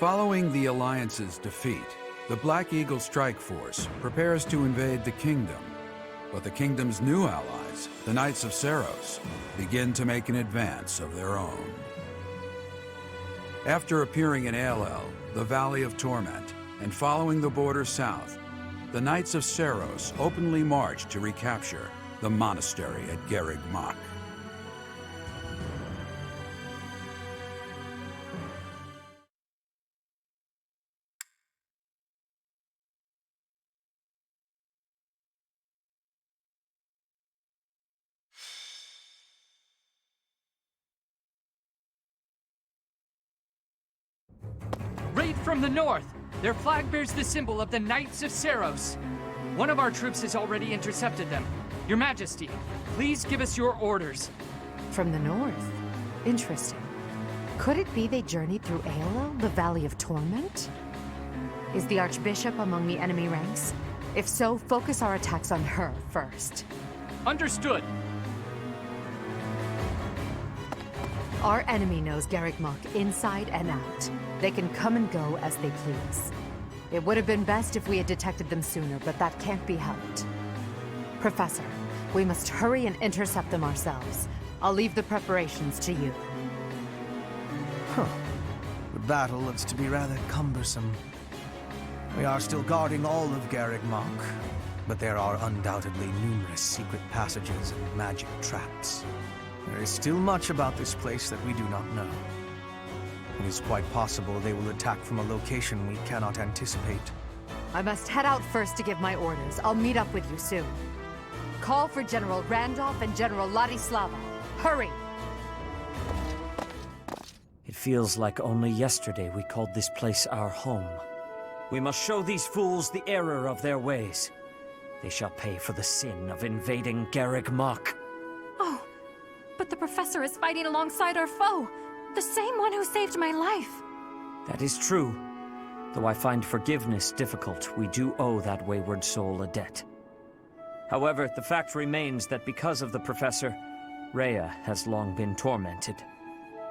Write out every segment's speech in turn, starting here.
Following the Alliance's defeat, the Black Eagle Strike Force prepares to invade the kingdom. But the kingdom's new allies, the Knights of Seiros, begin to make an advance of their own. After appearing in Aelel, the Valley of Torment, and following the border south, the Knights of Seiros openly march to recapture the monastery at Garreg Mach. Raid from the north! Their flag bears the symbol of the Knights of Seiros. One of our troops has already intercepted them. Your Majesty, please give us your orders. From the north? Interesting. Could it be they journeyed through Aelel, the Valley of Torment? Is the Archbishop among the enemy ranks? If so, focus our attacks on her first. Understood. Our enemy knows Garreg Mach inside and out. They can come and go as they please. It would have been best if we had detected them sooner, but that can't be helped. Professor, we must hurry and intercept them ourselves. I'll leave the preparations to you. The battle looks to be rather cumbersome. We are still guarding all of Garreg Mach, but there are undoubtedly numerous secret passages and magic traps. There is still much about this place that we do not know. It is quite possible they will attack from a location we cannot anticipate. I must head out first to give my orders. I'll meet up with you soon. Call for General Randolph and General Ladislava. Hurry! It feels like only yesterday we called this place our home. We must show these fools the error of their ways. They shall pay for the sin of invading Garreg Mach. Oh, but the Professor is fighting alongside our foe. The same one who saved my life. That is true. Though I find forgiveness difficult, we do owe that wayward soul a debt. However, the fact remains that because of the Professor, Rhea has long been tormented.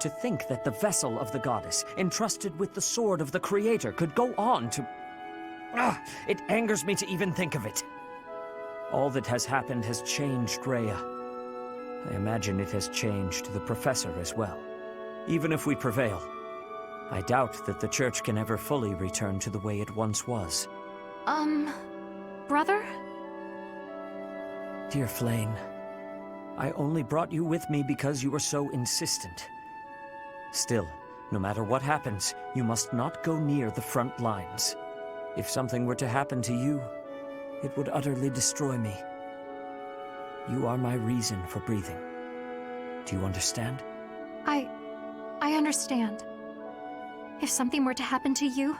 To think that the vessel of the goddess, entrusted with the sword of the Creator, could go on to... it angers me to even think of it. All that has happened has changed Rhea. I imagine it has changed the Professor as well. Even if we prevail, I doubt that the Church can ever fully return to the way it once was. Brother? Dear Flayn, I only brought you with me because you were so insistent. Still, no matter what happens, you must not go near the front lines. If something were to happen to you, it would utterly destroy me. You are my reason for breathing. Do you understand? I understand. If something were to happen to you,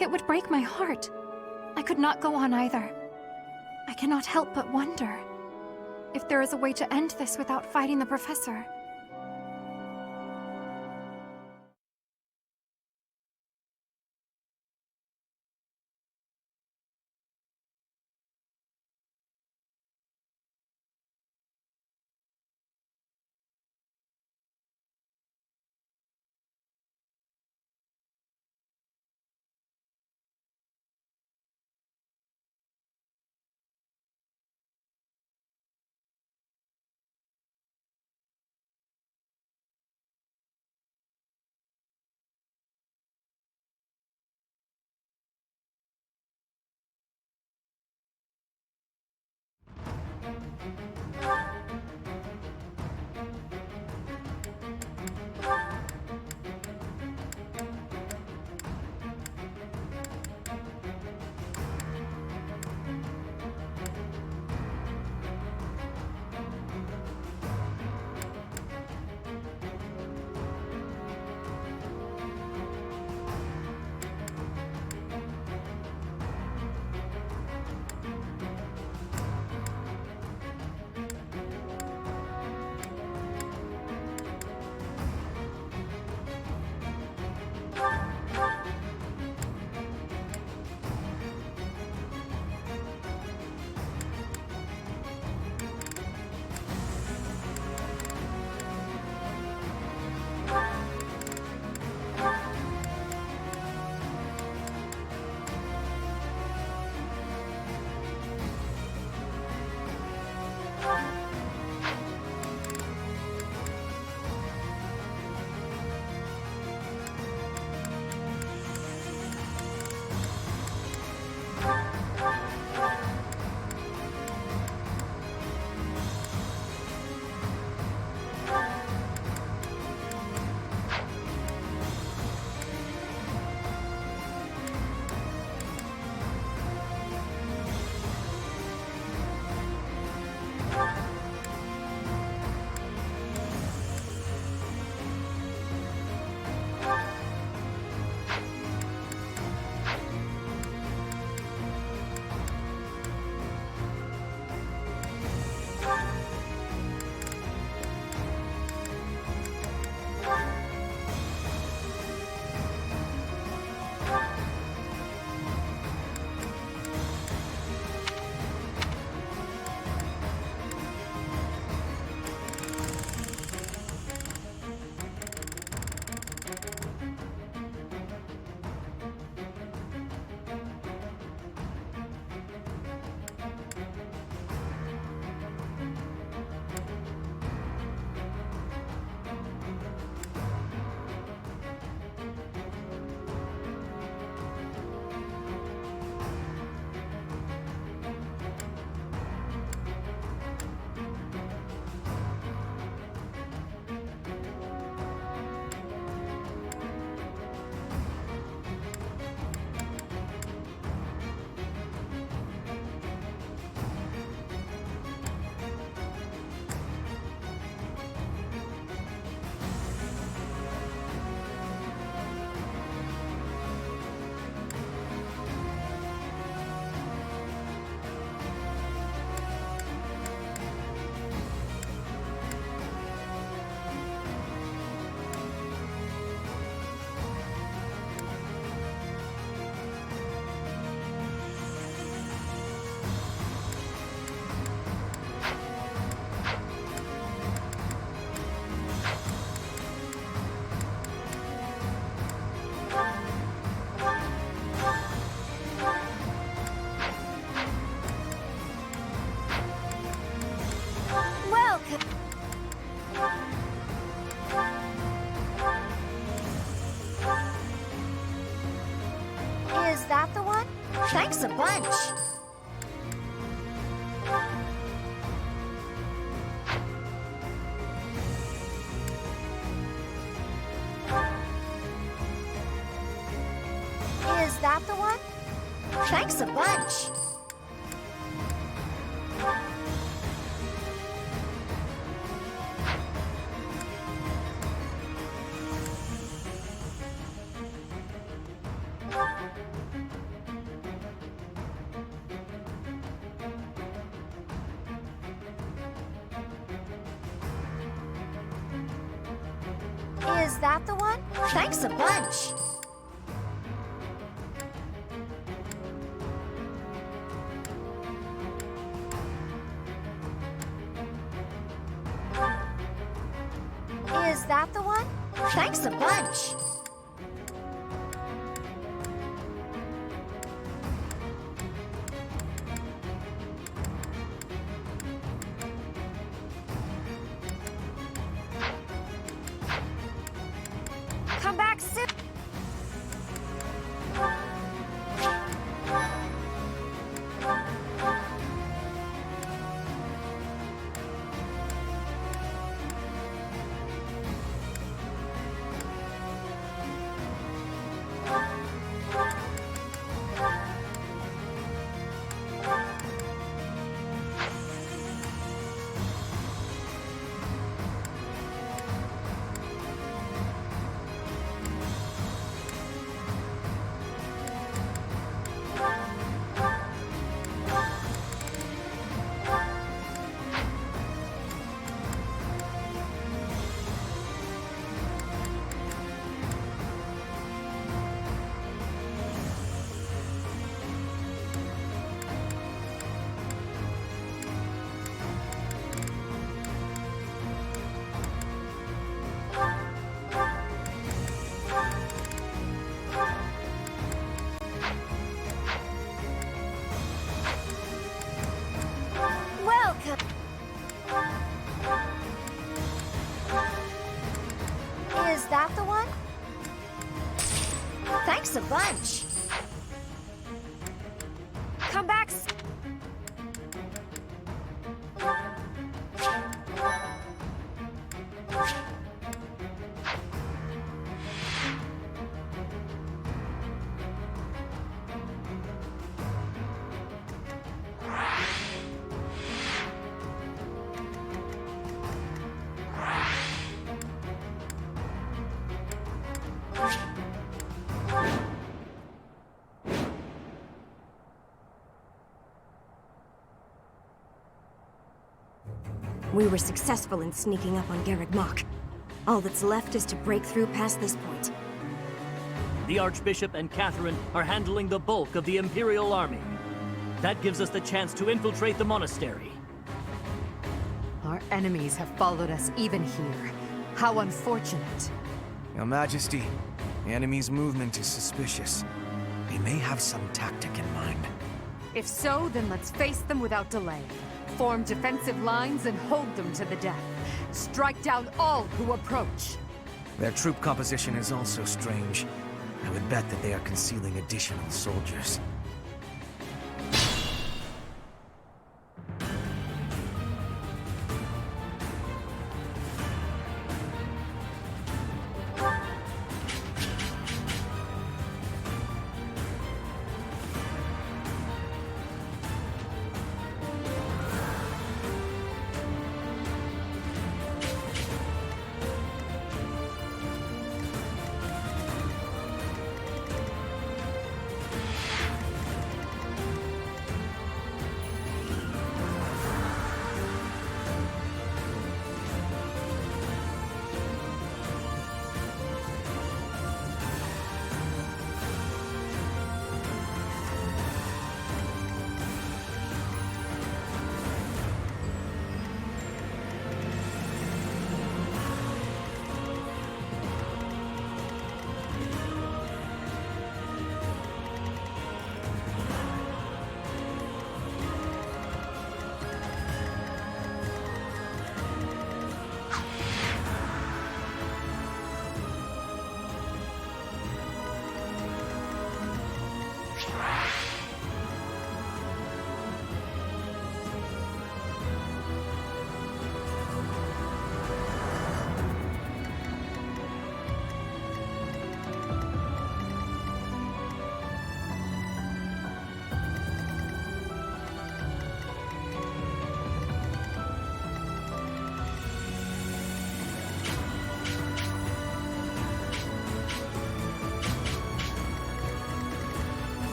it would break my heart. I could not go on either. I cannot help but wonder if there is a way to end this without fighting the Professor. Welcome. Is that the one? Thanks a bunch. Is that the one? Thanks a bunch. Is that the one? Thanks a bunch. Is that the one? Thanks a bunch. Come back soon. Welcome. Is that the one? Thanks a bunch. Come back. We were successful in sneaking up on Garreg Mach. All that's left is to break through past this point. The Archbishop and Catherine are handling the bulk of the Imperial army. That gives us the chance to infiltrate the monastery. Our enemies have followed us even here. How unfortunate. Your Majesty, the enemy's movement is suspicious. They may have some tactic in mind. If so, then let's face them without delay. Form defensive lines and hold them to the death. Strike down all who approach. Their troop composition is also strange. I would bet that they are concealing additional soldiers.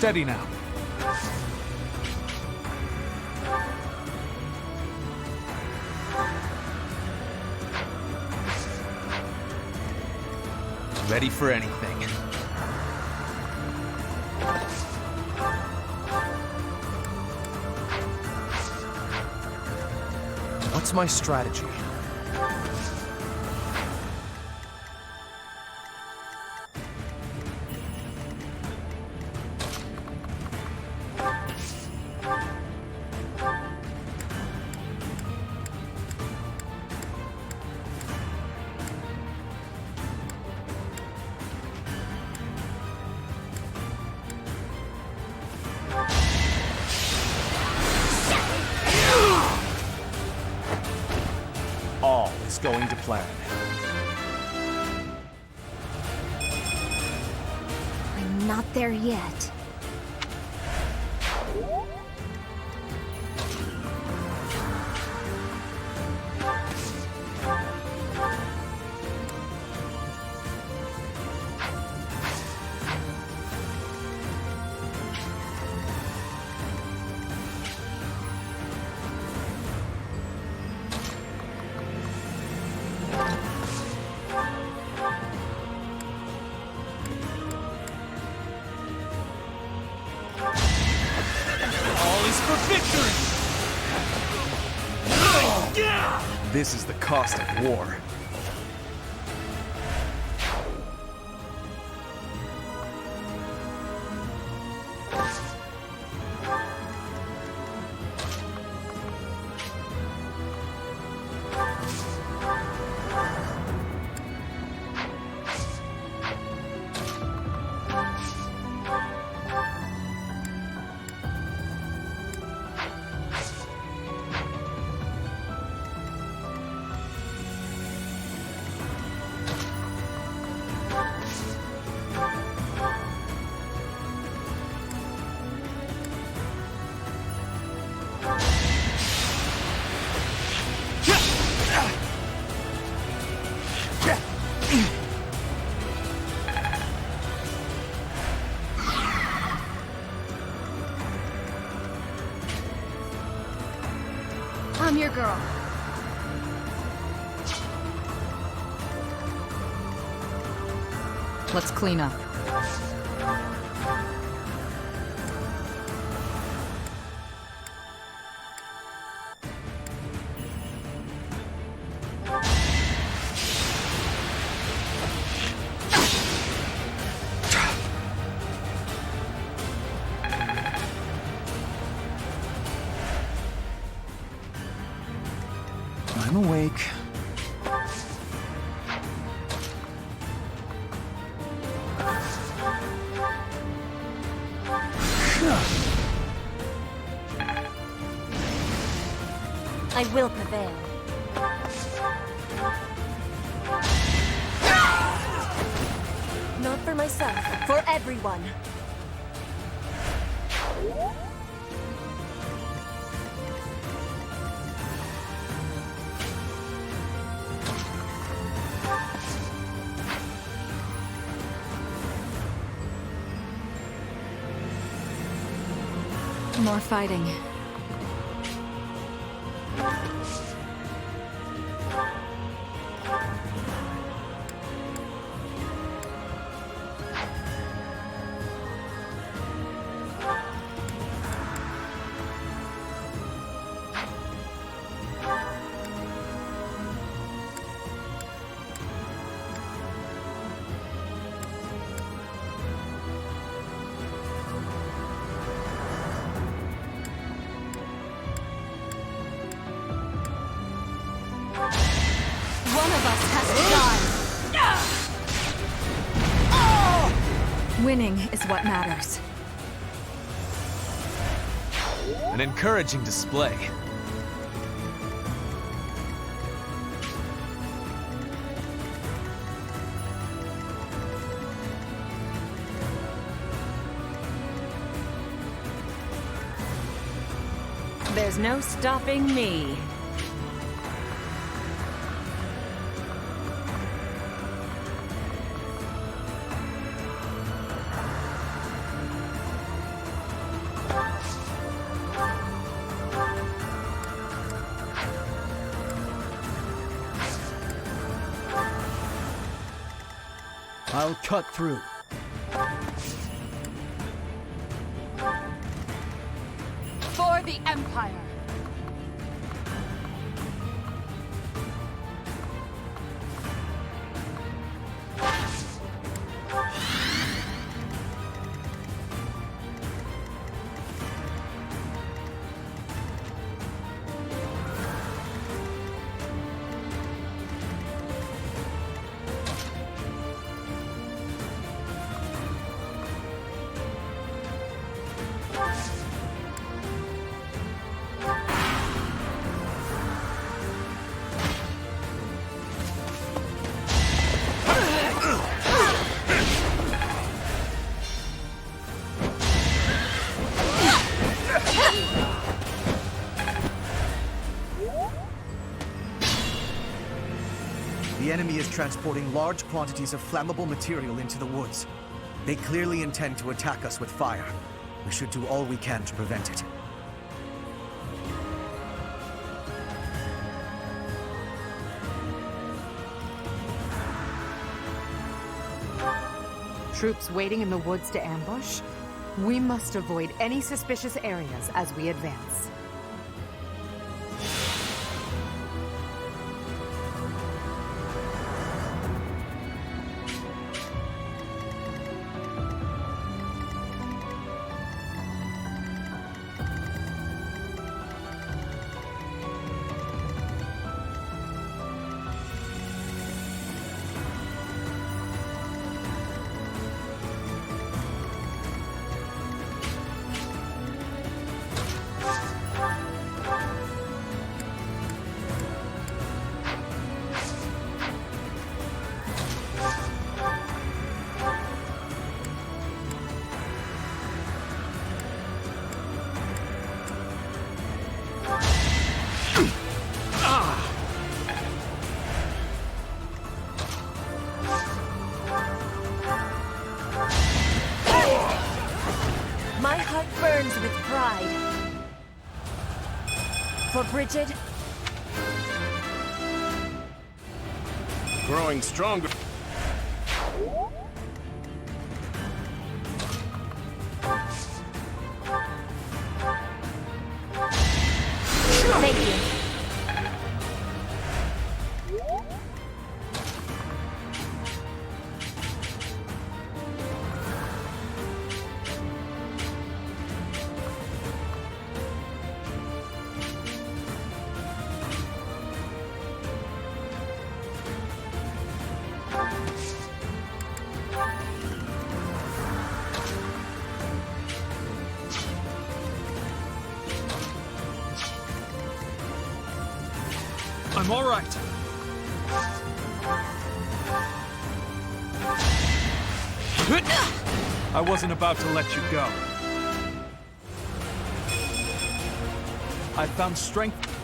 Steady now. Ready for anything. What's my strategy? All is going to plan. I'm not there yet. All is for victory! This is the cost of war. I'm your girl. Let's clean up. I'm awake. I will prevail. Not for myself, for everyone. More fighting. One of us has to die. Winning is what matters. An encouraging display. There's no stopping me. I'll cut through. For the Empire! The enemy is transporting large quantities of flammable material into the woods. They clearly intend to attack us with fire. We should do all we can to prevent it. Troops waiting in the woods to ambush? We must avoid any suspicious areas as we advance. My heart burns with pride. For Bridget, Growing stronger. thank you. I'm all right. I wasn't about to let you go. I found strength.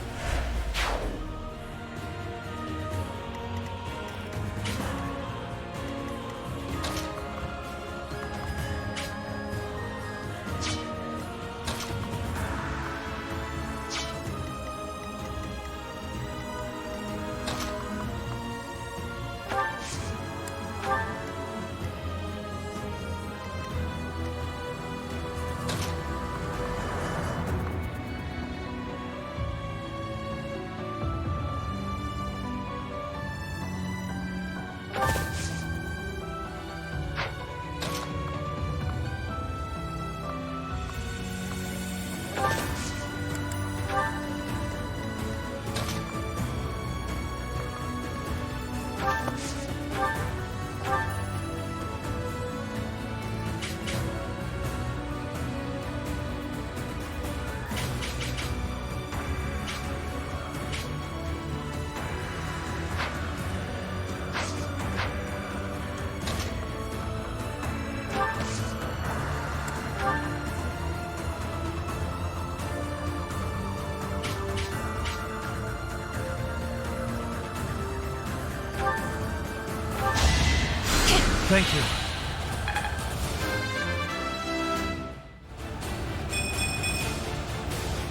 Thank you.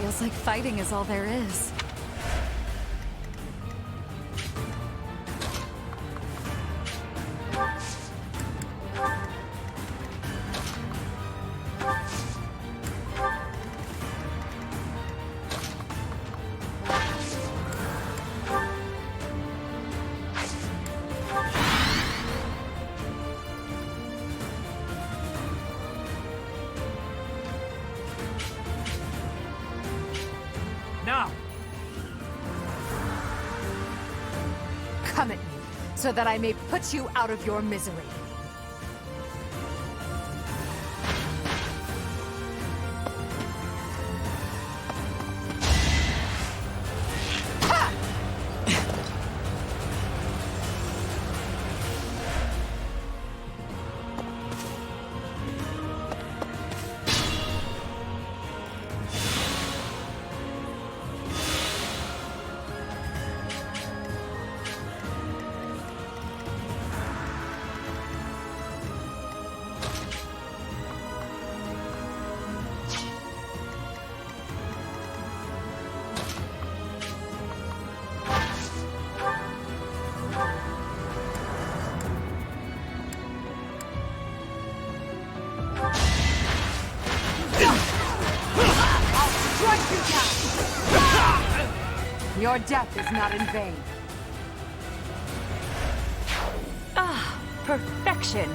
Feels like fighting is all there is. come at me, so that I may put you out of your misery. Your death is not in vain. Ah, perfection.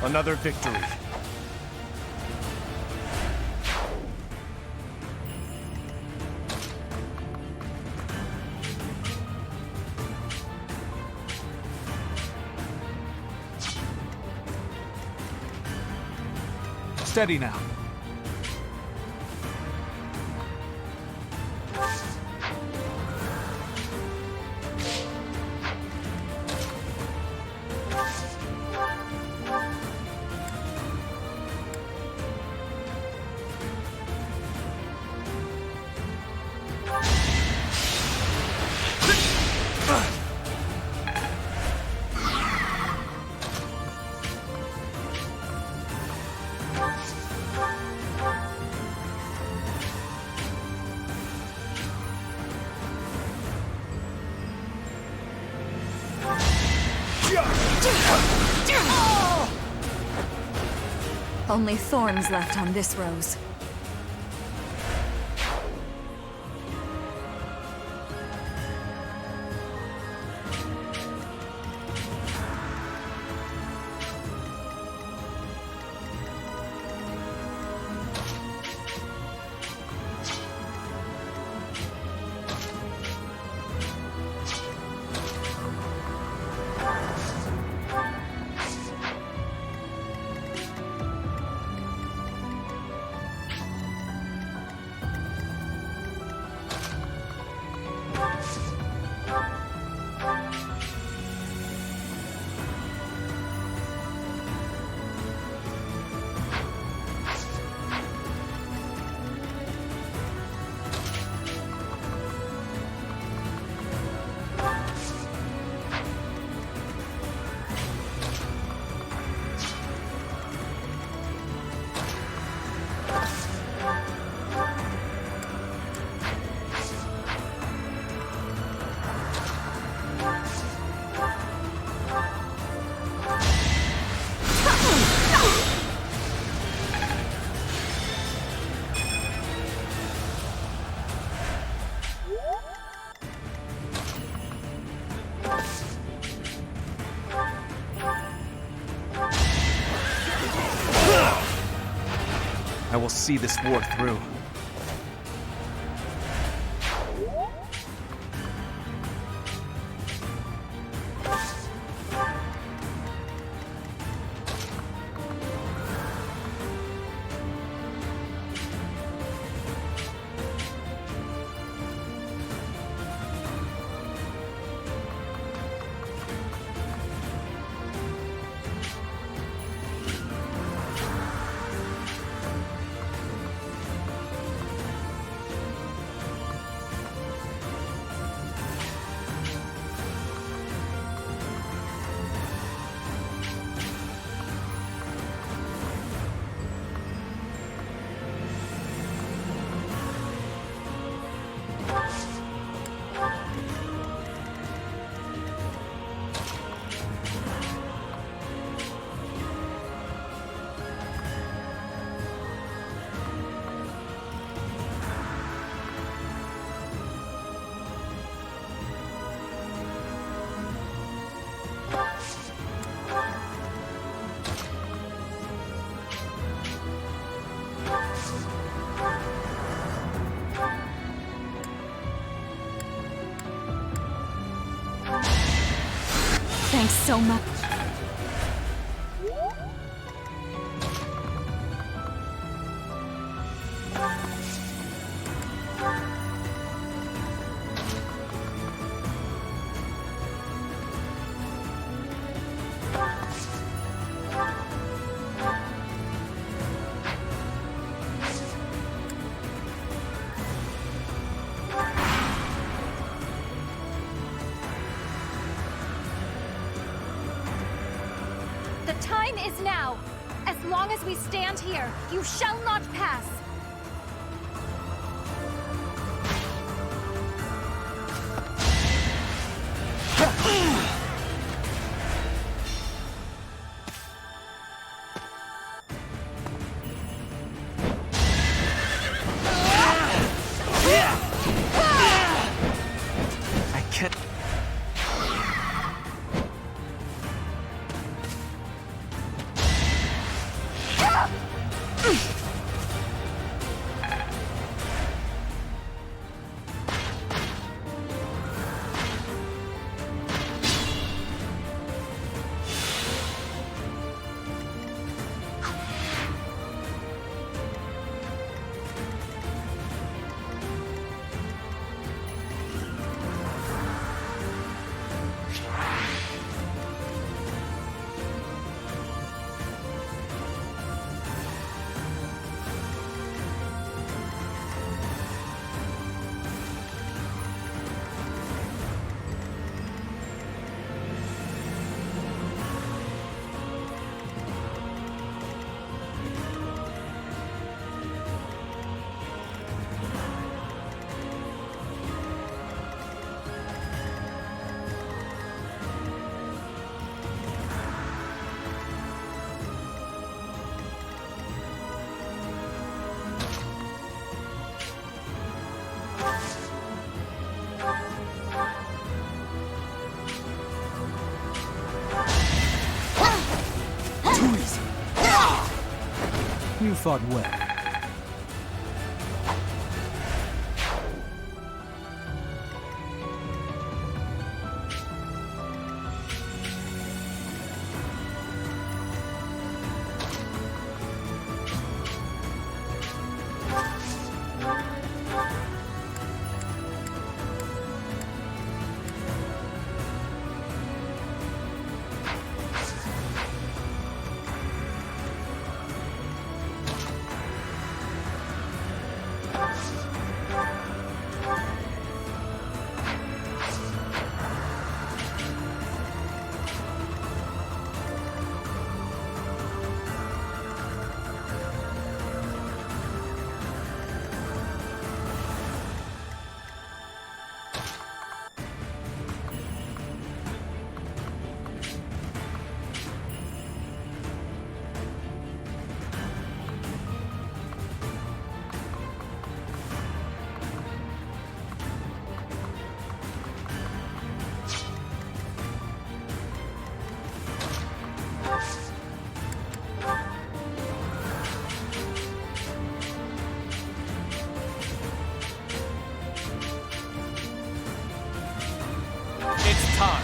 Another victory. Steady now. Only thorns left on this rose. I will see this war through. Thanks so much. The time is now. As long as we stand here, you shall not pass. I can't... You fought well. It's time.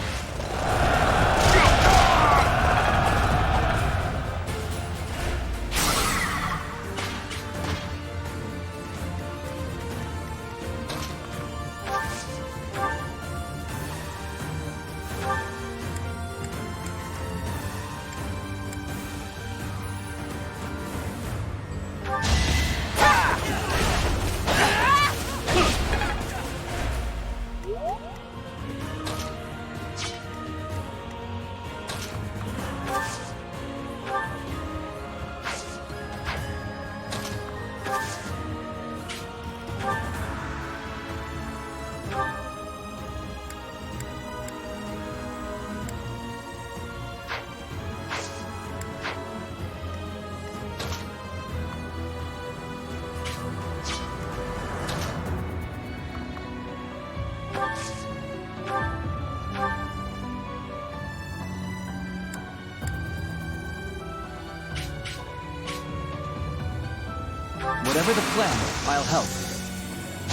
Whatever the plan, I'll help.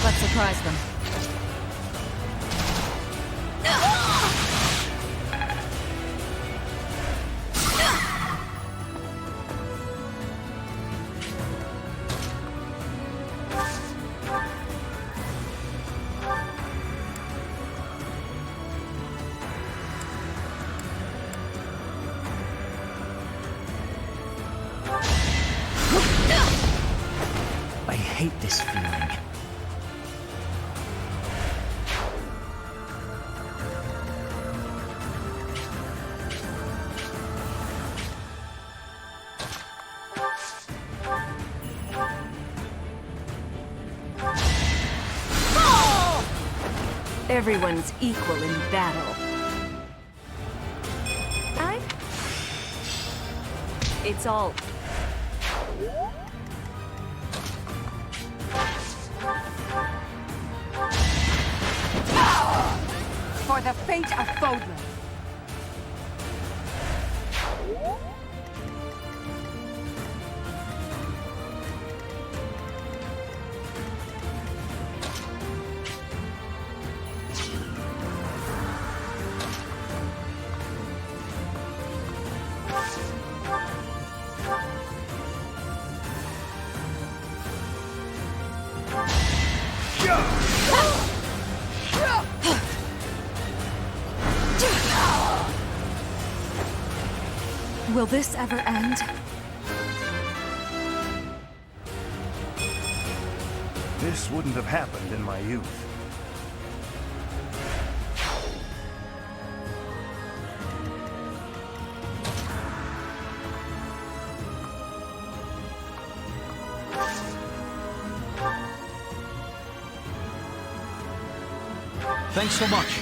Let's surprise them. hate this feeling. Everyone's equal in battle. It's all... For the fate of Fodlan. Will this ever end? This wouldn't have happened in my youth. Thanks so much.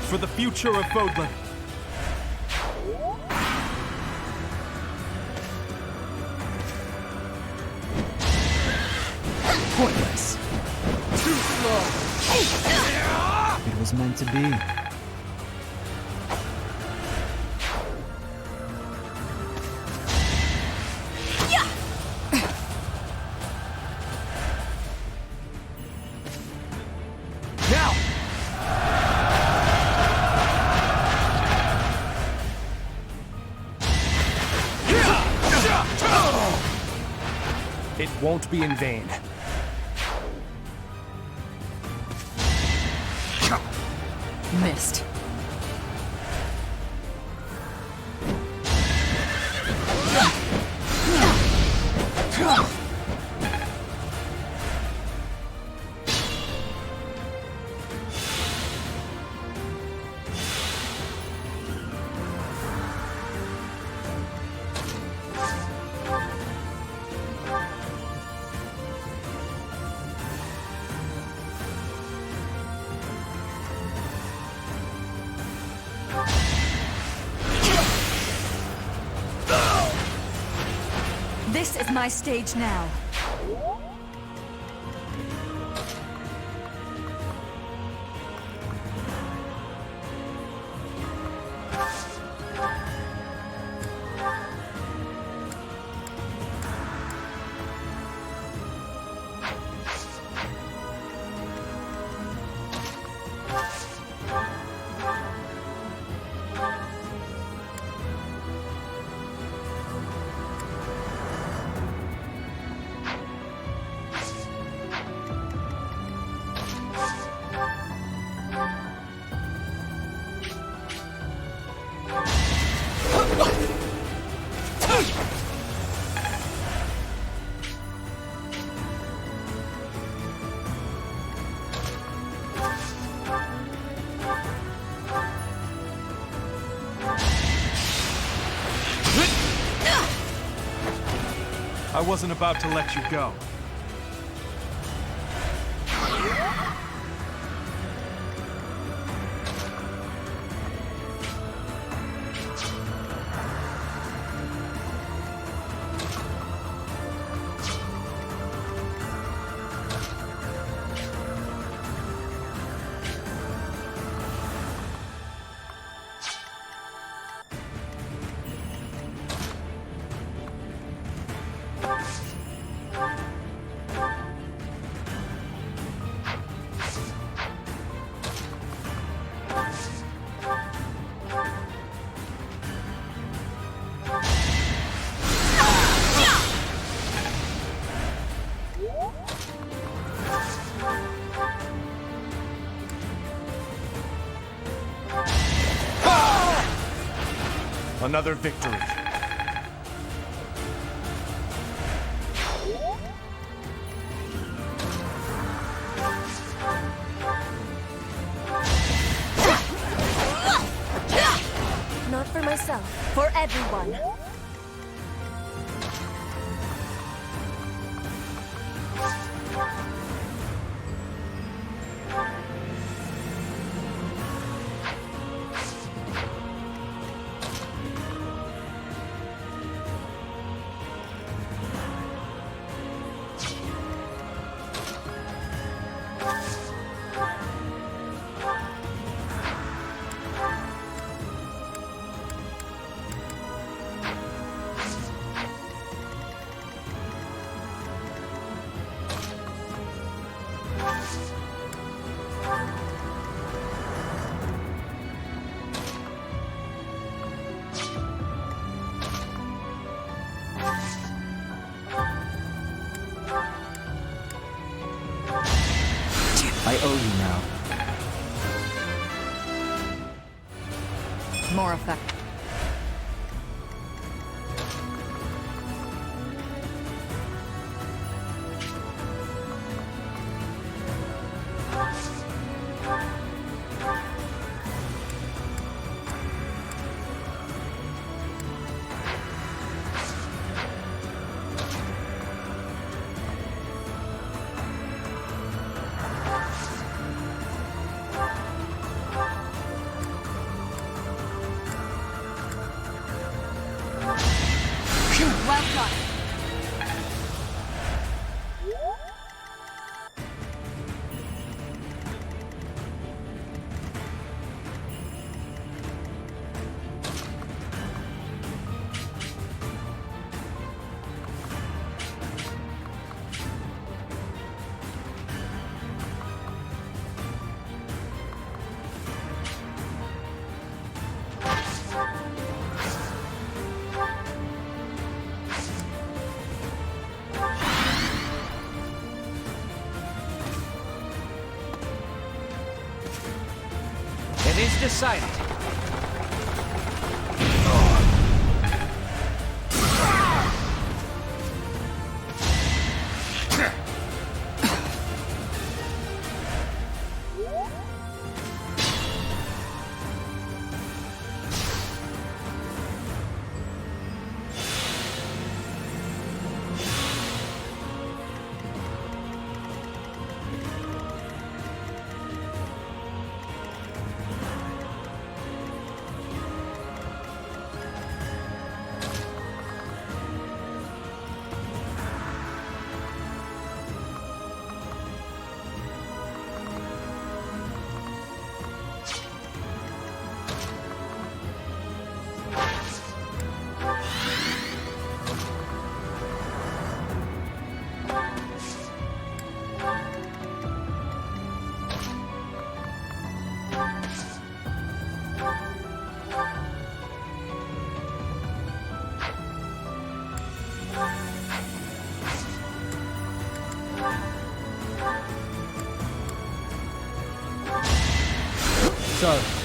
For the future of Fodlan. Pointless. Too slow. It was meant to be. It won't be in vain. Missed. This is my stage now. I wasn't about to let you go. Another victory. Not for myself, for everyone. I owe you now. More effective. Well done. It is decided. So,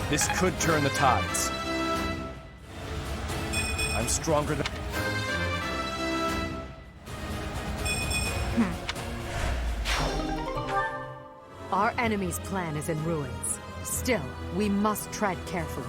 This could turn the tides. I'm stronger than... Our enemy's plan is in ruins. Still, we must tread carefully.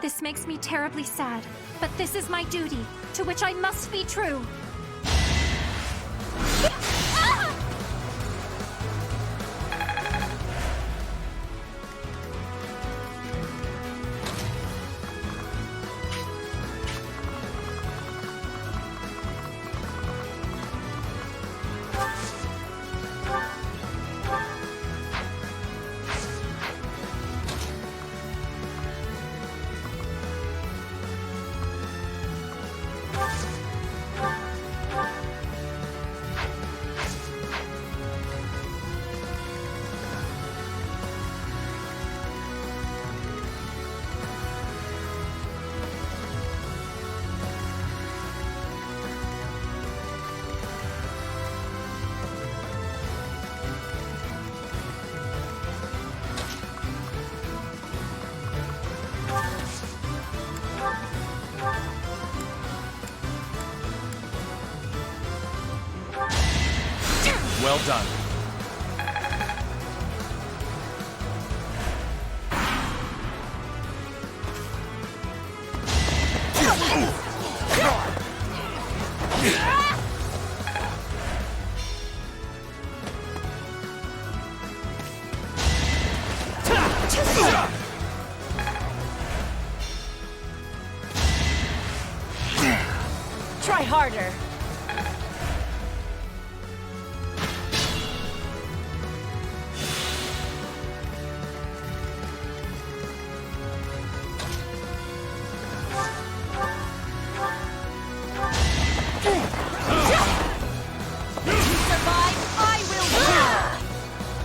This makes me terribly sad, but this is my duty, to which I must be true. Well done. Try harder.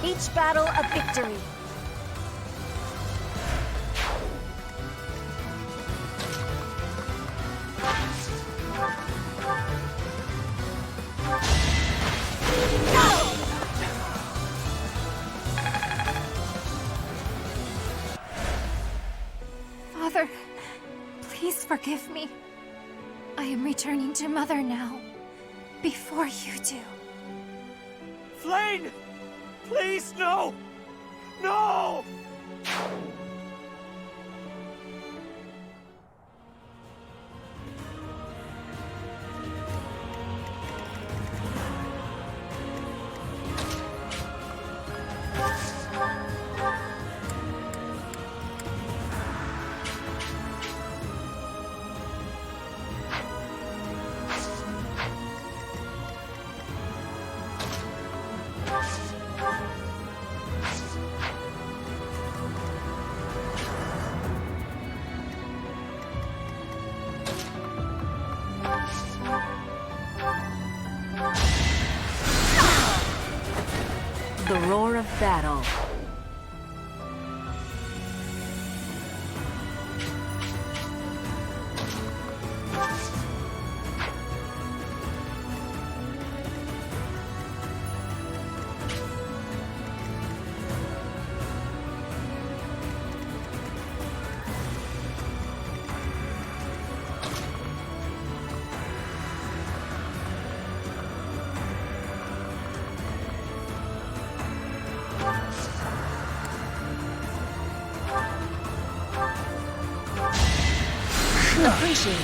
Each battle a victory. Father, please forgive me. I am returning to Mother now, before you do. Flane! Please, no! No! the roar of battle. Appreciated.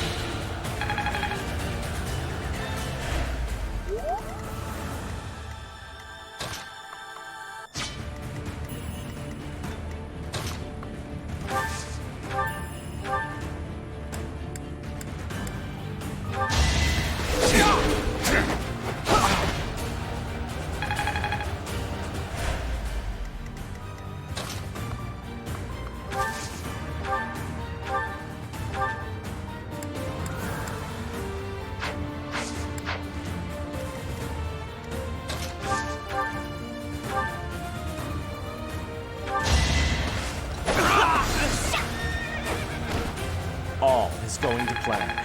All is going to plan.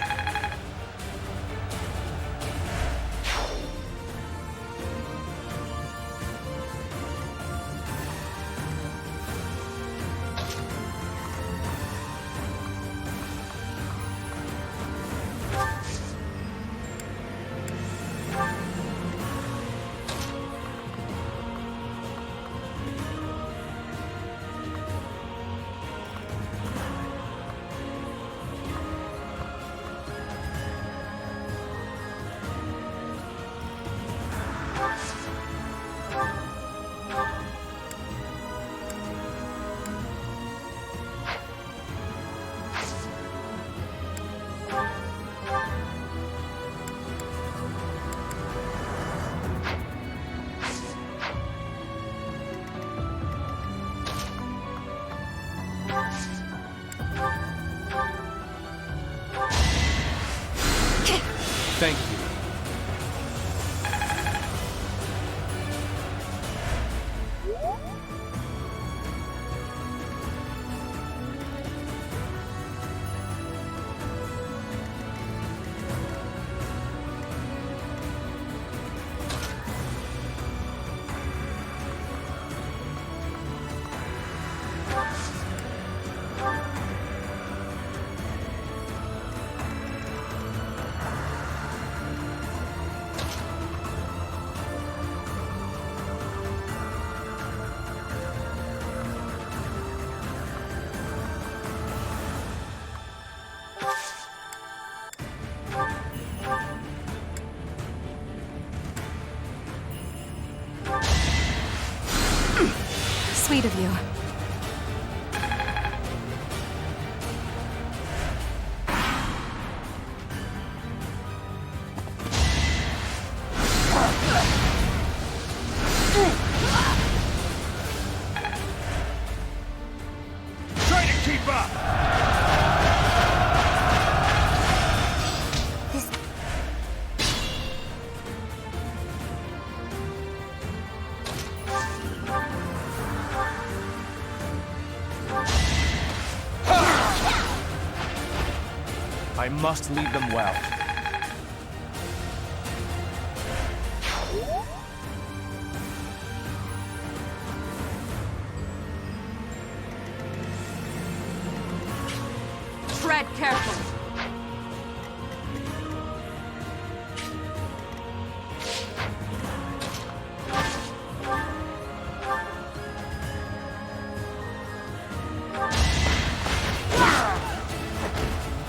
Thank you. Sweet of you. Try to keep up! I must lead them well. Tread carefully.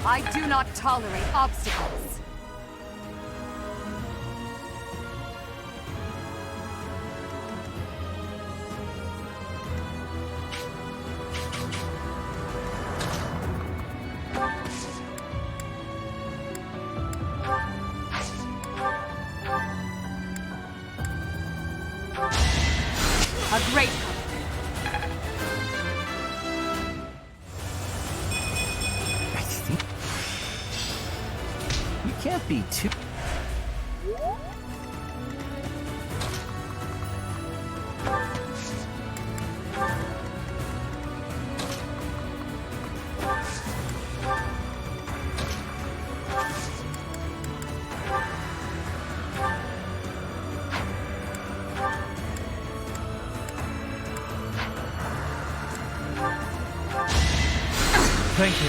I do not tolerate obstacles. A great I think you can't be too. Thank you.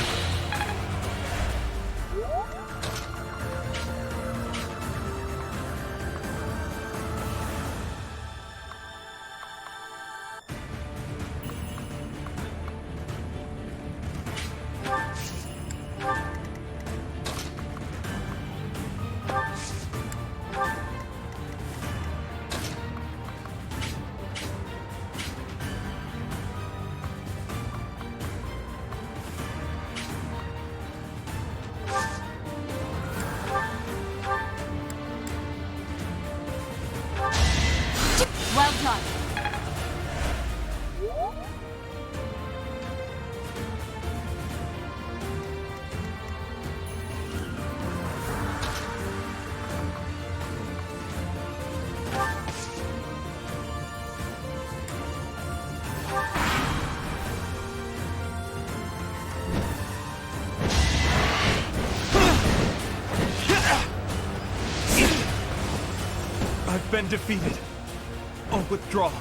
Well done. I've been defeated. I'll withdraw.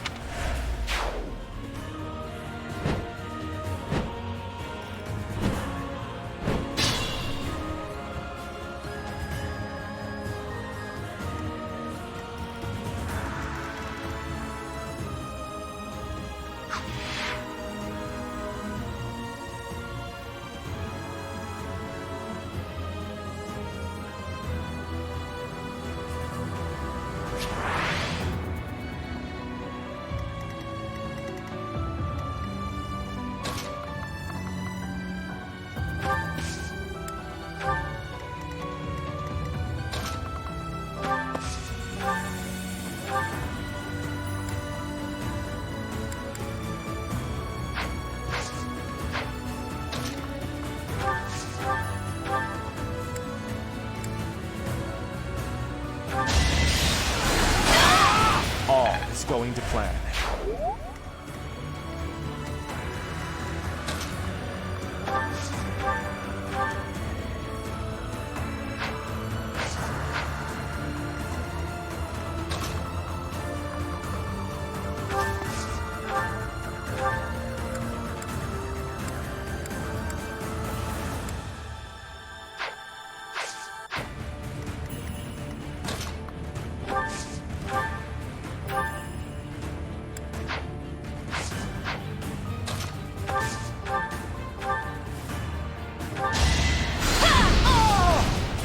All is going to plan.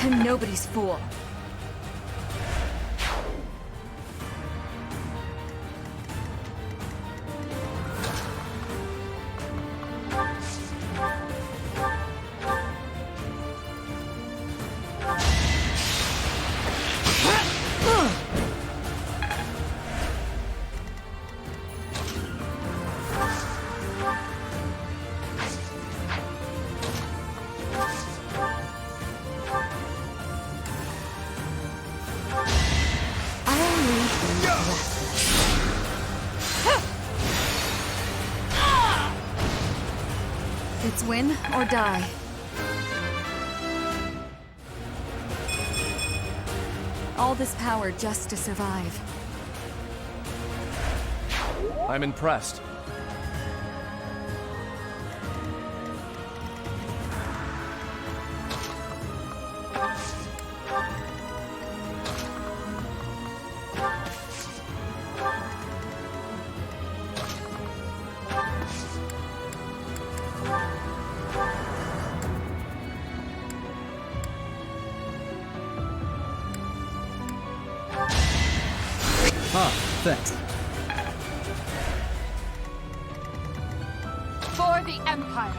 I'm nobody's fool. It's win or die. All this power just to survive. I'm impressed. Ah, thanks. For the Empire.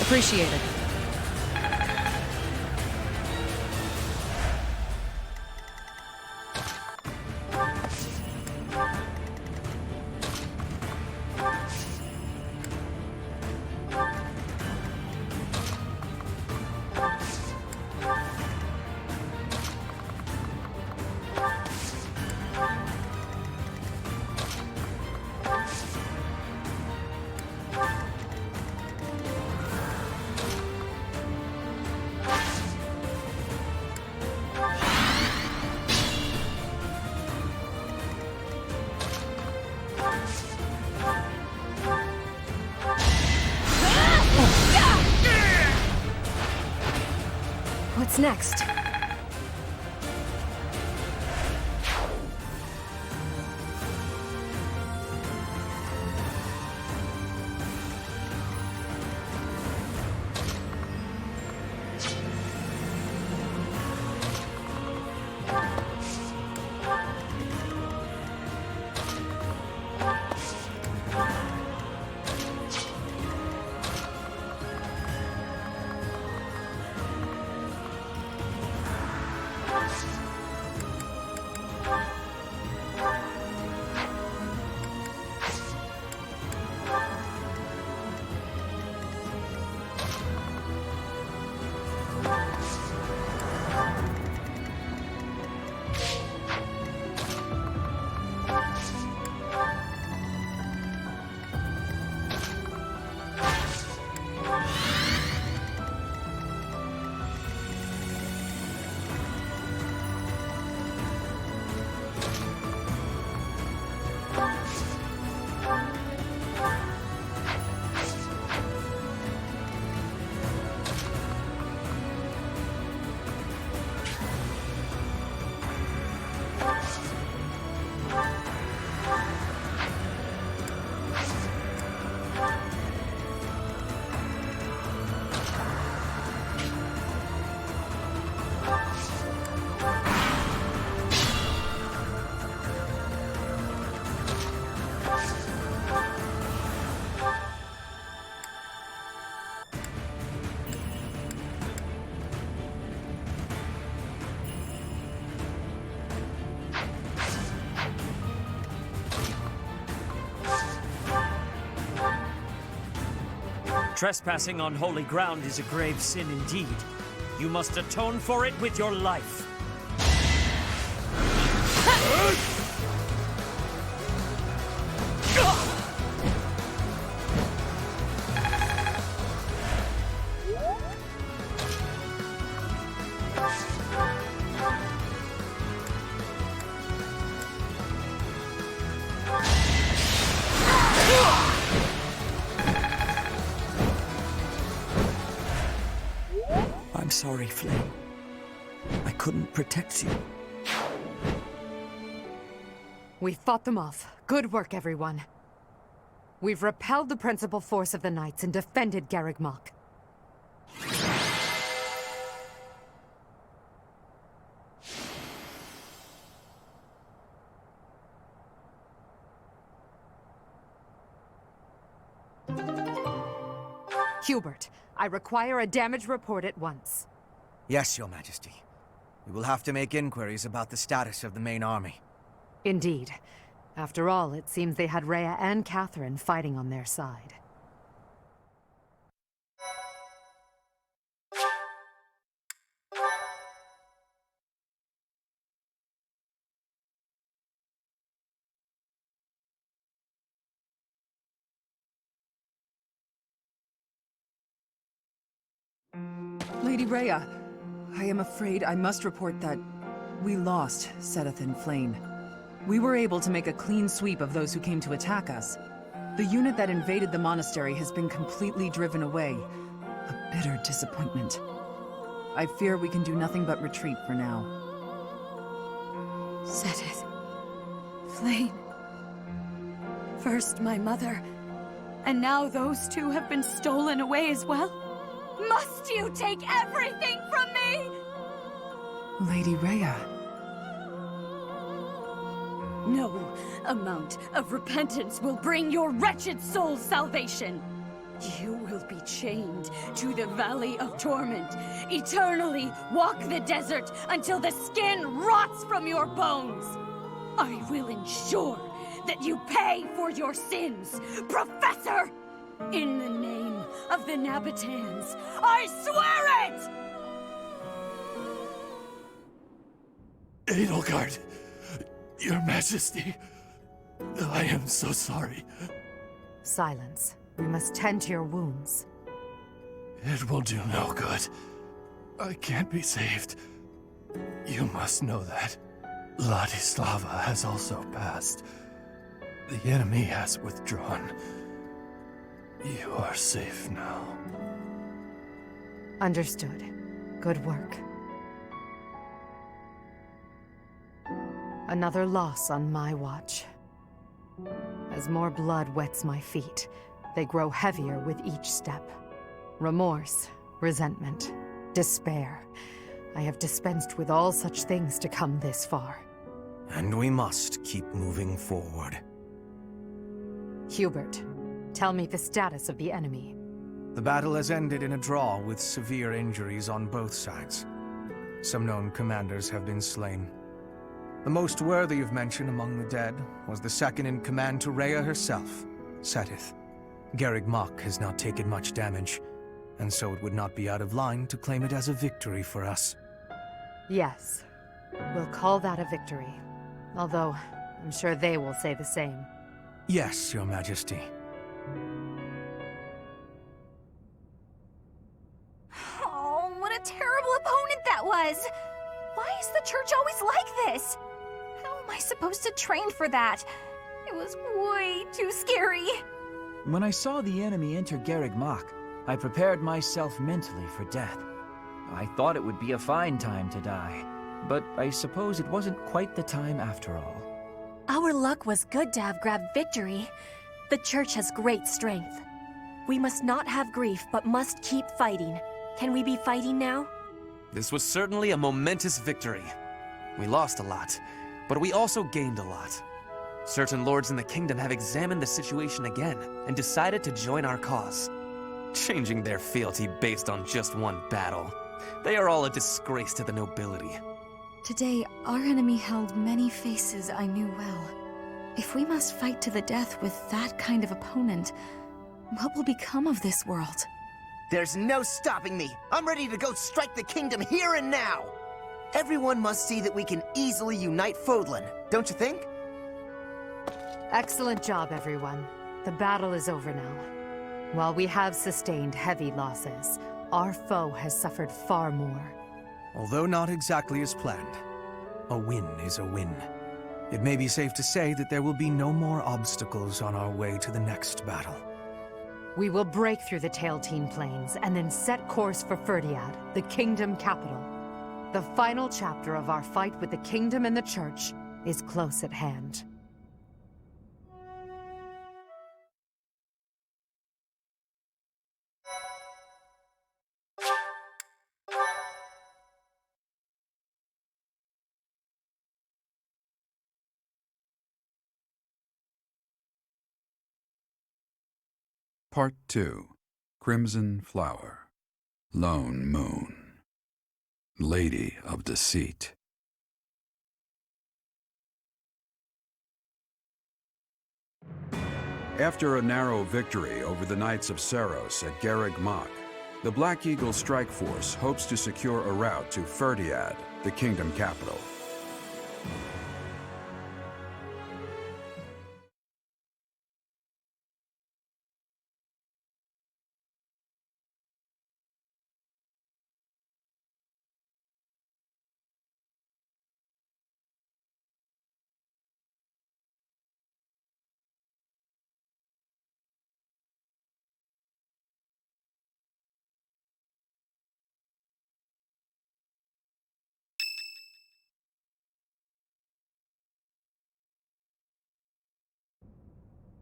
Appreciated. What's next? Trespassing on holy ground is a grave sin indeed. You must atone for it with your life. I'm sorry, Flame. I couldn't protect you. We fought them off. Good work, everyone. We've repelled the principal force of the Knights and defended Garreg Mach. Hubert, I require a damage report at once. Yes, Your Majesty. We will have to make inquiries about the status of the main army. Indeed. After all, it seems they had Rhea and Catherine fighting on their side. Lady Rhea, I am afraid I must report that we lost Seteth and Flame. We were able to make a clean sweep of those who came to attack us. The unit that invaded the monastery has been completely driven away. A bitter disappointment. I fear we can do nothing but retreat for now. Seteth. Flame. First my mother, and now those two have been stolen away as well? Must you take everything from me? Lady Rhea. No amount of repentance will bring your wretched soul salvation. You will be chained to the Valley of Torment, eternally walk the desert until the skin rots from your bones. I will ensure that you pay for your sins, Professor! In the name of the Nabitans, I swear it! Edelgard, Your Majesty, I am so sorry. Silence. We must tend to your wounds. It will do no good. I can't be saved. You must know that. Ladislava has also passed. The enemy has withdrawn. You are safe now. Understood. Good work. Another loss on my watch. As more blood wets my feet, they grow heavier with each step. Remorse, resentment, despair. I have dispensed with all such things to come this far. And we must keep moving forward. Hubert, tell me the status of the enemy. The battle has ended in a draw with severe injuries on both sides. Some known commanders have been slain. The most worthy of mention among the dead was the second-in-command to Rhea herself, Seteth. Garreg Mach has not taken much damage, and so it would not be out of line to claim it as a victory for us. Yes, we'll call that a victory. Although, I'm sure they will say the same. Yes, Your Majesty. Oh, what a terrible opponent that was! Why is the church always like this? How am I supposed to train for that? It was way too scary. When I saw the enemy enter Garreg Mach, I prepared myself mentally for death. I thought it would be a fine time to die, but I suppose it wasn't quite the time after all. Our luck was good to have grabbed victory. The church has great strength. We must not have grief, but must keep fighting. Can we be fighting now? This was certainly a momentous victory. We lost a lot, but we also gained a lot. Certain lords in the kingdom have examined the situation again and decided to join our cause, changing their fealty based on just one battle. They are all a disgrace to the nobility. Today, our enemy held many faces I knew well. If we must fight to the death with that kind of opponent, what will become of this world? There's no stopping me. I'm ready to go strike the kingdom here and now. Everyone must see that we can easily unite Fodlan, don't you think? Excellent job, everyone. The battle is over now. While we have sustained heavy losses, our foe has suffered far more. Although not exactly as planned, a win is a win. It may be safe to say that there will be no more obstacles on our way to the next battle. We will break through the Tailteen Plains and then set course for Ferdiad, the kingdom capital. The final chapter of our fight with the kingdom and the church is close at hand. Part 2. Crimson Flower. Lone Moon. Lady of Deceit. After a narrow victory over the Knights of Seiros at Garreg Mach, the Black Eagle Strike Force hopes to secure a route to Ferdiad, the kingdom capital.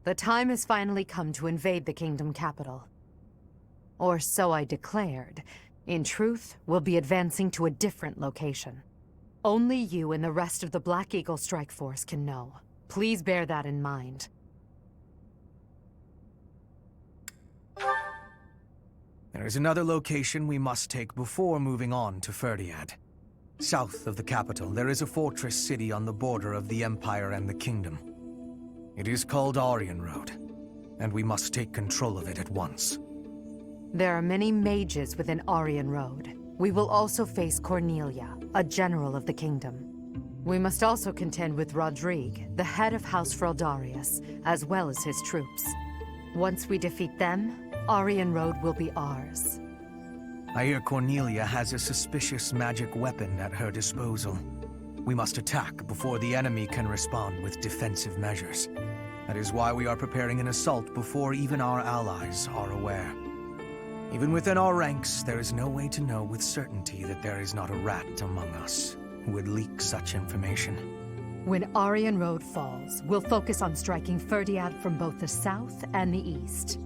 The time has finally come to invade the kingdom capital. Or so I declared. In truth, we'll be advancing to a different location. Only you and the rest of the Black Eagle Strike Force can know. Please bear that in mind. There is another location we must take before moving on to Ferdiad. South of the capital, there is a fortress city on the border of the Empire and the Kingdom. It is called Aryan Road, and we must take control of it at once. There are many mages within Aryan Road. We will also face Cornelia, a general of the kingdom. We must also contend with Rodrigue, the head of House Fraldarius, as well as his troops. Once we defeat them, Aryan Road will be ours. I hear Cornelia has a suspicious magic weapon at her disposal. We must attack before the enemy can respond with defensive measures. That is why we are preparing an assault before even our allies are aware. Even within our ranks, there is no way to know with certainty that there is not a rat among us who would leak such information. When Aryan Road falls, we'll focus on striking Ferdiad from both the south and the east.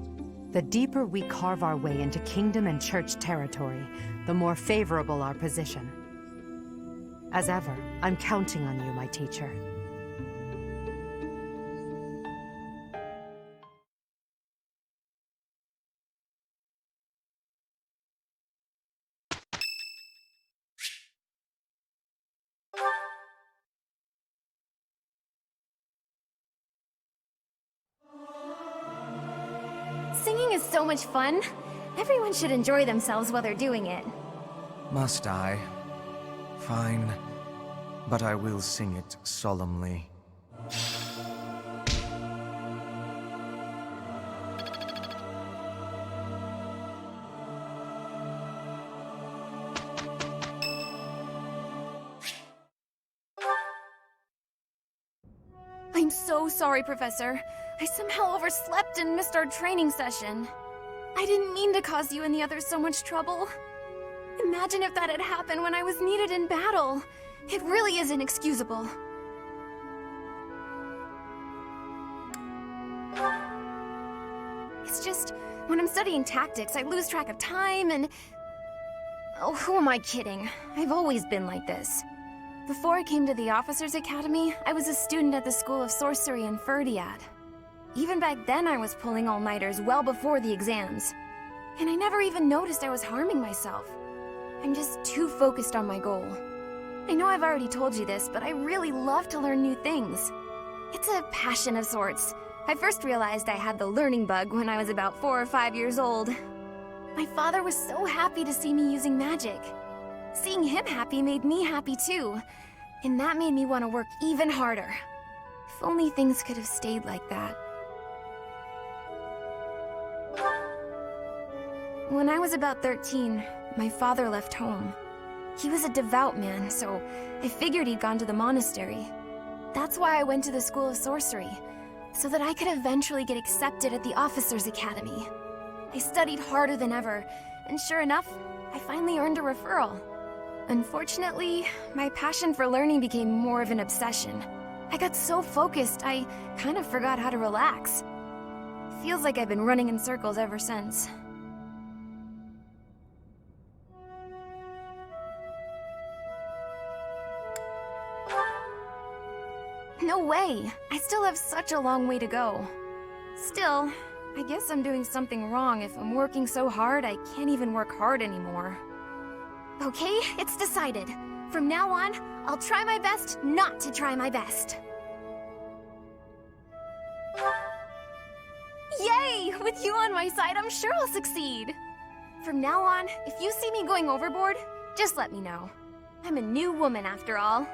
The deeper we carve our way into kingdom and church territory, the more favorable our position. As ever, I'm counting on you, my teacher. Singing is so much fun. Everyone should enjoy themselves while they're doing it. Must I? Fine. But I will sing it solemnly. I'm so sorry, Professor. I somehow overslept and missed our training session. I didn't mean to cause you and the others so much trouble. Imagine if that had happened when I was needed in battle. It really is inexcusable. It's just, when I'm studying tactics, I lose track of time and... Oh, who am I kidding? I've always been like this. Before I came to the Officers' Academy, I was a student at the School of Sorcery in Ferdiad. Even back then, I was pulling all-nighters well before the exams. And I never even noticed I was harming myself. I'm just too focused on my goal. I know I've already told you this, but I really love to learn new things. It's a passion of sorts. I first realized I had the learning bug when I was about 4 or 5 years old. My father was so happy to see me using magic. Seeing him happy made me happy too. And that made me want to work even harder. If only things could have stayed like that. When I was about 13, my father left home. He was a devout man, so I figured he'd gone to the monastery. That's why I went to the School of Sorcery, so that I could eventually get accepted at the Officers' Academy. I studied harder than ever, and sure enough, I finally earned a referral. Unfortunately, my passion for learning became more of an obsession. I got so focused, I kind of forgot how to relax. Feels like I've been running in circles ever since. No way! I still have such a long way to go. Still, I guess I'm doing something wrong if I'm working so hard I can't even work hard anymore. Okay, it's decided. From now on, I'll try my best not to try my best. Yay! With you on my side, I'm sure I'll succeed. From now on, if you see me going overboard, just let me know. I'm a new woman after all.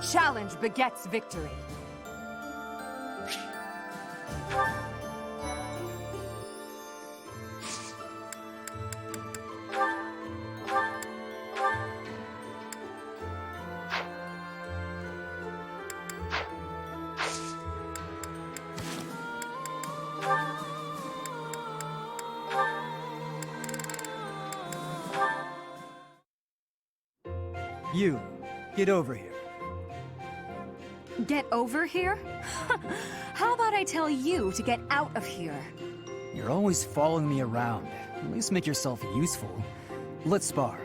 Challenge begets victory. You, get over here. Get over here? How about I tell you to get out of here? You're always following me around. At least make yourself useful. Let's spar.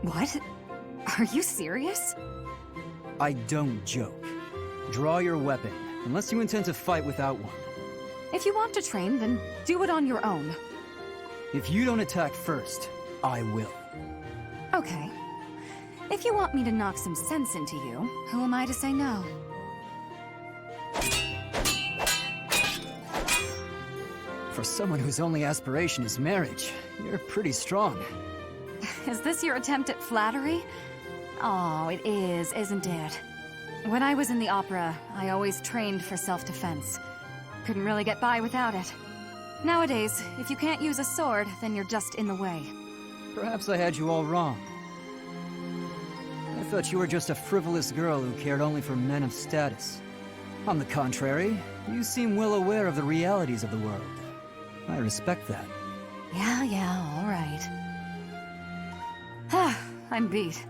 What? Are you serious? I don't joke. Draw your weapon, unless you intend to fight without one. If you want to train, then do it on your own. If you don't attack first, I will. Okay. If you want me to knock some sense into you, who am I to say no? For someone whose only aspiration is marriage, you're pretty strong. Is this your attempt at flattery? Oh, it is, isn't it? When I was in the opera, I always trained for self-defense. Couldn't really get by without it. Nowadays, if you can't use a sword, then you're just in the way. Perhaps I had you all wrong. I thought you were just a frivolous girl who cared only for men of status. On the contrary, you seem well aware of the realities of the world. I respect that. Yeah, all right. I'm beat.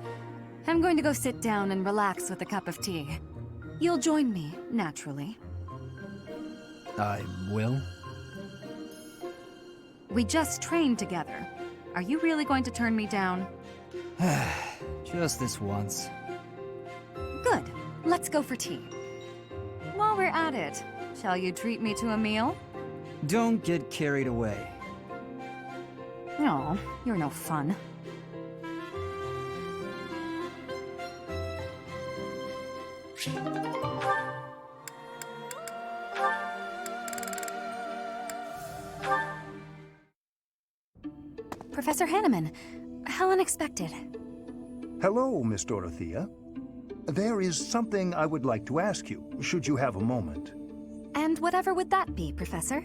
I'm going to go sit down and relax with a cup of tea. You'll join me, naturally. I will. We just trained together. Are you really going to turn me down? Just this once. Good. Let's go for tea. While we're at it, shall you treat me to a meal? Don't get carried away. No, you're no fun. Professor Hanneman, how unexpected. Hello, Miss Dorothea. There is something I would like to ask you, should you have a moment. And whatever would that be, Professor?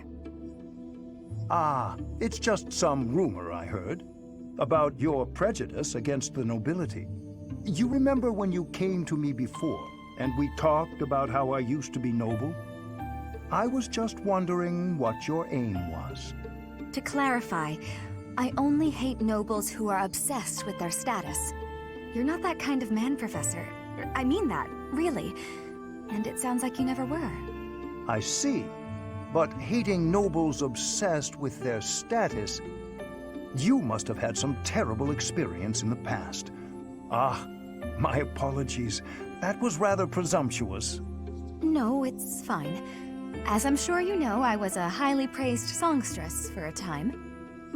It's just some rumor I heard about your prejudice against the nobility. You remember when you came to me before, and we talked about how I used to be noble? I was just wondering what your aim was. To clarify, I only hate nobles who are obsessed with their status. You're not that kind of man, Professor. I mean that, really. And it sounds like you never were. I see. But hating nobles obsessed with their status, you must have had some terrible experience in the past. My apologies. That was rather presumptuous. No, it's fine. As I'm sure you know, I was a highly praised songstress for a time.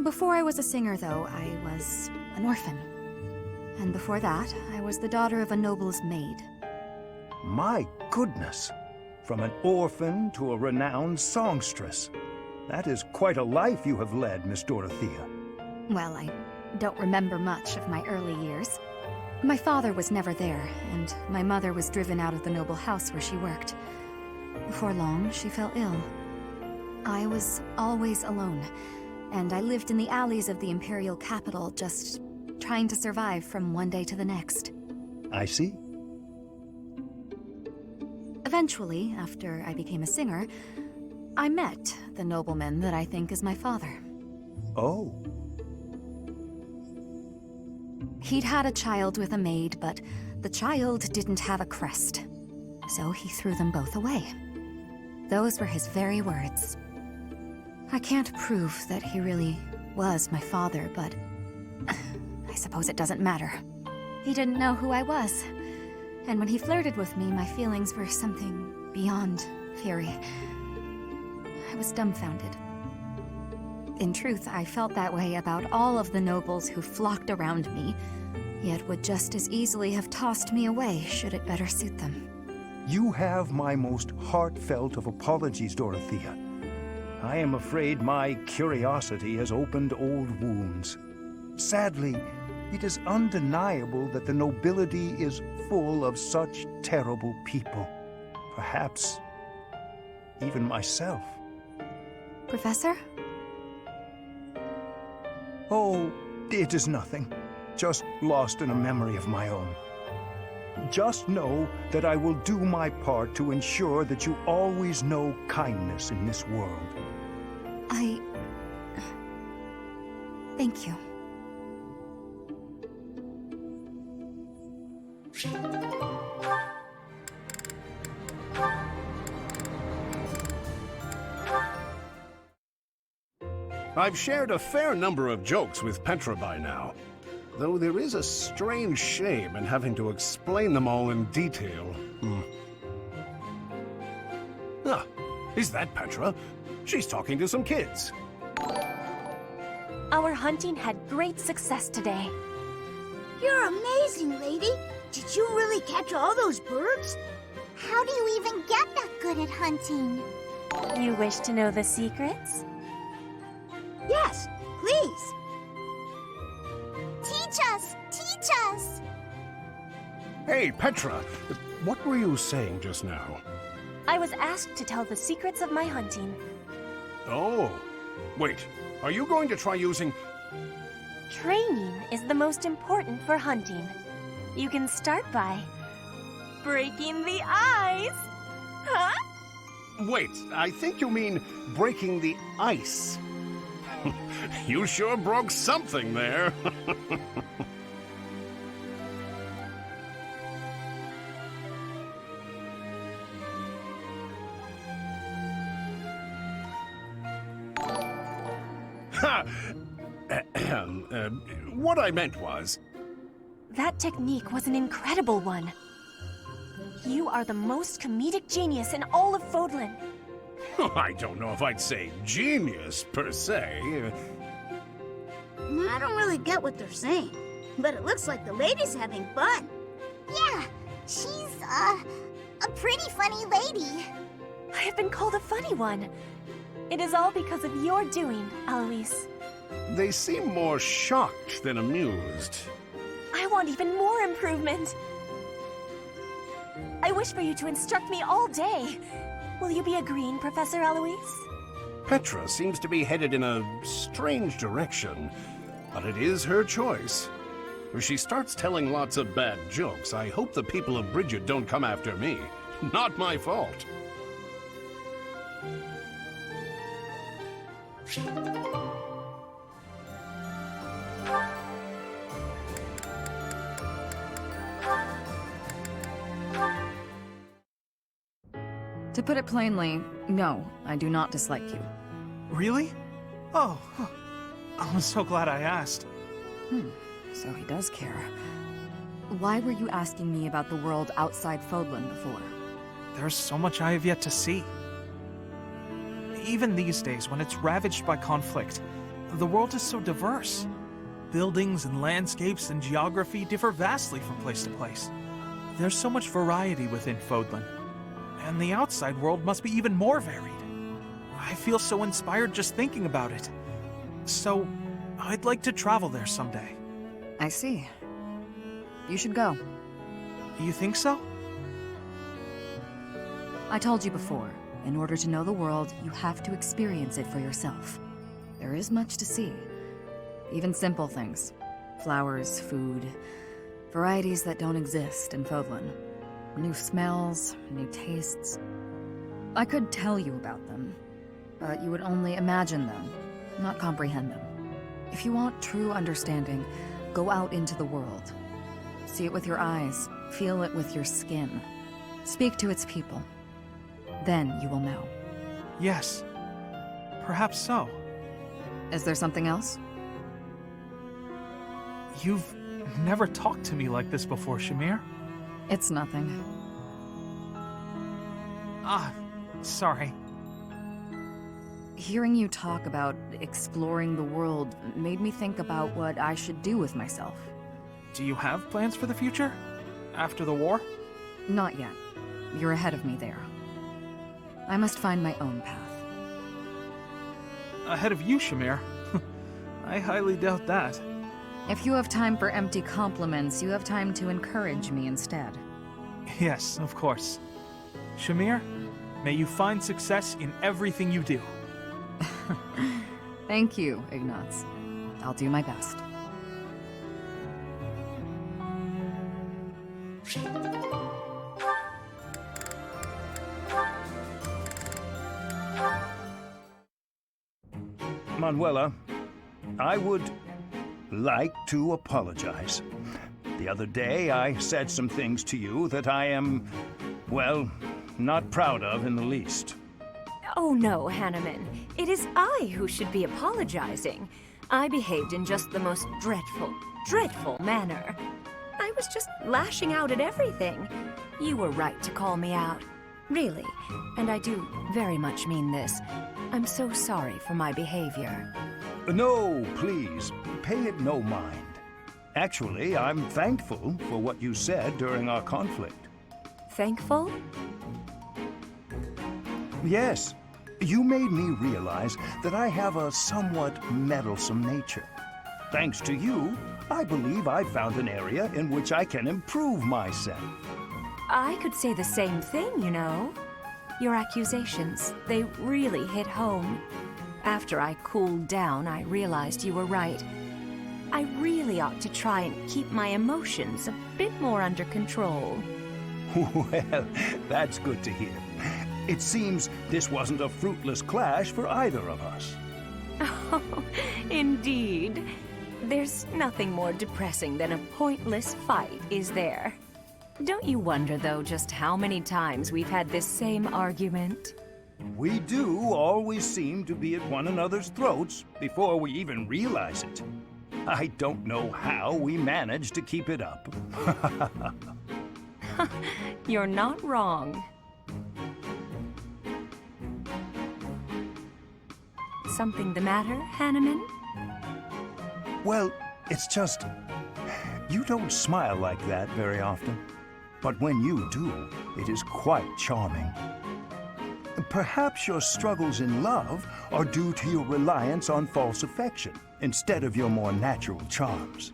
Before I was a singer, though, I was an orphan. And before that, I was the daughter of a noble's maid. My goodness! From an orphan to a renowned songstress. That is quite a life you have led, Miss Dorothea. Well, I don't remember much of my early years. My father was never there, and my mother was driven out of the noble house where she worked. Before long, she fell ill. I was always alone, and I lived in the alleys of the imperial capital, just trying to survive from one day to the next. I see. Eventually, after I became a singer, I met the nobleman that I think is my father. Oh. He'd had a child with a maid, but the child didn't have a crest. So he threw them both away. Those were his very words. I can't prove that he really was my father, but I suppose it doesn't matter. He didn't know who I was. And when he flirted with me, my feelings were something beyond fury. I was dumbfounded. In truth, I felt that way about all of the nobles who flocked around me, yet would just as easily have tossed me away should it better suit them. You have my most heartfelt of apologies, Dorothea. I am afraid my curiosity has opened old wounds. Sadly, it is undeniable that the nobility is full of such terrible people. Perhaps even myself. Professor? Oh, it is nothing. Just lost in a memory of my own. Just know that I will do my part to ensure that you always know kindness in this world. Thank you. I've shared a fair number of jokes with Petra by now, though there is a strange shame in having to explain them all in detail. Is that Petra? She's talking to some kids. Our hunting had great success today. You're amazing, lady. Did you really catch all those birds? How do you even get that good at hunting? You wish to know the secrets? Yes, please. Teach us! Teach us! Hey, Petra, what were you saying just now? I was asked to tell the secrets of my hunting. Oh, wait, are you going to try using... Training is the most important for hunting. You can start by breaking the ice. Huh? Wait, I think you mean breaking the ice. You sure broke something there. Ha! What I meant was... That technique was an incredible one. You are the most comedic genius in all of Fodlan. I don't know if I'd say genius, per se. I don't really get what they're saying, but it looks like the lady's having fun. Yeah, she's, a pretty funny lady. I have been called a funny one. It is all because of your doing, Alois. They seem more shocked than amused. I want even more improvement. I wish for you to instruct me all day. Will you be agreeing, Professor Alois? Petra seems to be headed in a strange direction, but it is her choice. If she starts telling lots of bad jokes, I hope the people of Bridget don't come after me. Not my fault. To put it plainly, no, I do not dislike you. Really? Oh, I'm so glad I asked. So he does care. Why were you asking me about the world outside Fodlan before? There's so much I have yet to see. Even these days, when it's ravaged by conflict, the world is so diverse. Buildings and landscapes and geography differ vastly from place to place. There's so much variety within Fodlan. And the outside world must be even more varied. I feel so inspired just thinking about it. So, I'd like to travel there someday. I see. You should go. You think so? I told you before, in order to know the world, you have to experience it for yourself. There is much to see. Even simple things. Flowers, food, varieties that don't exist in Fodlan. New smells, new tastes. I could tell you about them, but you would only imagine them, not comprehend them. If you want true understanding, go out into the world. See it with your eyes, feel it with your skin. Speak to its people. Then you will know. Yes. Perhaps so. Is there something else? You've never talked to me like this before, Shamir. It's nothing. Sorry. Hearing you talk about exploring the world made me think about what I should do with myself. Do you have plans for the future? After the war? Not yet. You're ahead of me there. I must find my own path. Ahead of you, Shamir? I highly doubt that. If you have time for empty compliments, you have time to encourage me instead. Yes, of course. Shamir, may you find success in everything you do. Thank you, Ignatz. I'll do my best. Manuela, I would like to apologize. The other day, I said some things to you that I am, well, not proud of in the least. Oh no, Hanneman. It is I who should be apologizing. I behaved in just the most dreadful manner. I was just lashing out at everything. You were right to call me out. Really, and I do very much mean this. I'm so sorry for my behavior. No, please, pay it no mind. Actually, I'm thankful for what you said during our conflict. Thankful? Yes. You made me realize that I have a somewhat meddlesome nature. thanks to you, I believe I've found an area in which I can improve myself. I could say the same thing, you know. Your accusations, they really hit home. After I cooled down, I realized you were right. I really ought to try and keep my emotions a bit more under control. Well, that's good to hear. It seems this wasn't a fruitless clash for either of us. Oh, indeed. There's nothing more depressing than a pointless fight, is there? Don't you wonder, though, just how many times we've had this same argument? We do always seem to be at one another's throats before we even realize it. I don't know how we manage to keep it up. You're not wrong. Something the matter, Hanneman? Well, it's just... you don't smile like that very often. But when you do, it is quite charming. Perhaps your struggles in love are due to your reliance on false affection, instead of your more natural charms.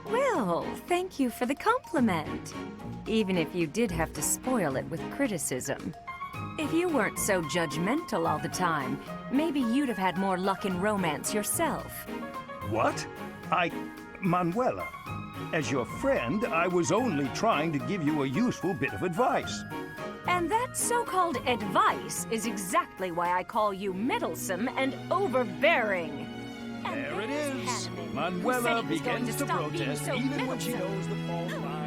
Well, thank you for the compliment. Even if you did have to spoil it with criticism. If you weren't so judgmental all the time, maybe you'd have had more luck in romance yourself. What? Manuela, as your friend, I was only trying to give you a useful bit of advice. And that so-called advice is exactly why I call you meddlesome and overbearing. There it is. Manuela begins to protest even when she knows the false lies.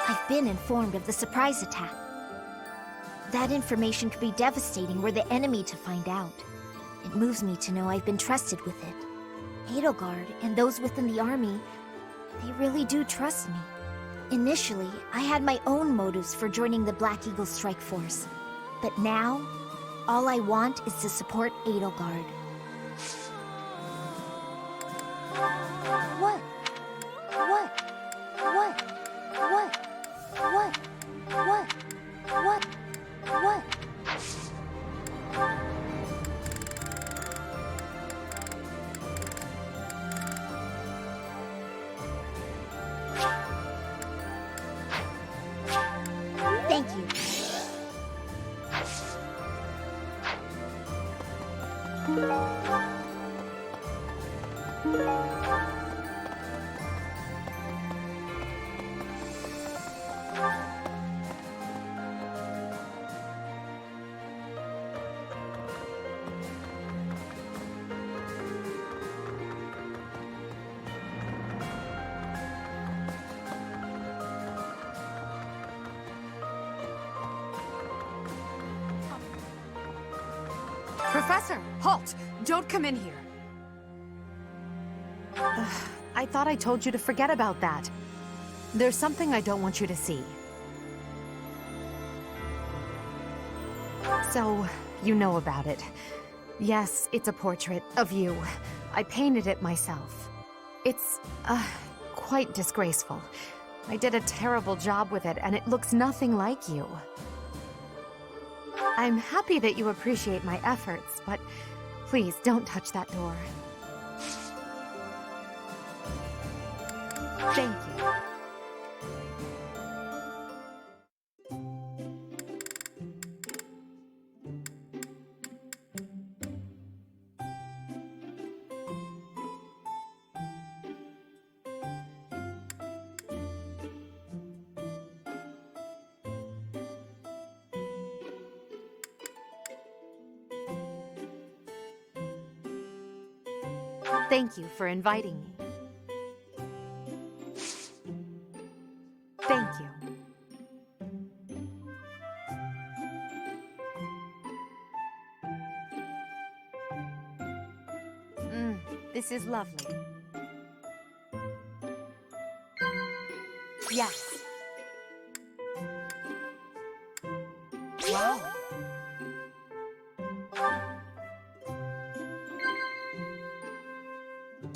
I've been informed of the surprise attack. That information could be devastating were the enemy to find out. It moves me to know I've been trusted with it. Edelgard and those within the army, they really do trust me. Initially, I had my own motives for joining the Black Eagle Strike Force. But now, all I want is to support Edelgard. What? What? What? What? What? What? What? What? Thank you. Professor, halt! Don't come in here. I thought I told you to forget about that. There's something I don't want you to see. So, you know about it. Yes, it's a portrait of you. I painted it myself. It's, quite disgraceful. I did a terrible job with it, and it looks nothing like you. I'm happy that you appreciate my efforts, but please don't touch that door. Thank you. Thank you for inviting me. Thank you. This is lovely. Yes. Wow.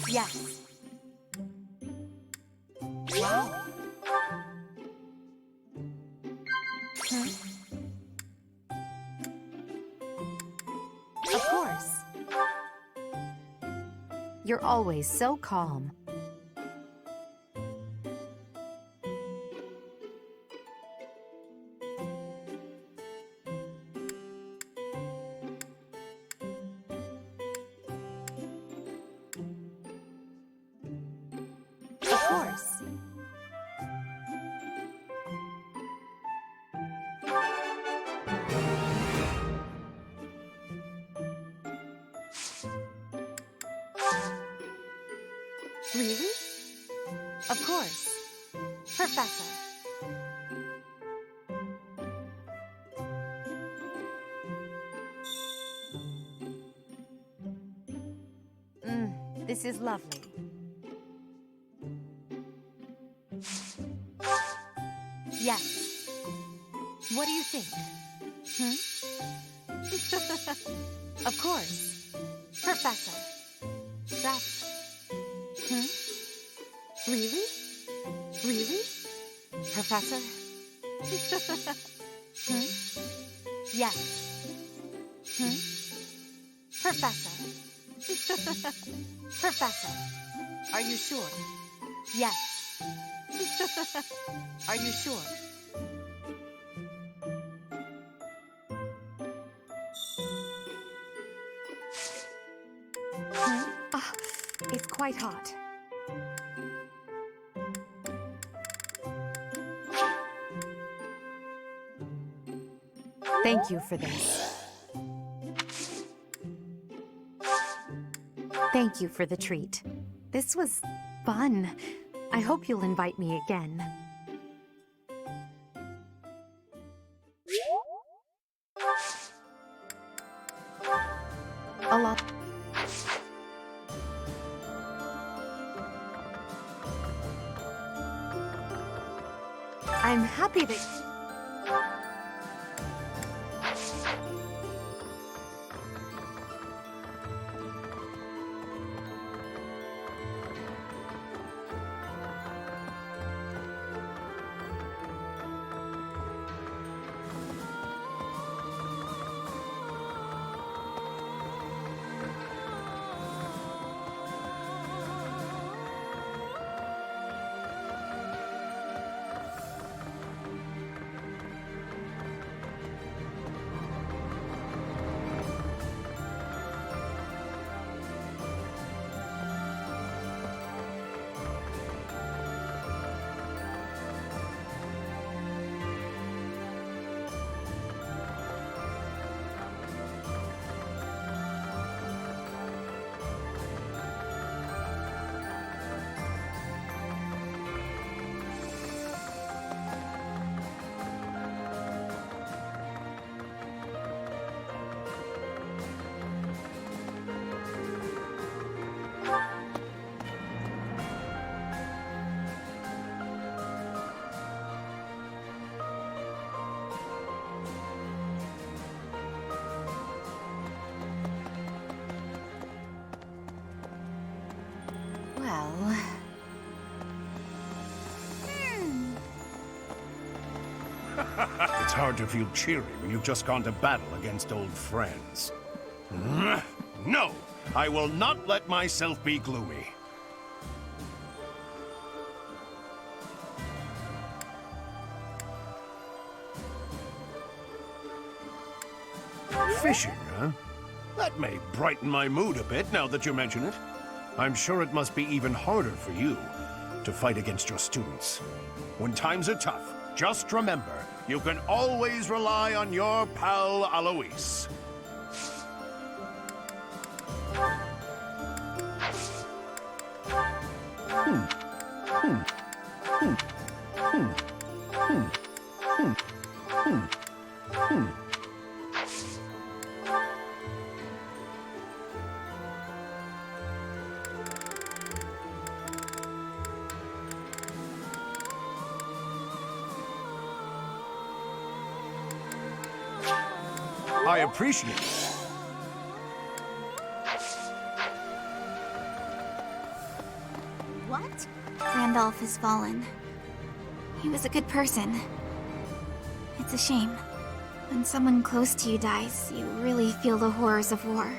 Yes. Wow. Of course. You're always so calm. Of course. This is lovely. Yes. What do you think? Of course. Professor. That's... Really? Really? Professor? Yes. Professor. Professor. Are you sure? Yes. Are you sure? It's quite hot. Thank you for this. Thank you for the treat. This was fun. I hope you'll invite me again. A lot. I'm happy that... Well... It's hard to feel cheery when you've just gone to battle against old friends. No! I will not let myself be gloomy. Fishing, huh? That may brighten my mood a bit now that you mention it. I'm sure it must be even harder for you to fight against your students. When times are tough, just remember, you can always rely on your pal Alois. I appreciate it. What? Randolph has fallen. He was a good person. It's a shame. When someone close to you dies, you really feel the horrors of war.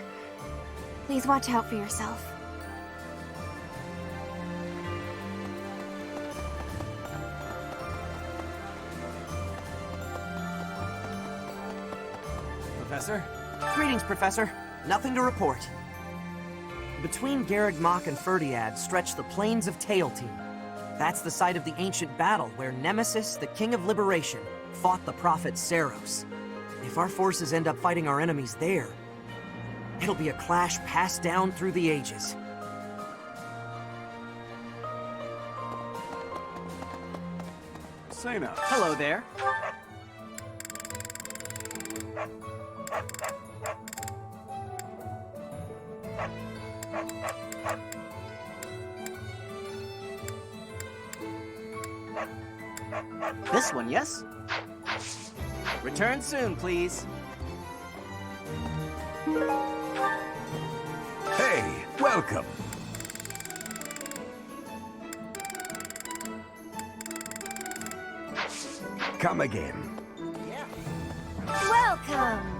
Please watch out for yourself. Professor? Greetings, Professor. Nothing to report. Between Garreg Mach and Ferdiad stretch the plains of Tailteam. That's the site of the ancient battle where Nemesis, the King of Liberation, fought the prophet Saros. If our forces end up fighting our enemies there, it'll be a clash passed down through the ages. Sena. Hello there. This one, yes? Return soon, please. Hey, welcome. Come again. Welcome!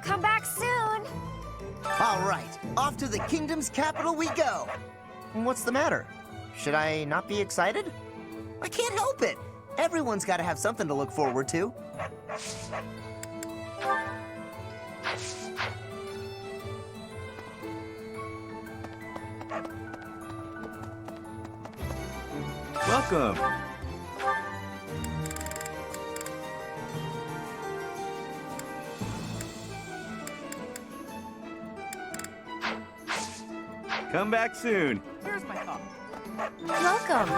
Come back soon! All right, off to the kingdom's capital we go. What's the matter? Should I not be excited? I can't help it. Everyone's got to have something to look forward to. Welcome. Come back soon. Here's my cup. Welcome!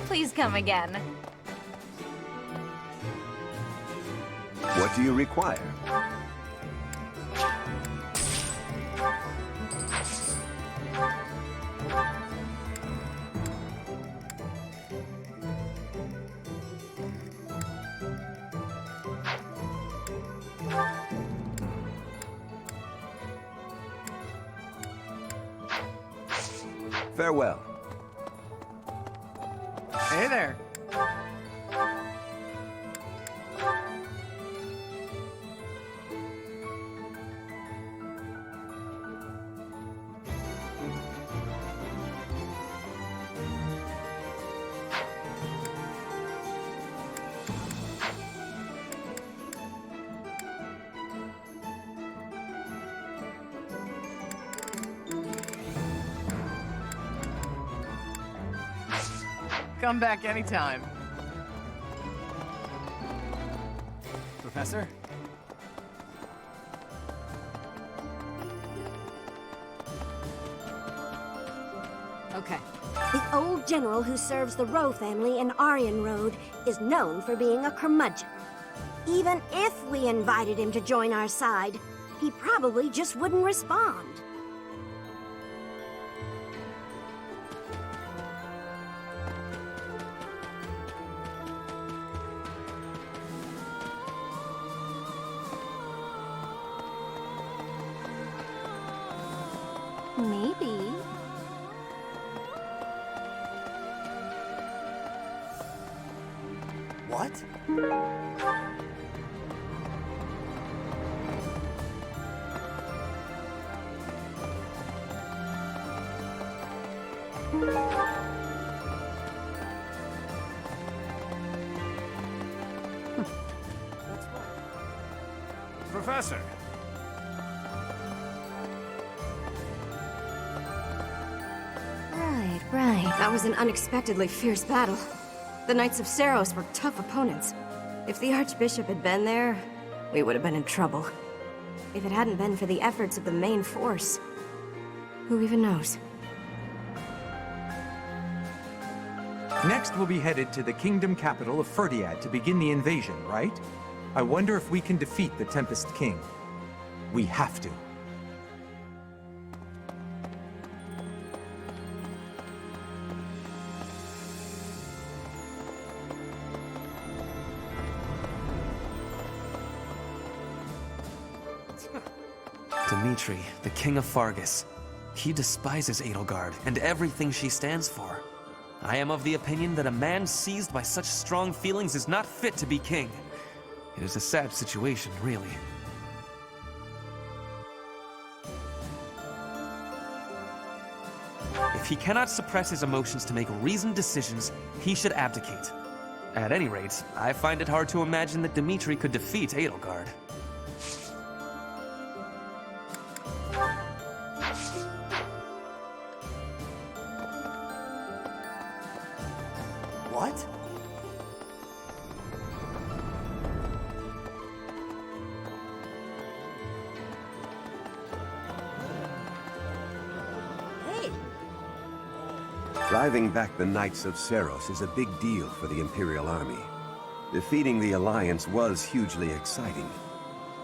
Please come again. What do you require? Farewell. Hey there. Come back anytime. Professor? Okay. The old general who serves the Rowe family in Aryan Road is known for being a curmudgeon. Even if we invited him to join our side, he probably just wouldn't respond. Maybe. What? Professor! Right. That was an unexpectedly fierce battle. The Knights of Saros were tough opponents. If the Archbishop had been there, we would have been in trouble. If it hadn't been for the efforts of the main force, who even knows? Next, we'll be headed to the kingdom capital of Ferdiad to begin the invasion, right? I wonder if we can defeat the Tempest King. We have to. Dimitri, the king of Fargus. He despises Edelgard and everything she stands for. I am of the opinion that a man seized by such strong feelings is not fit to be king. It is a sad situation, really. If he cannot suppress his emotions to make reasoned decisions, he should abdicate. At any rate, I find it hard to imagine that Dimitri could defeat Edelgard. What? Hey! Driving back the Knights of Seros is a big deal for the Imperial Army. Defeating the Alliance was hugely exciting,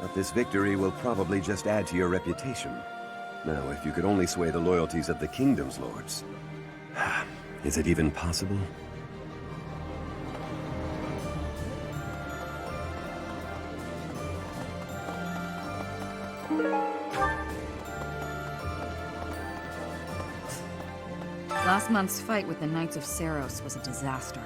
but this victory will probably just add to your reputation. Now, if you could only sway the loyalties of the Kingdom's lords. Is it even possible? Last month's fight with the Knights of Seros was a disaster.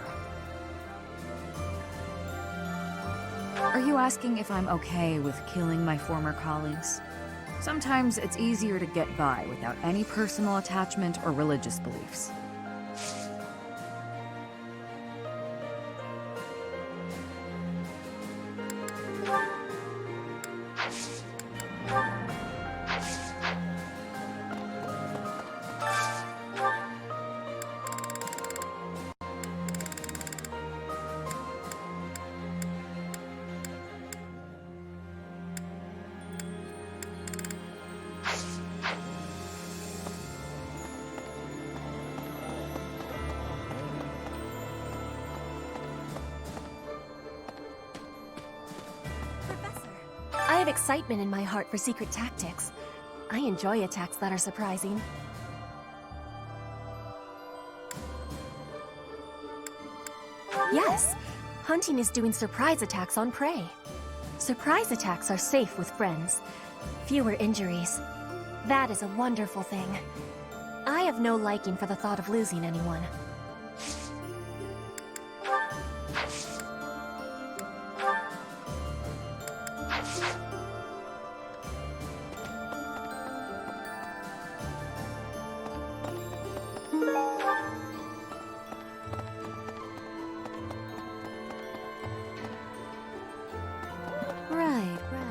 Are you asking if I'm okay with killing my former colleagues? Sometimes it's easier to get by without any personal attachment or religious beliefs. I have excitement in my heart for secret tactics. I enjoy attacks that are surprising. Yes, hunting is doing surprise attacks on prey. Surprise attacks are safe with friends. Fewer injuries. That is a wonderful thing. I have no liking for the thought of losing anyone. Right, right.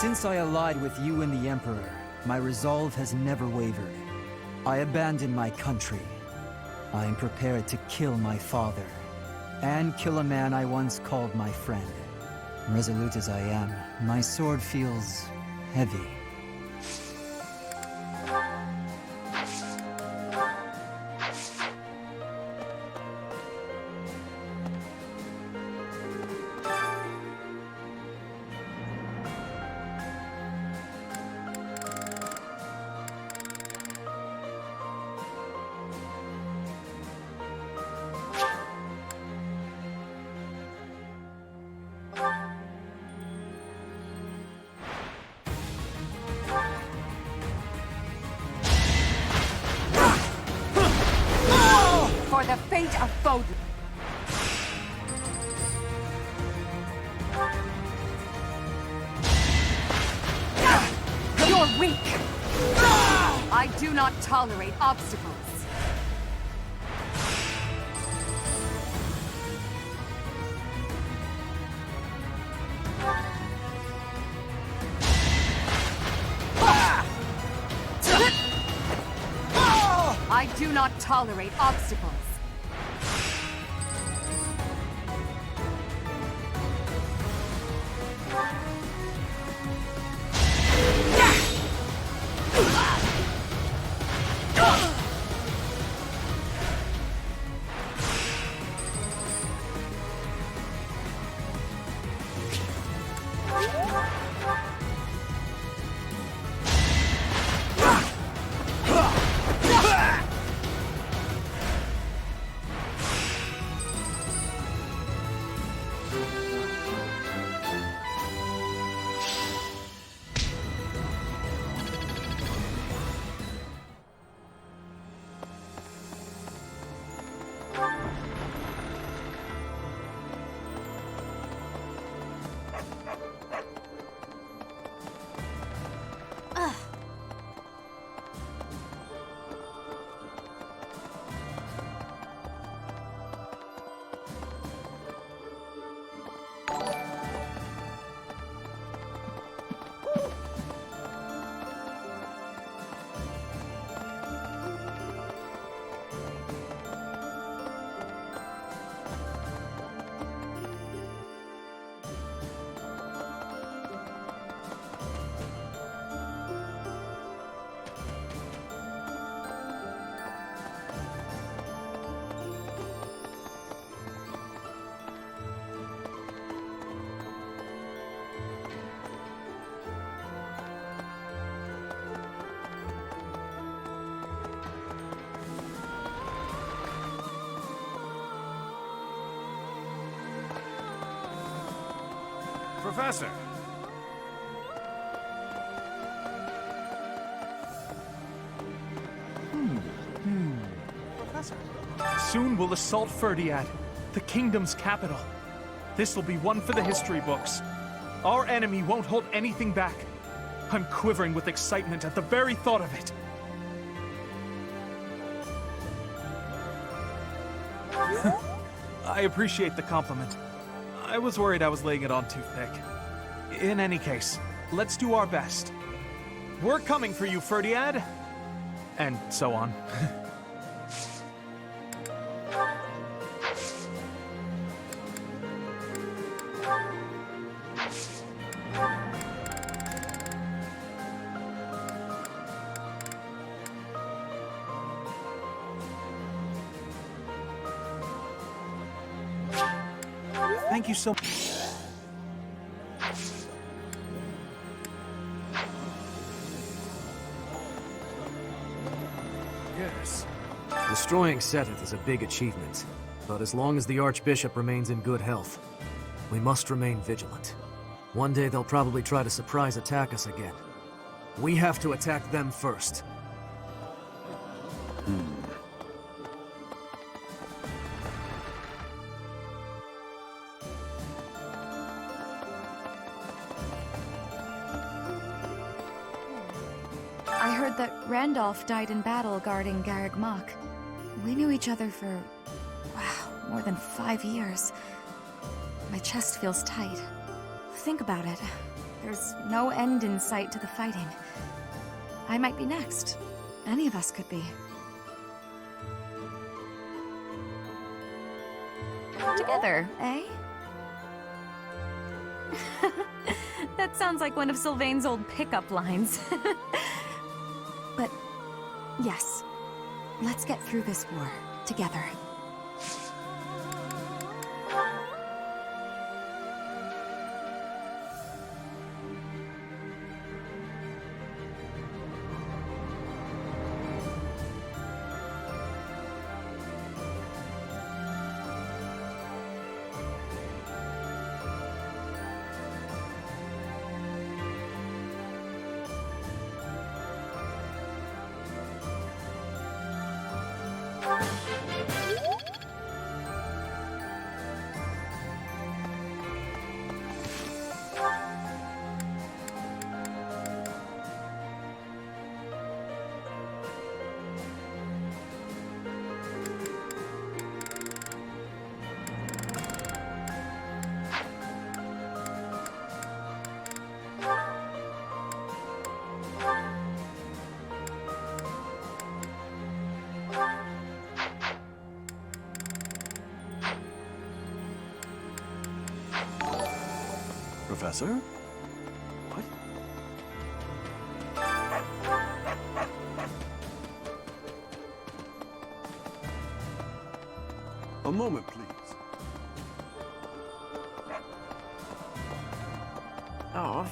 Since I allied with you and the Emperor, my resolve has never wavered. I abandoned my country. I am prepared to kill my father, and kill a man I once called my friend. Resolute as I am, my sword feels heavy. For the fate of Fodlan. You're weak. I do not tolerate obstacles. I do not tolerate obstacles. Professor! Professor. Soon we'll assault Ferdiad, the kingdom's capital. This will be one for the history books. Our enemy won't hold anything back. I'm quivering with excitement at the very thought of it. I appreciate the compliment. I was worried I was laying it on too thick. In any case, let's do our best. We're coming for you, Ferdiad! And so on. Thank you so much. Yes. Destroying Sethith is a big achievement, but as long as the Archbishop remains in good health, we must remain vigilant. One day they'll probably try to surprise attack us again. We have to attack them first. I heard that Randolph died in battle guarding Garreg Mach. We knew each other for, wow, more than 5 years. My chest feels tight. Think about it. There's no end in sight to the fighting. I might be next. Any of us could be. Together, eh? That sounds like one of Sylvain's old pickup lines. But, yes. Let's get through this war, together. Professor? What? A moment, please. Oh.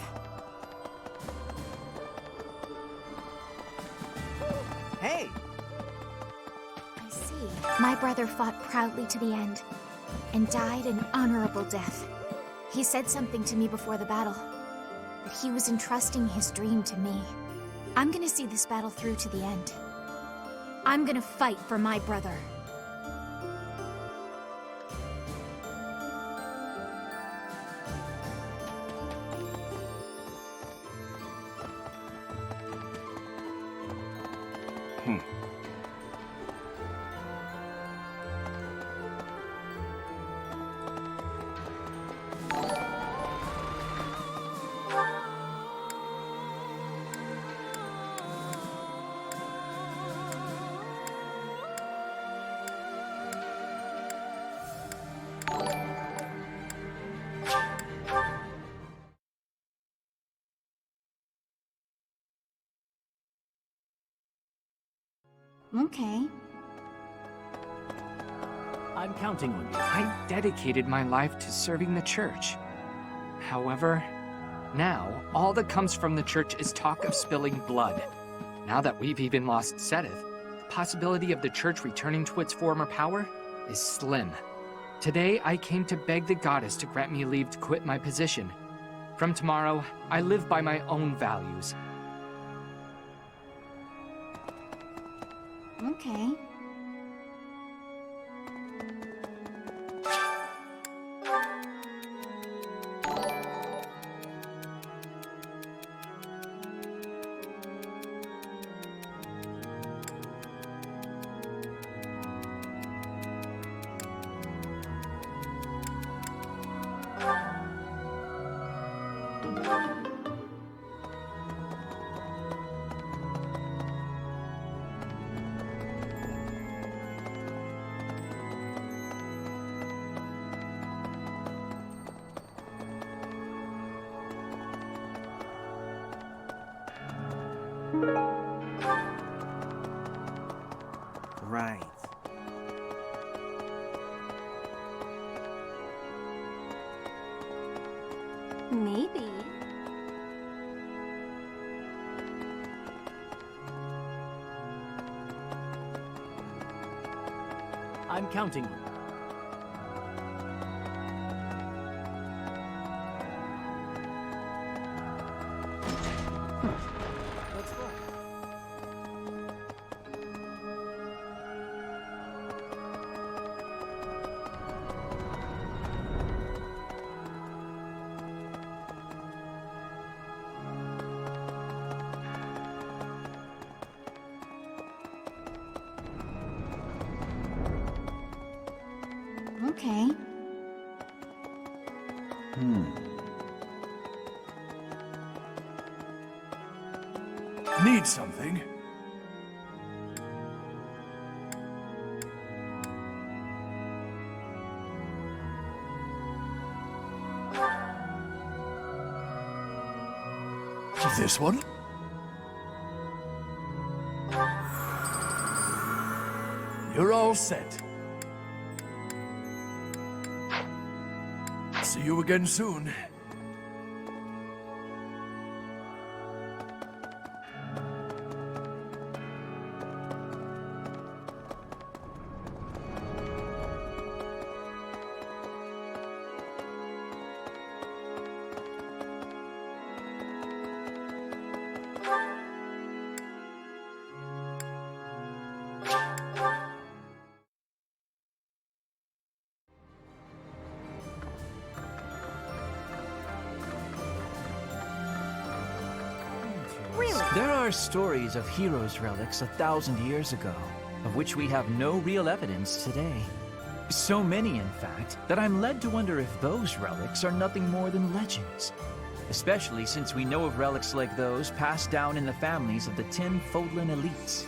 Hey! I see. My brother fought proudly to the end, and died an honorable death. He said something to me before the battle, that he was entrusting his dream to me. I'm gonna see this battle through to the end. I'm gonna fight for my brother. Okay. I'm counting on you. I dedicated my life to serving the church. However, now, all that comes from the church is talk of spilling blood. Now that we've even lost Sethith, the possibility of the church returning to its former power is slim. Today, I came to beg the goddess to grant me leave to quit my position. From tomorrow, I live by my own values. Okay. Right. Maybe. I'm counting on you. Let's go. Okay. Need something? This one? You're all set. See you again soon. There are stories of heroes' relics 1,000 years ago, of which we have no real evidence today. So many, in fact, that I'm led to wonder if those relics are nothing more than legends. Especially since we know of relics like those passed down in the families of the 10 Fodlan elites.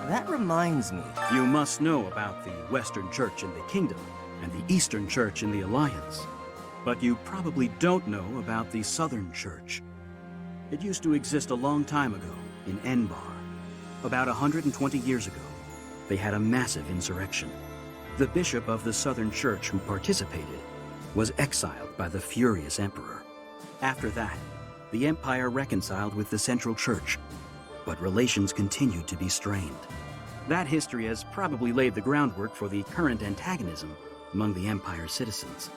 That reminds me. You must know about the Western Church in the Kingdom and the Eastern Church in the Alliance. But you probably don't know about the Southern Church. It used to exist a long time ago in Enbar. About 120 years ago, they had a massive insurrection. The bishop of the Southern Church who participated was exiled by the furious emperor. After that, the empire reconciled with the Central Church, but relations continued to be strained. That history has probably laid the groundwork for the current antagonism among the Empire's citizens.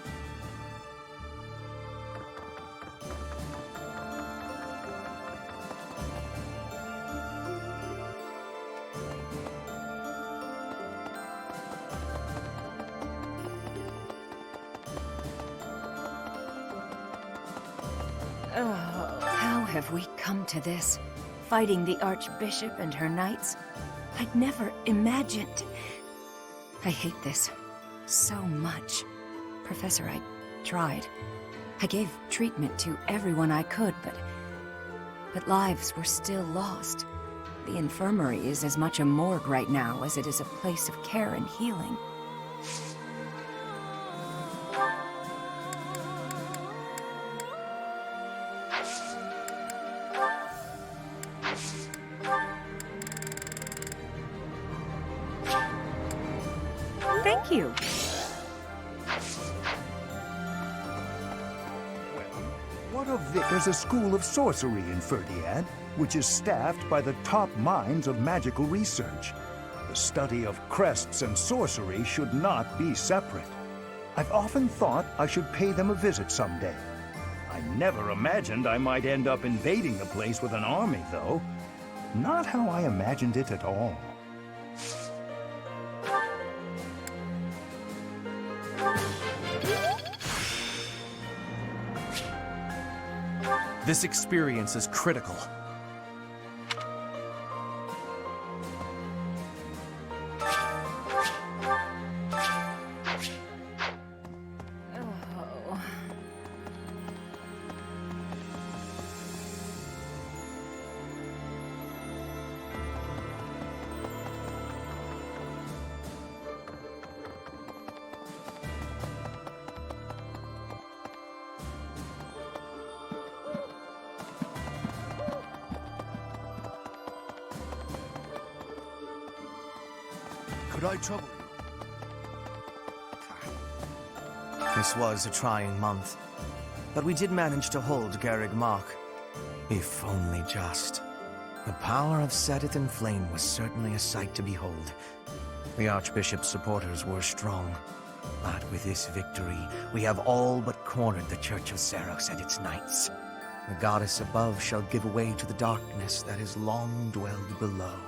Oh, how have we come to this? Fighting the Archbishop and her knights? I'd never imagined. I hate this so much. Professor, I tried. I gave treatment to everyone I could, but lives were still lost. The infirmary is as much a morgue right now as it is a place of care and healing. Thank you. What of There's a school of sorcery in Ferdiad, which is staffed by the top minds of magical research. The study of crests and sorcery should not be separate. I've often thought I should pay them a visit someday. I never imagined I might end up invading the place with an army, though. Not how I imagined it at all. This experience is critical. Could I trouble you? This was a trying month, but we did manage to hold Garreg Mach. If only just. The power of Seteth and Flame was certainly a sight to behold. The Archbishop's supporters were strong, but with this victory, we have all but cornered the Church of Seros and its knights. The goddess above shall give way to the darkness that has long dwelled below.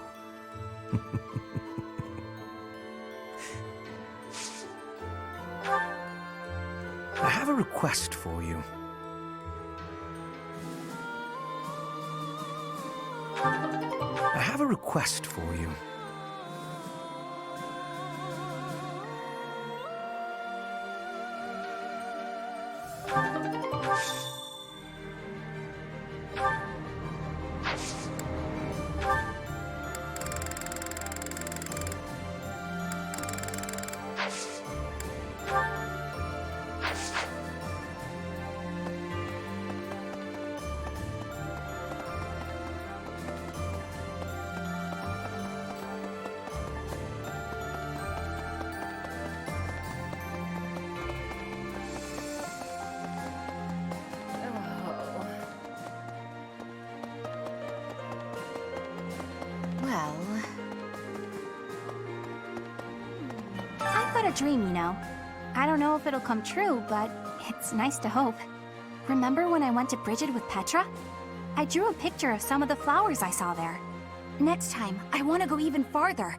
I have a request for you. I have a request for you. Well... I've got a dream, you know. I don't know if it'll come true, but it's nice to hope. Remember when I went to Brigid with Petra? I drew a picture of some of the flowers I saw there. Next time, I want to go even farther.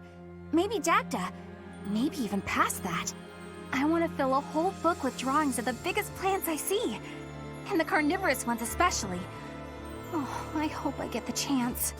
Maybe Dagda. Maybe even past that. I want to fill a whole book with drawings of the biggest plants I see. And the carnivorous ones especially. Oh, I hope I get the chance.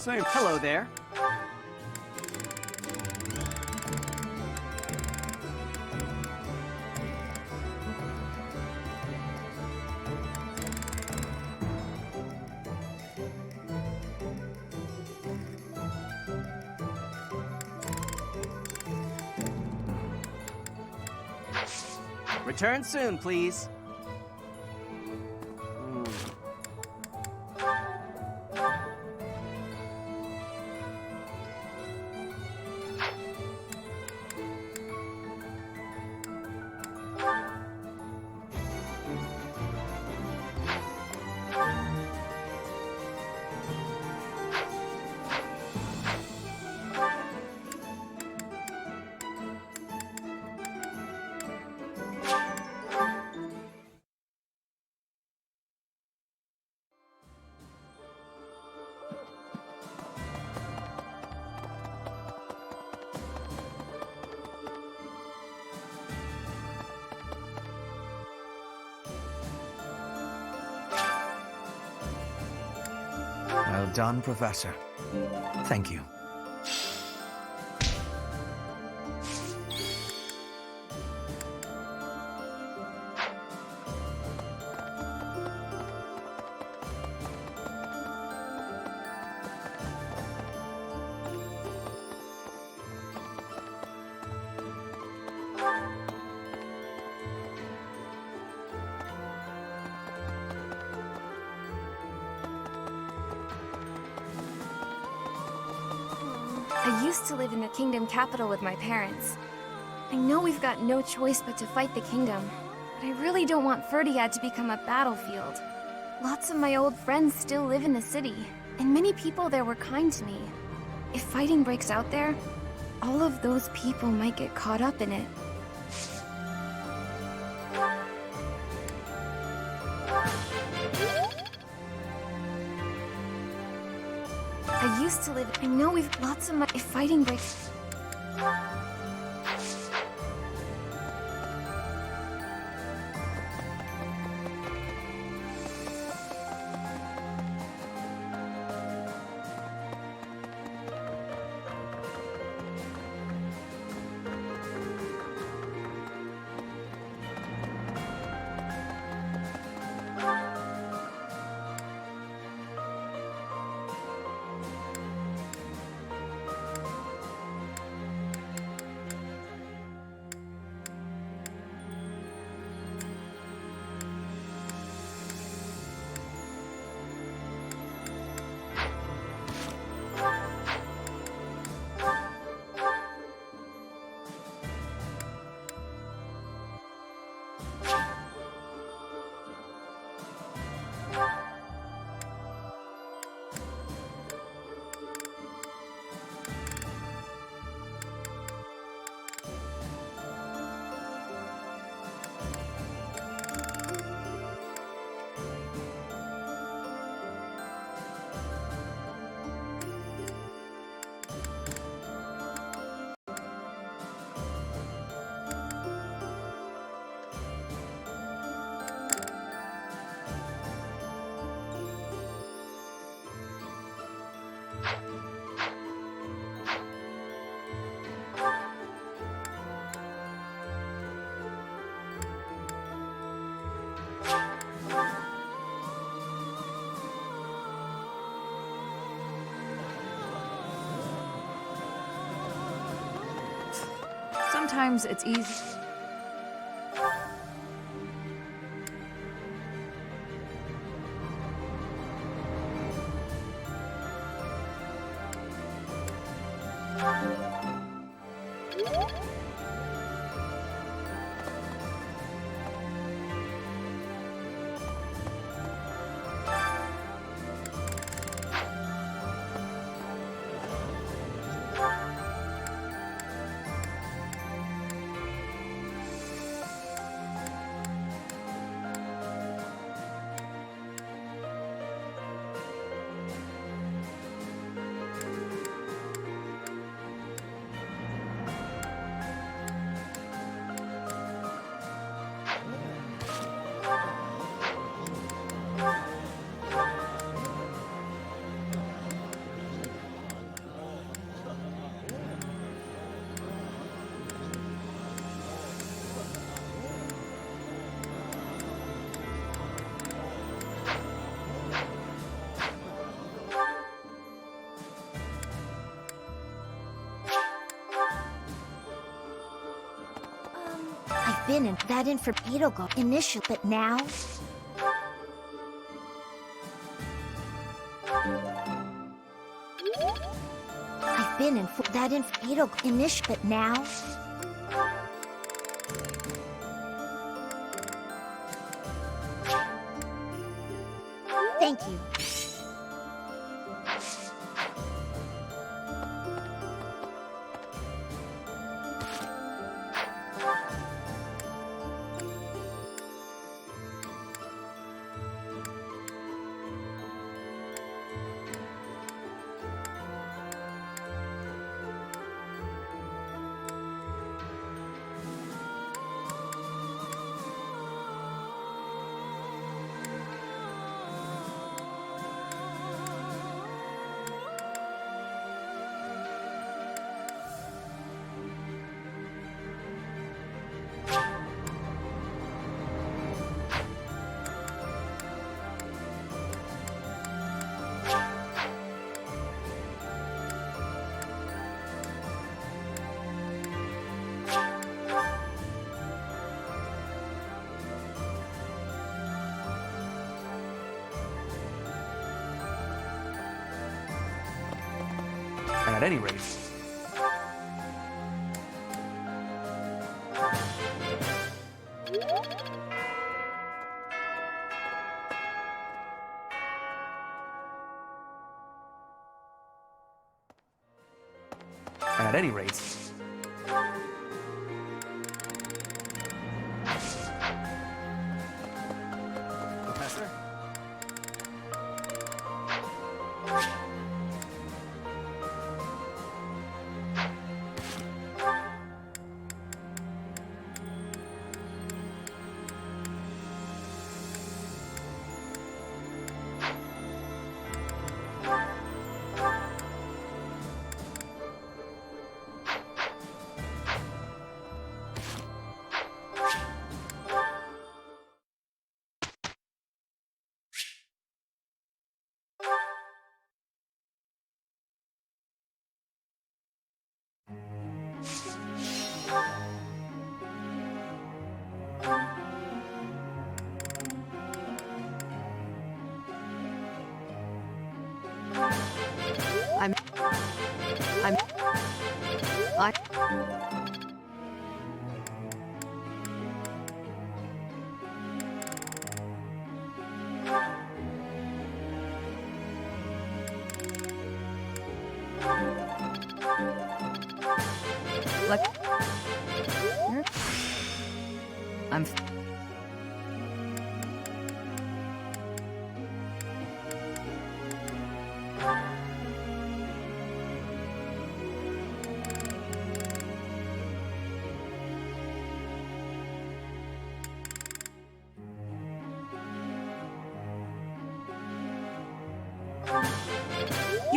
Same. Hello there. Return soon, please. Well done, Professor. Thank you. I used to live in the kingdom capital with my parents. I know we've got no choice but to fight the kingdom, but I really don't want Ferdiad to become a battlefield. Lots of my old friends still live in the city, and many people there were kind to me. If fighting breaks out there, all of those people might get caught up in it. I used to live. I know we've lots of my. If fighting breaks. Sometimes it's easy. been in that info Edelgard initial, but now I've been in that info Edelgard initial, but now thank you. At any rate, Professor? I'm... You...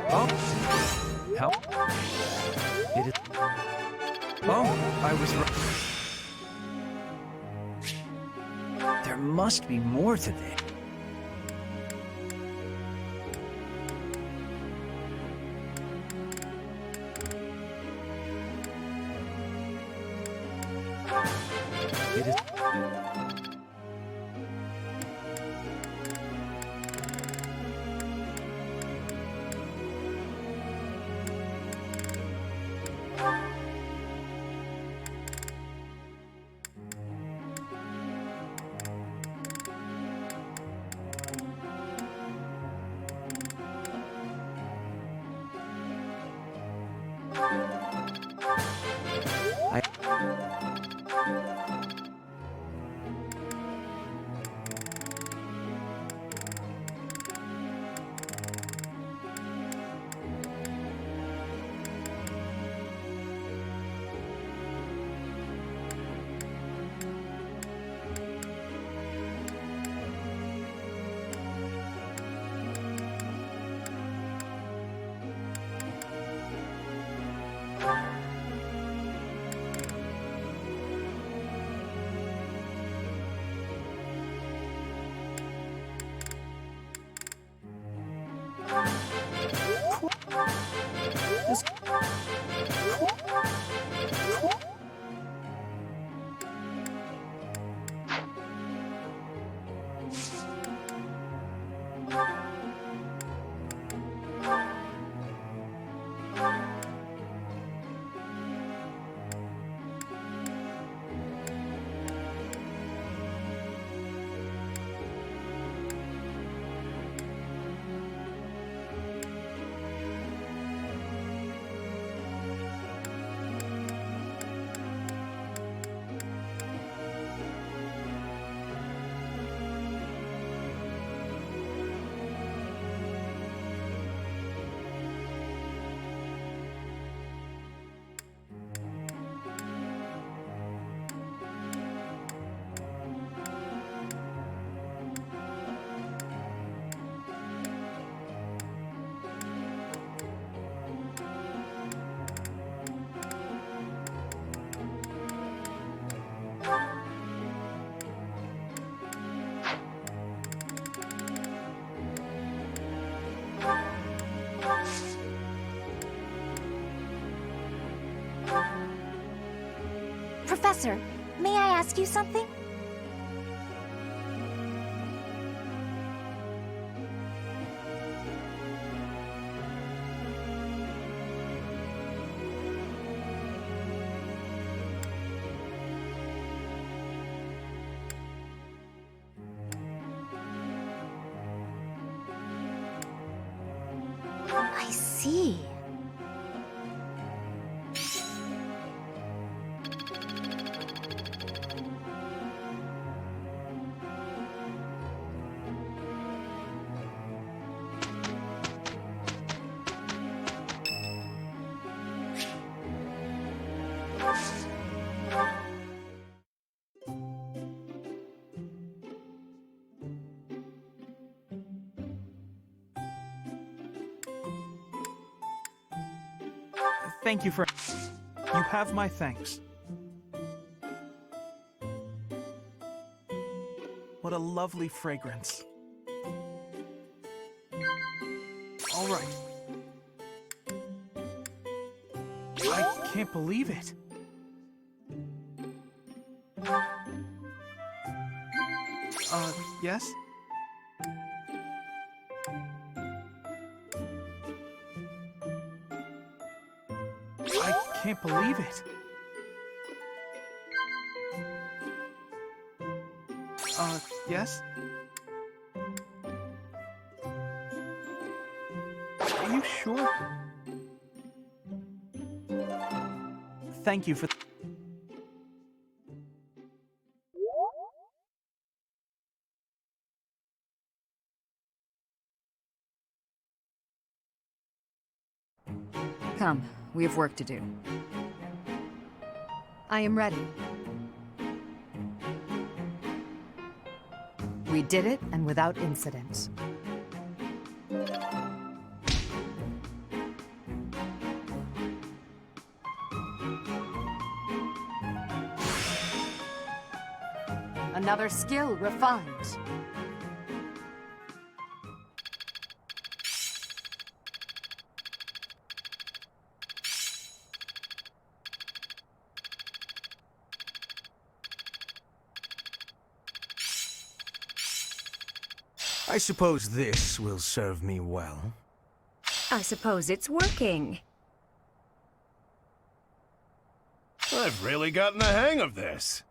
Oh, how? It is. Oh, I was right. There must be more to this. It is. Professor, may I ask you something? I see. Thank you for... You have my thanks. What a lovely fragrance. All right. I can't believe it. Yes? I can't believe it. Yes? Are you sure? Thank you for... Come, we have work to do. I am ready. We did it, and without incident. Another skill refined. I suppose this will serve me well. I suppose it's working. I've really gotten the hang of this.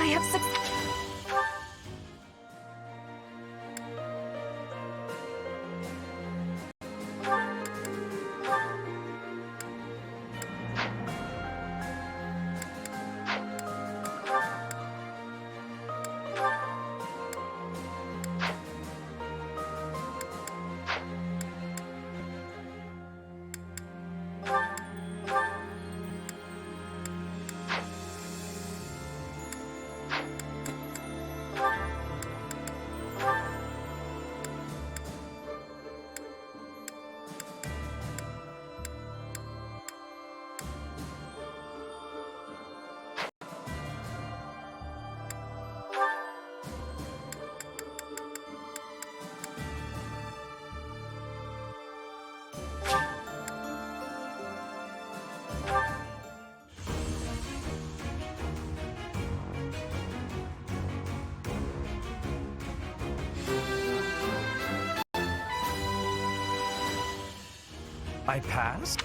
I have succeeded. I passed?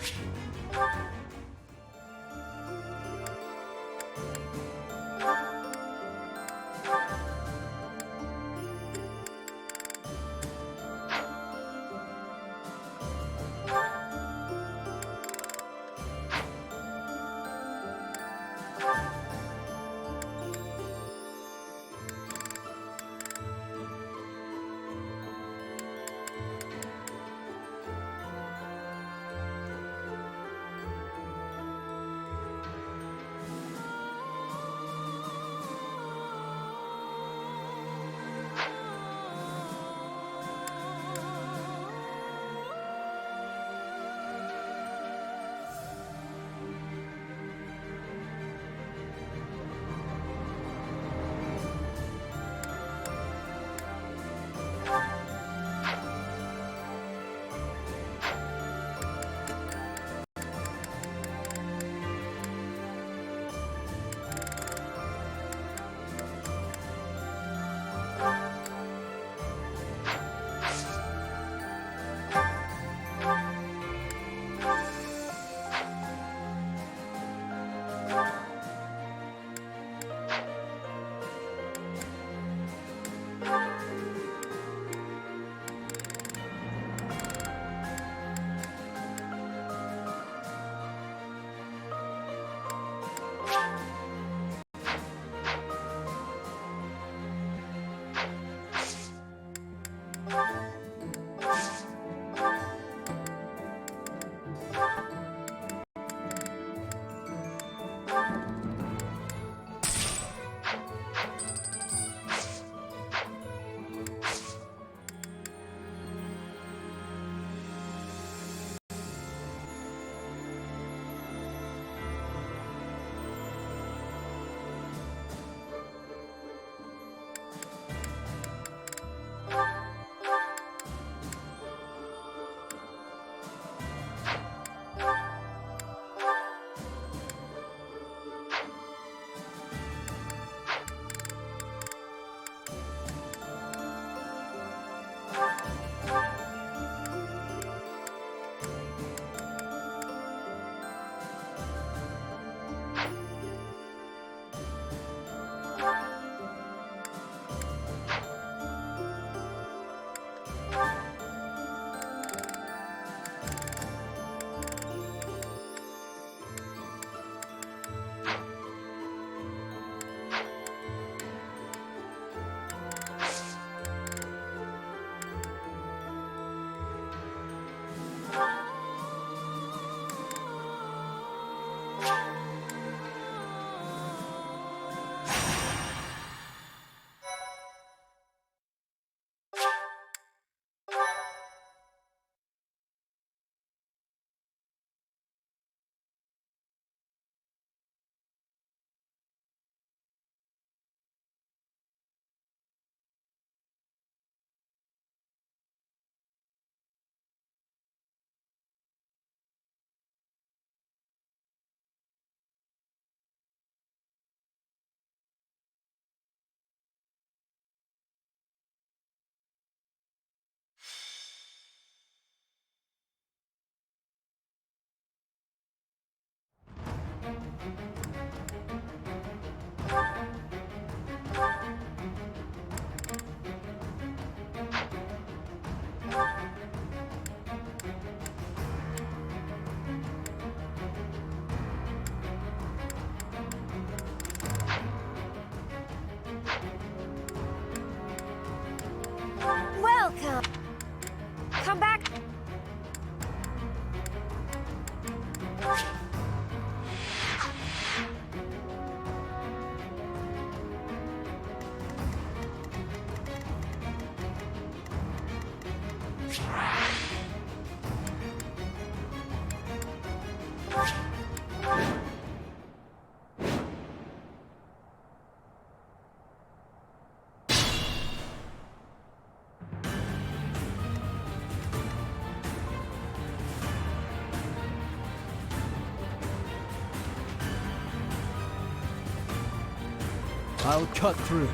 I'll cut through.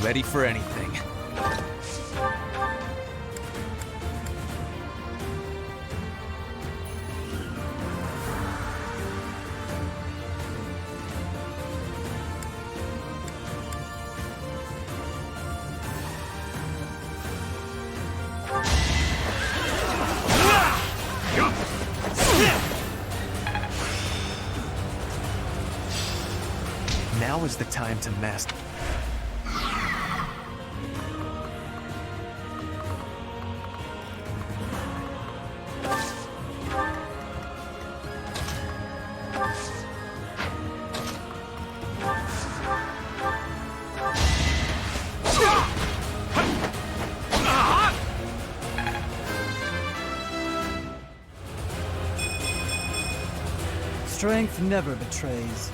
Ready for anything. Now is the time to master. Strength never betrays.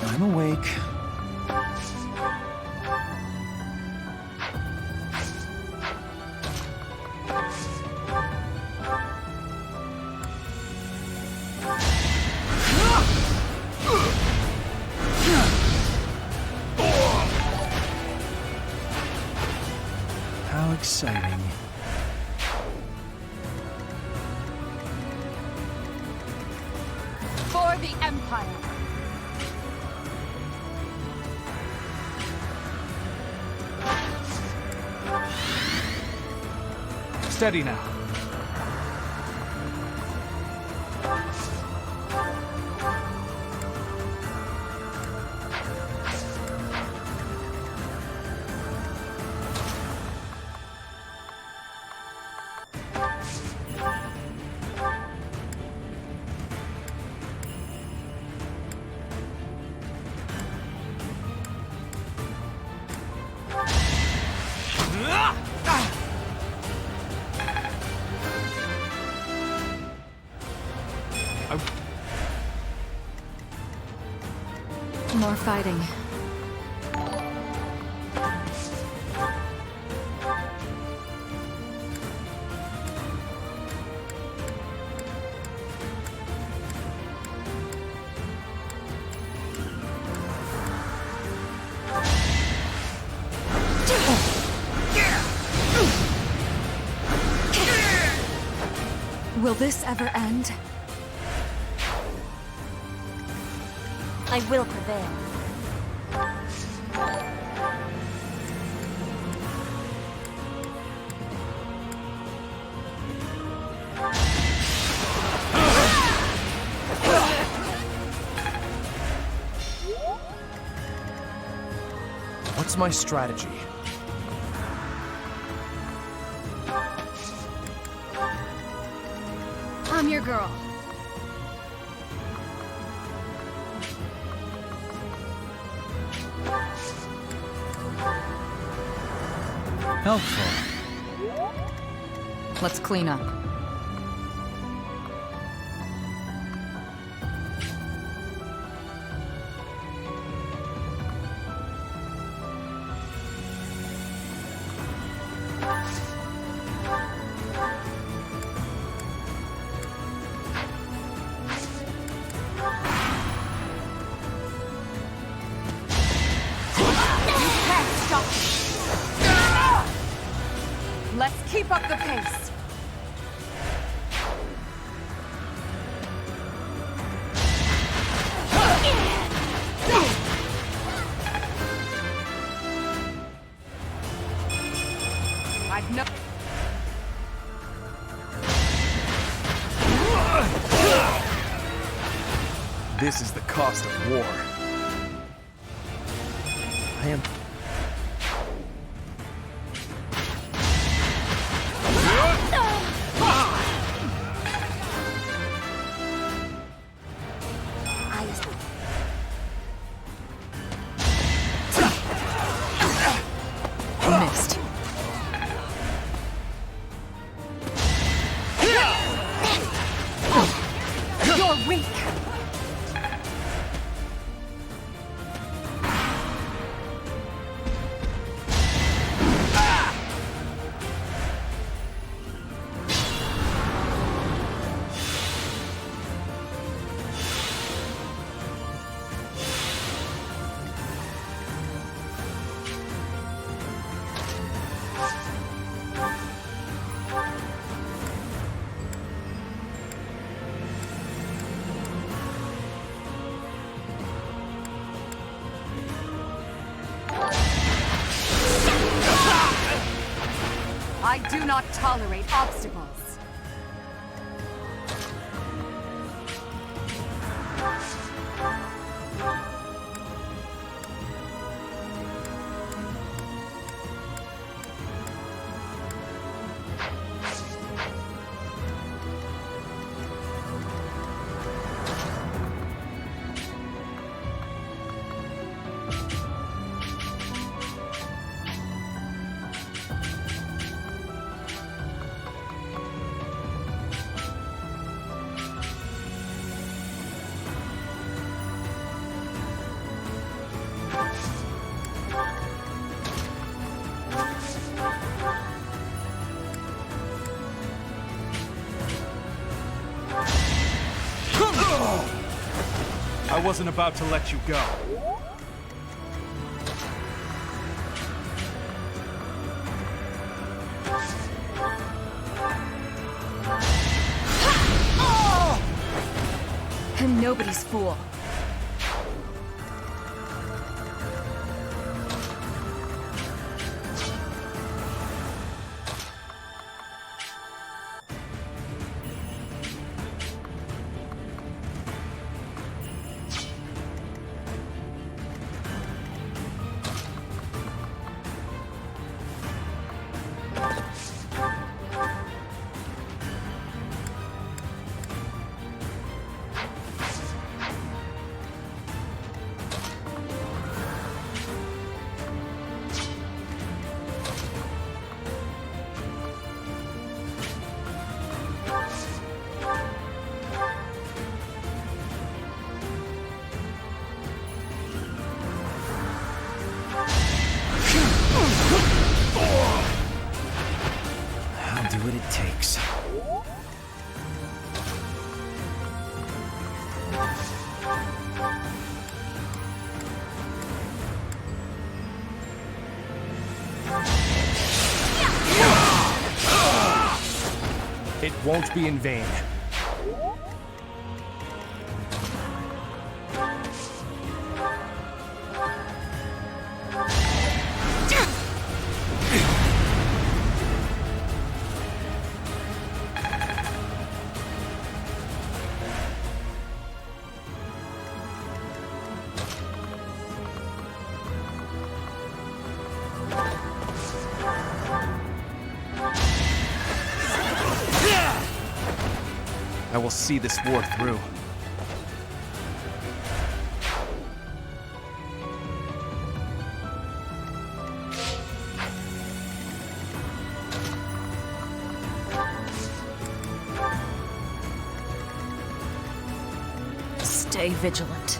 I'm awake. How exciting. For the Empire! Steady now. More fighting. Will this ever end? I will prevail. What's my strategy? I'm your girl. Helpful. Let's clean up. Let's keep up the pace. I've no... This is the cost of war. I am... Missed. You're weak. I do not tolerate obstacles. I wasn't about to let you go. I'm nobody's fool. I'll do what it takes. It won't be in vain. I will see this war through. Stay vigilant.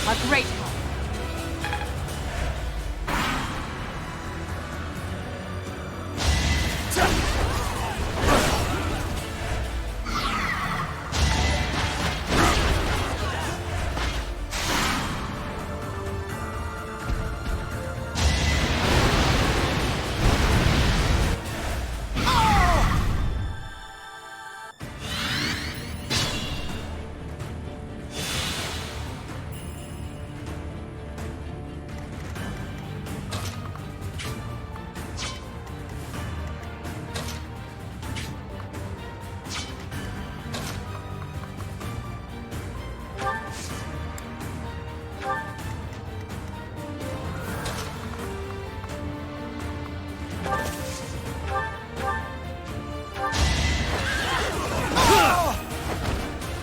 A great help.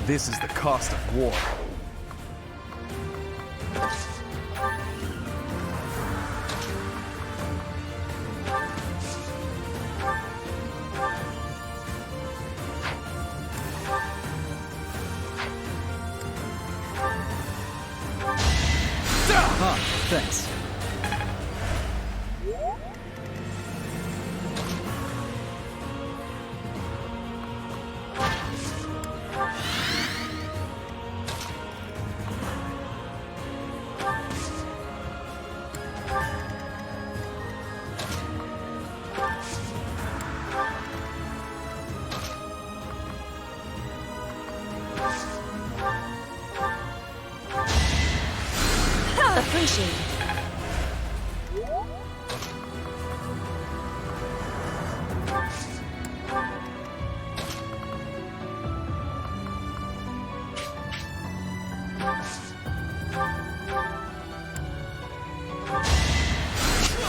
This is the cost of war. Ah, thanks. Appreciated.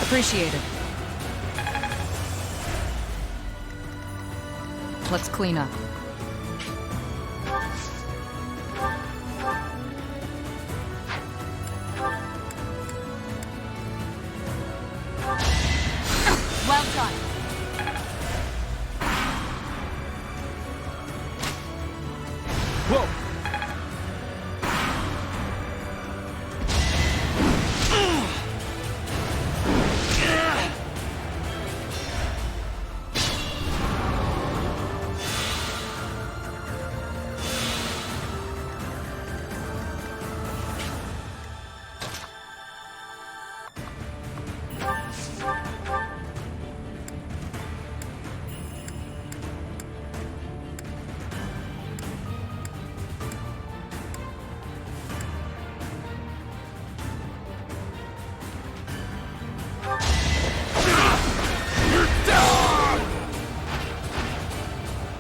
Appreciated. Let's clean up. Well done. Whoa!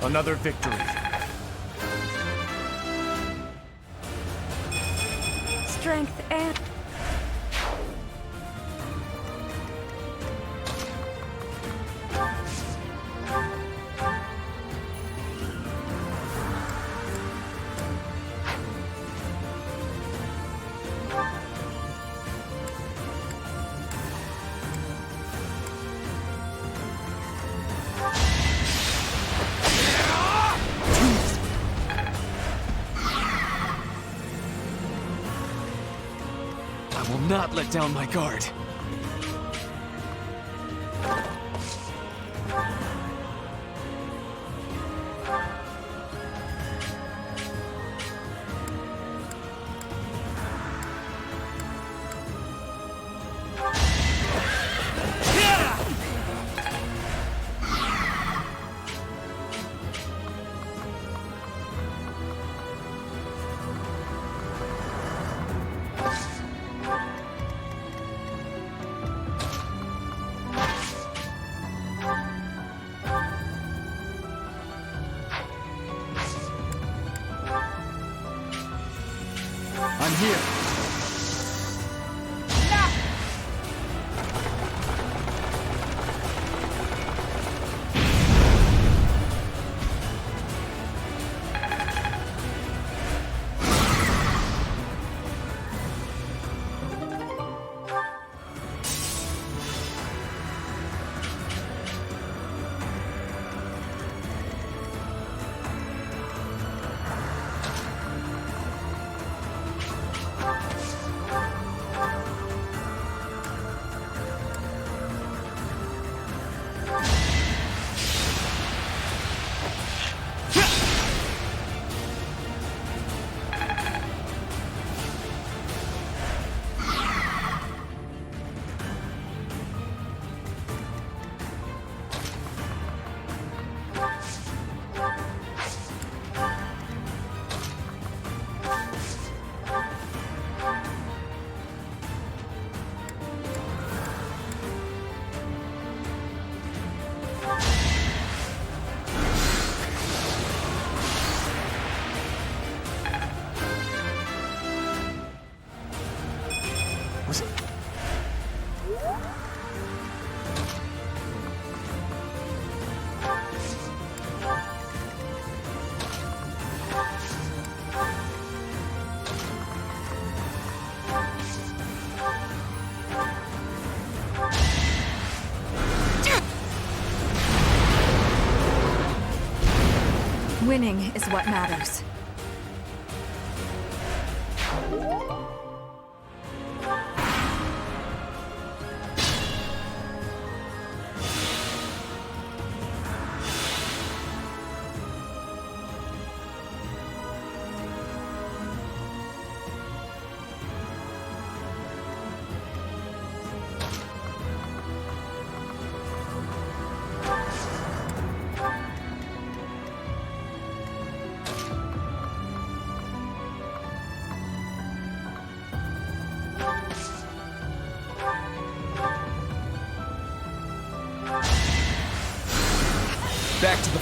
Another victory. Strength and... I will not let down my guard. I'm here. Was it? Winning is what matters.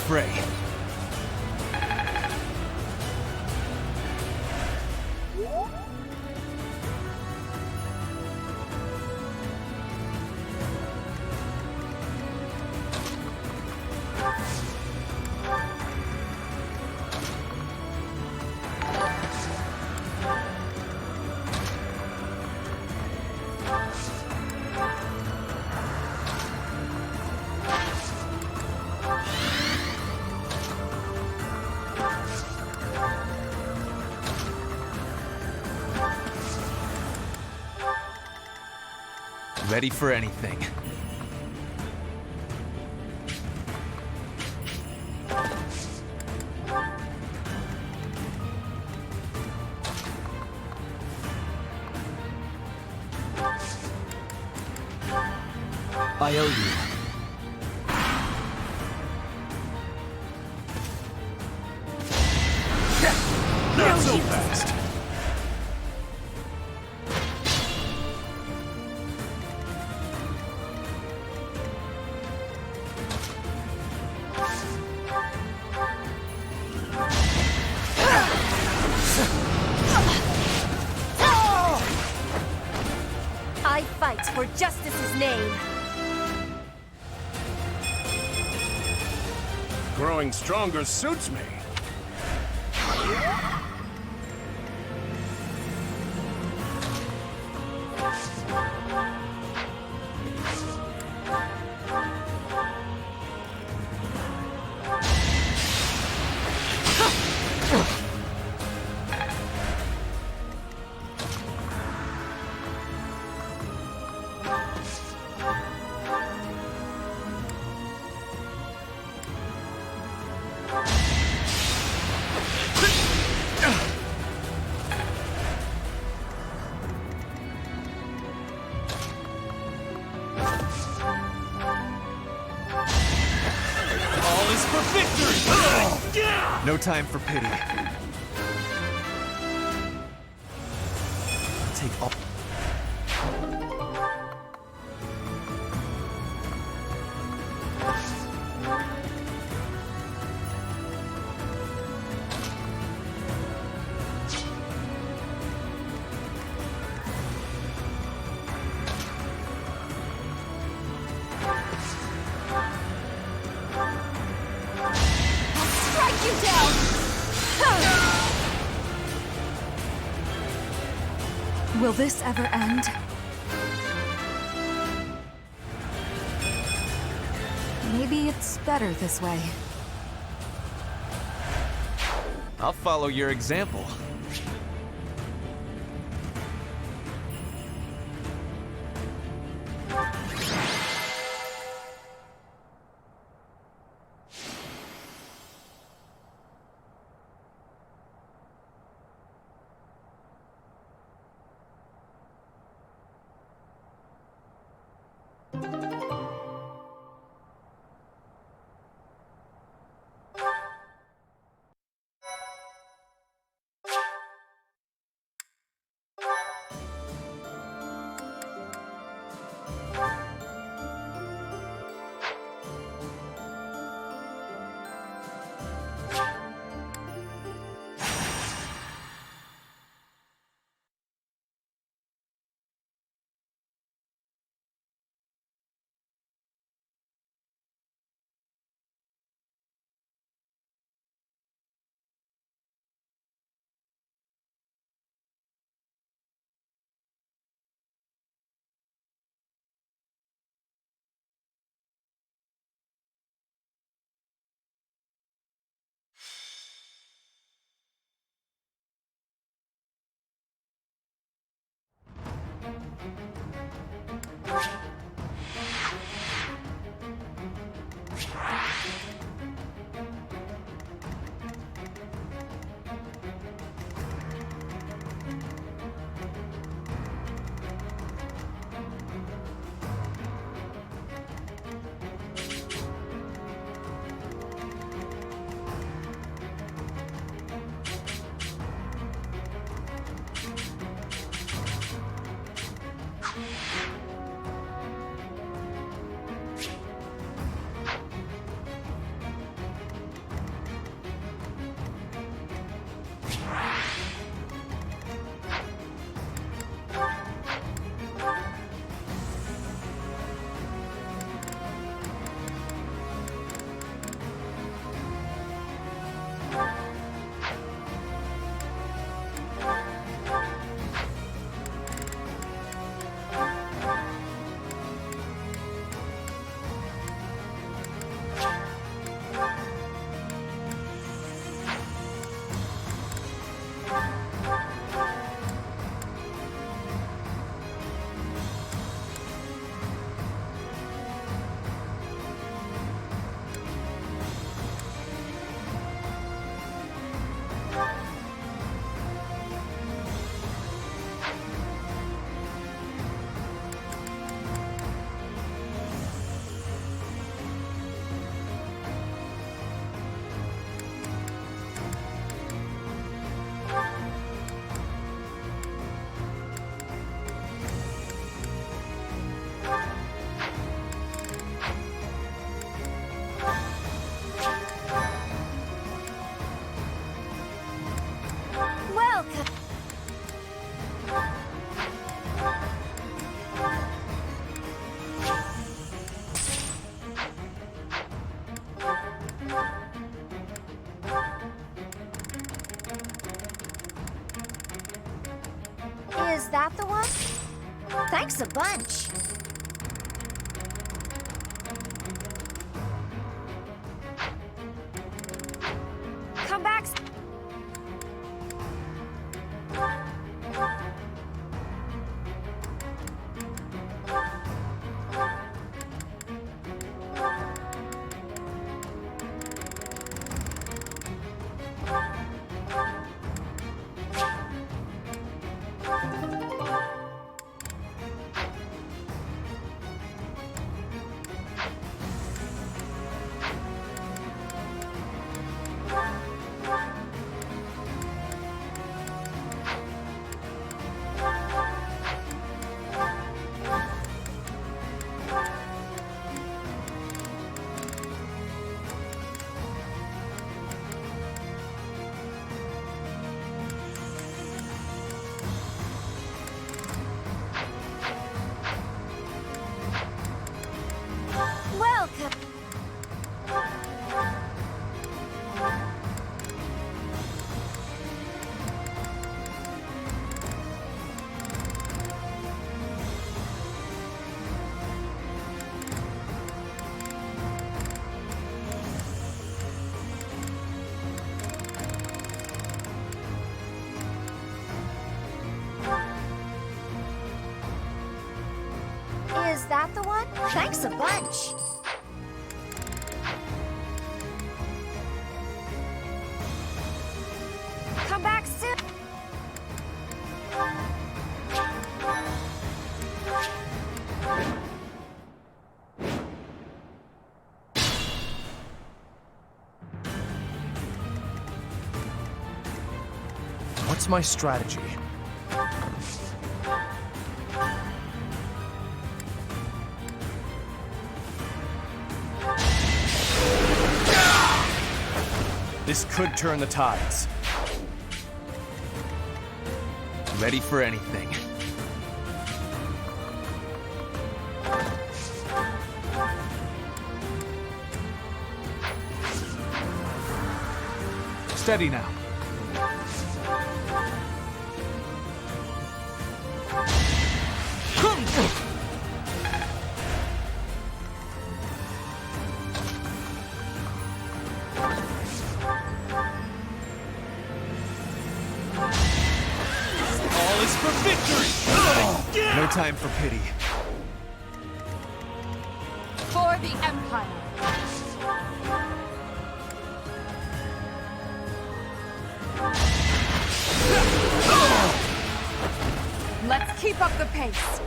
fray. Ready for anything. I owe you. Not so fast! I fight for justice's name. Growing stronger suits me. All is for victory! No time for pity. Take all. Strike you down! Will this ever end? Maybe it's better this way. I'll follow your example. Welcome. Is that the one? Thanks a bunch. Come back. Welcome. Is that the one? Thanks a bunch. Come back soon. What's my strategy? This could turn the tides. Ready for anything. Steady now. All is for victory! No time for pity. For the Empire. Let's keep up the pace.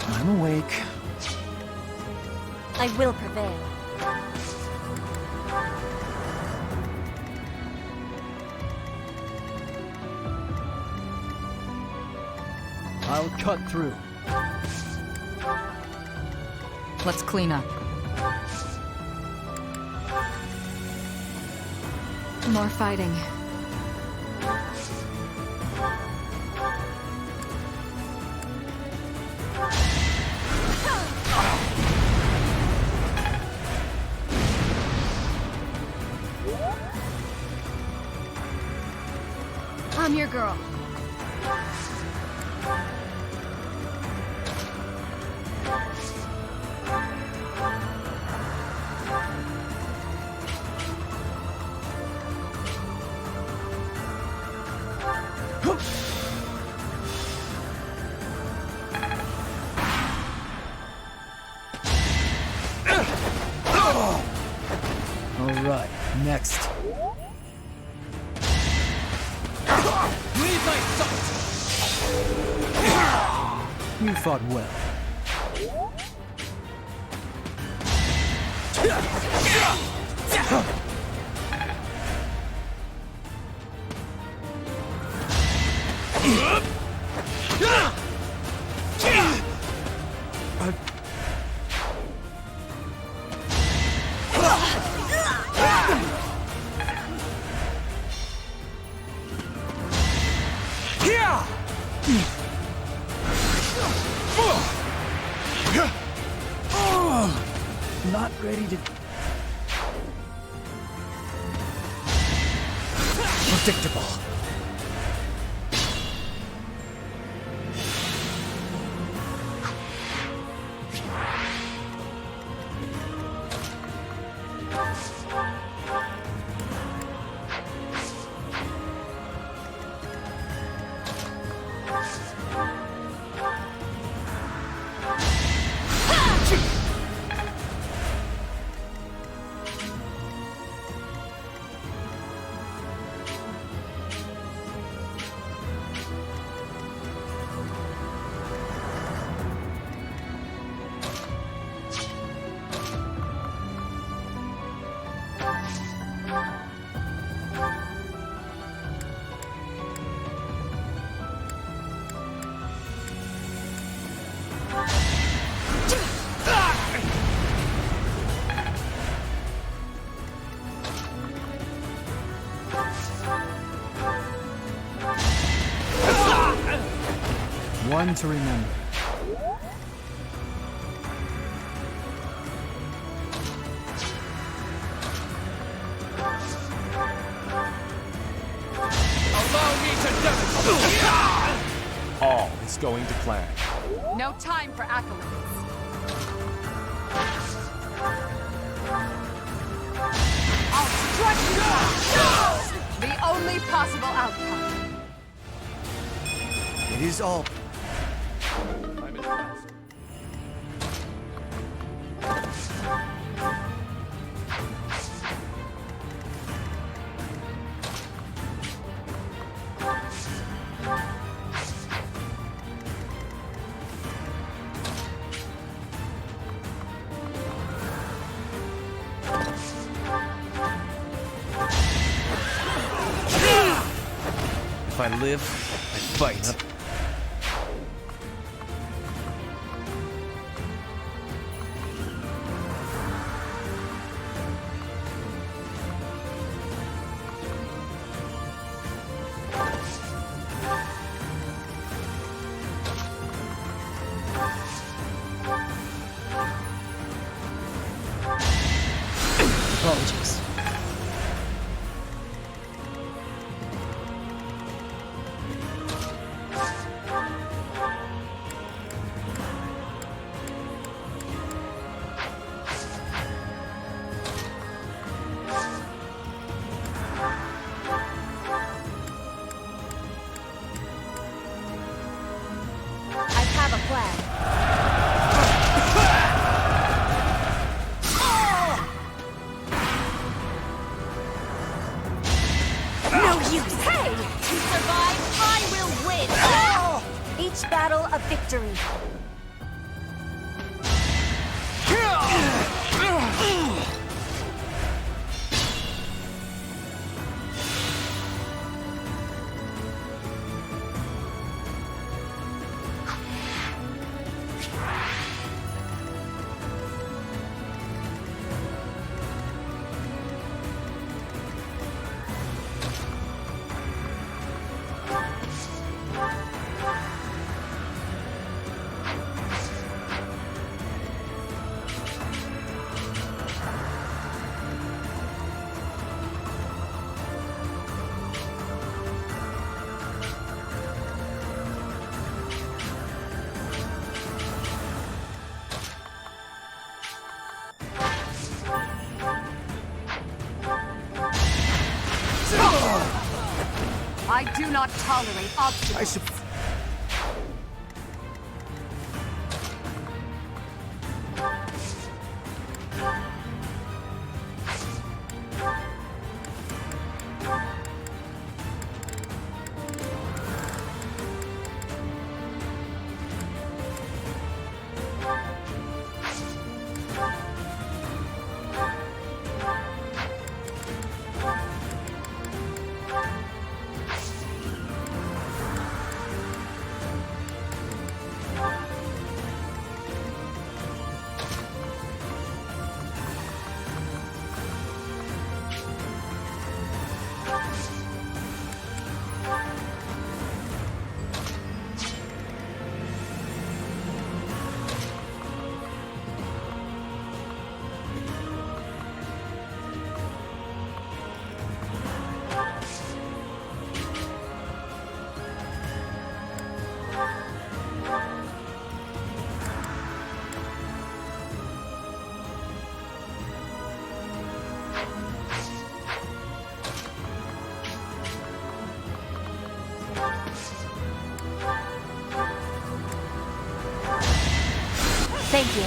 I'm awake. I will prevail. I'll cut through. Let's clean up. More fighting. I'm your girl. All right, next. Leave my sight! You fought well. predictable. One to remember. Allow me to demonstrate! All is going to plan. No time for accolades. I'll strike you down! The only possible outcome. It is all. I'm impressed. If I live, I fight. Apologies. I have a plan. No use! Hey! You survive, I will win! Each battle a victory. I do not tolerate obstacles. Thank you.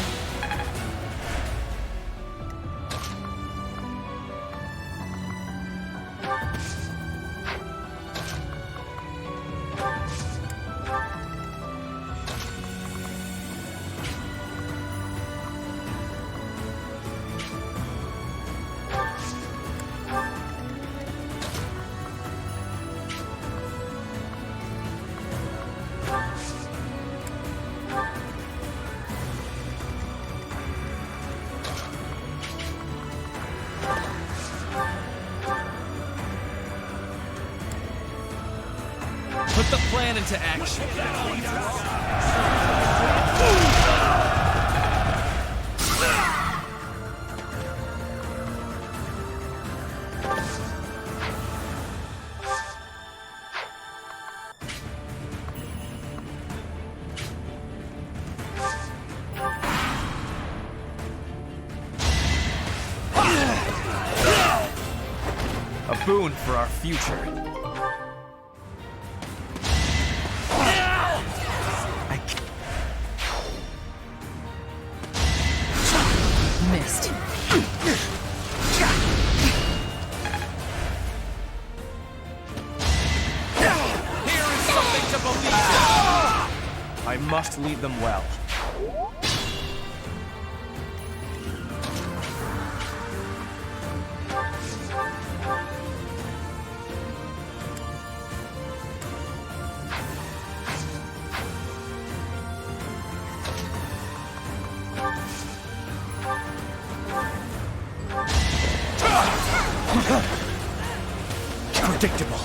Put the plan into action. A boon for our future. Missed. I must lead them well. Predictable.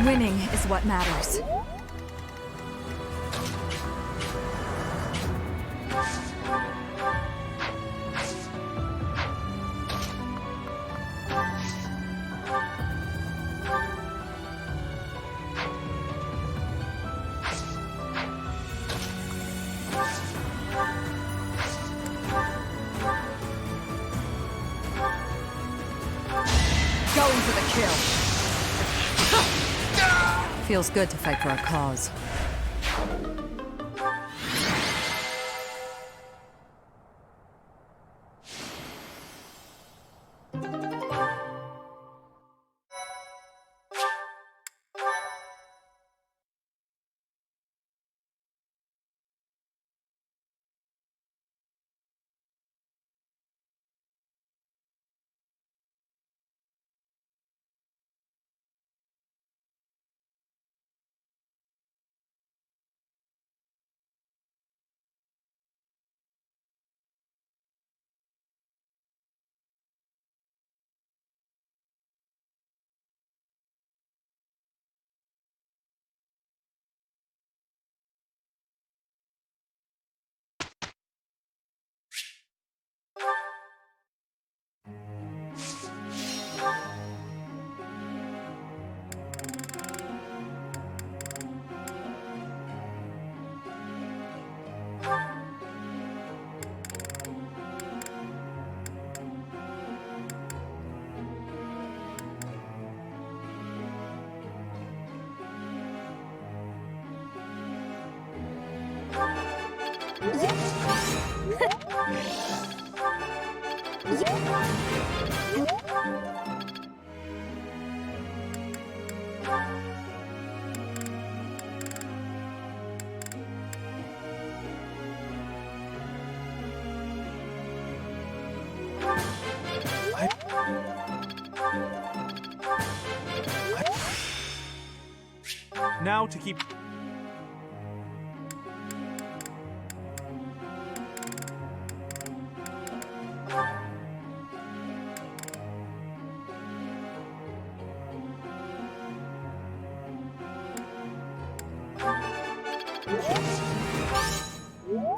Winning is what matters. Going for the kill. Feels good to fight for a cause. Now to keep...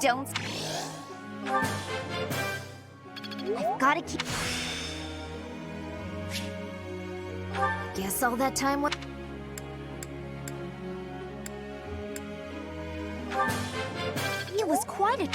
Don't... I've gotta keep... Guess all that time was... It was quite a...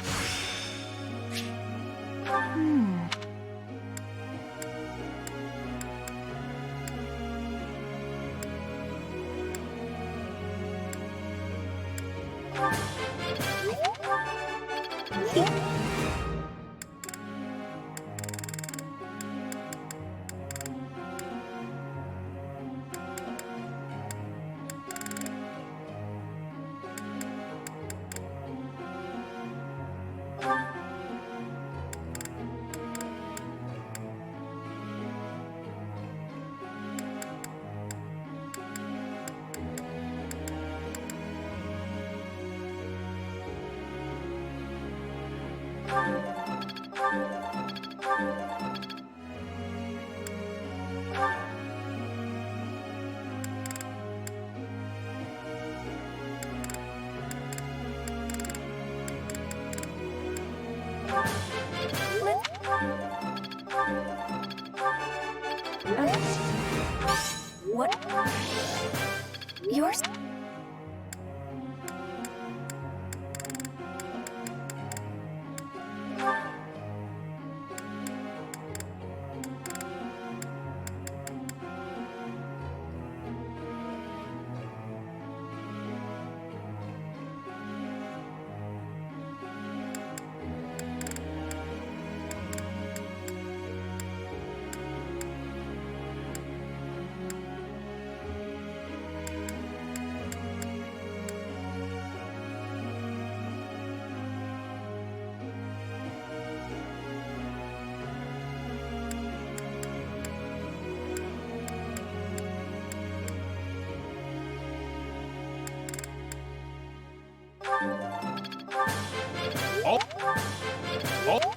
What? Yours? Oh! Oh!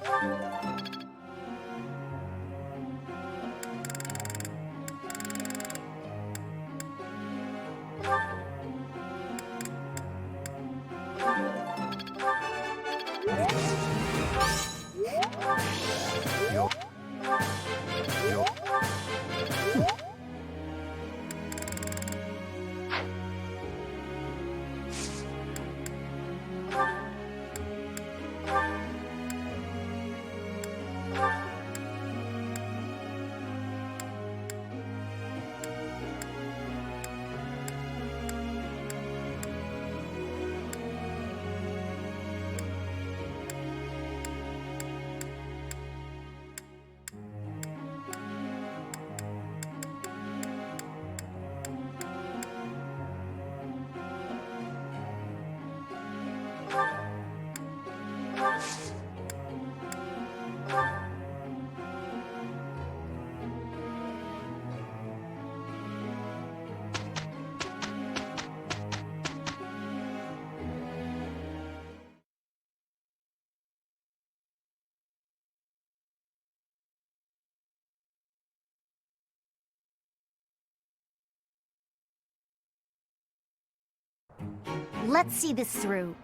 Let's see this through.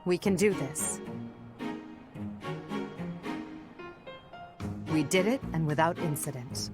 We can do this. We did it, and without incident.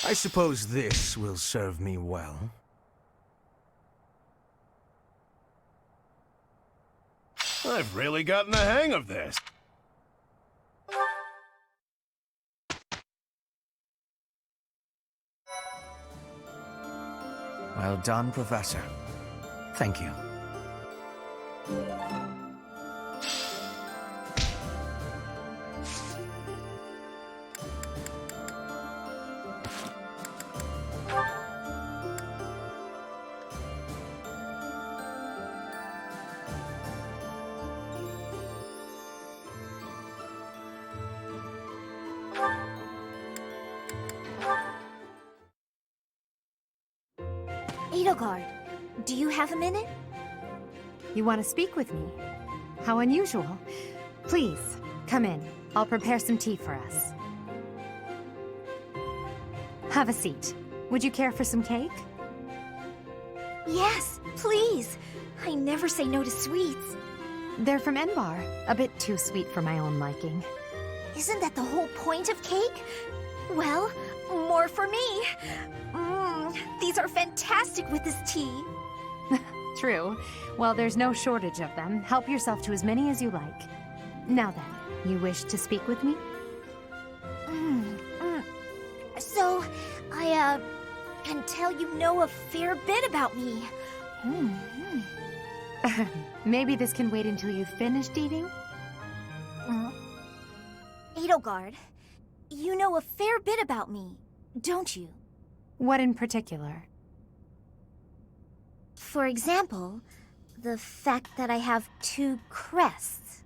I suppose this will serve me well. I've really gotten the hang of this. Well done, Professor. Thank you. Edelgard, do you have a minute? You want to speak with me? How unusual. Please, come in. I'll prepare some tea for us. Have a seat. Would you care for some cake? Yes, please. I never say no to sweets. They're from Enbar. A bit too sweet for my own liking. Isn't that the whole point of cake? Well, more for me. These are fantastic with this tea. True. Well, there's no shortage of them. Help yourself to as many as you like. Now then, you wish to speak with me? So, I can tell you know a fair bit about me. Maybe this can wait until you've finished eating? Edelgard, you know a fair bit about me, don't you? What in particular? For example, the fact that I have 2 crests.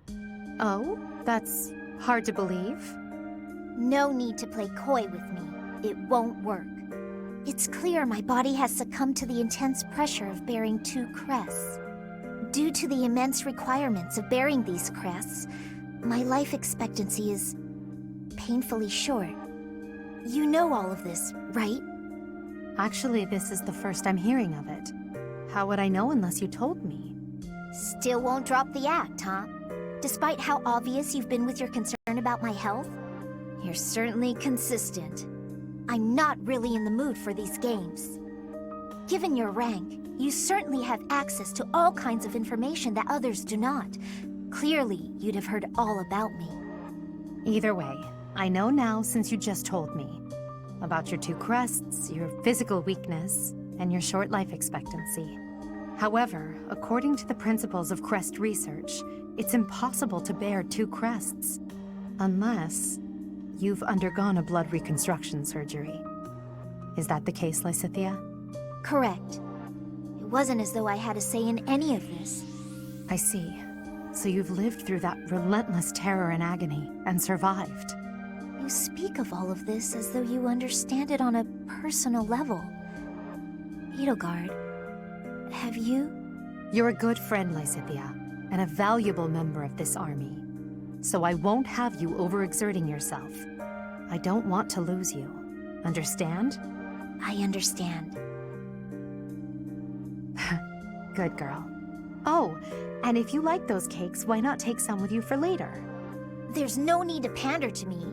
Oh? That's hard to believe? No need to play coy with me. It won't work. It's clear my body has succumbed to the intense pressure of bearing 2 crests. Due to the immense requirements of bearing these crests, my life expectancy is painfully short. You know all of this, right? Actually, this is the first I'm hearing of it. How would I know unless you told me? Still won't drop the act, huh? Despite how obvious you've been with your concern about my health, you're certainly consistent. I'm not really in the mood for these games. Given your rank, you certainly have access to all kinds of information that others do not. Clearly, you'd have heard all about me. Either way, I know now since you just told me. About your 2 crests, your physical weakness, and your short life expectancy. However, according to the principles of crest research, it's impossible to bear 2 crests. Unless you've undergone a blood reconstruction surgery. Is that the case, Lysithea? Correct. It wasn't as though I had a say in any of this. I see. So you've lived through that relentless terror and agony, and survived. You speak of all of this as though you understand it on a personal level. Edelgard, have you? You're a good friend, Lysithea, and a valuable member of this army. So I won't have you overexerting yourself. I don't want to lose you. Understand? I understand. Good girl. Oh, and if you like those cakes, why not take some with you for later? There's no need to pander to me,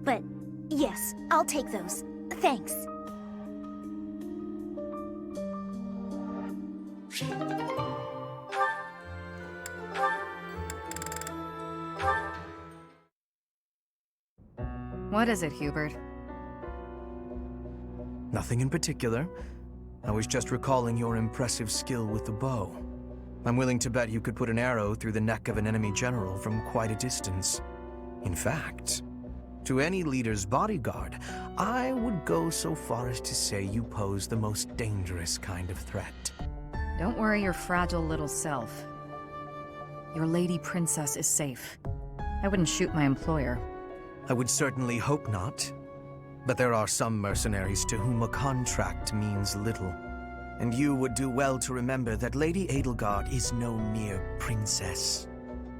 but yes, I'll take those. Thanks. What is it, Hubert? Nothing in particular. I was just recalling your impressive skill with the bow. I'm willing to bet you could put an arrow through the neck of an enemy general from quite a distance. In fact, to any leader's bodyguard, I would go so far as to say you pose the most dangerous kind of threat. Don't worry your fragile little self. Your lady princess is safe. I wouldn't shoot my employer. I would certainly hope not. But there are some mercenaries to whom a contract means little. And you would do well to remember that Lady Edelgard is no mere princess.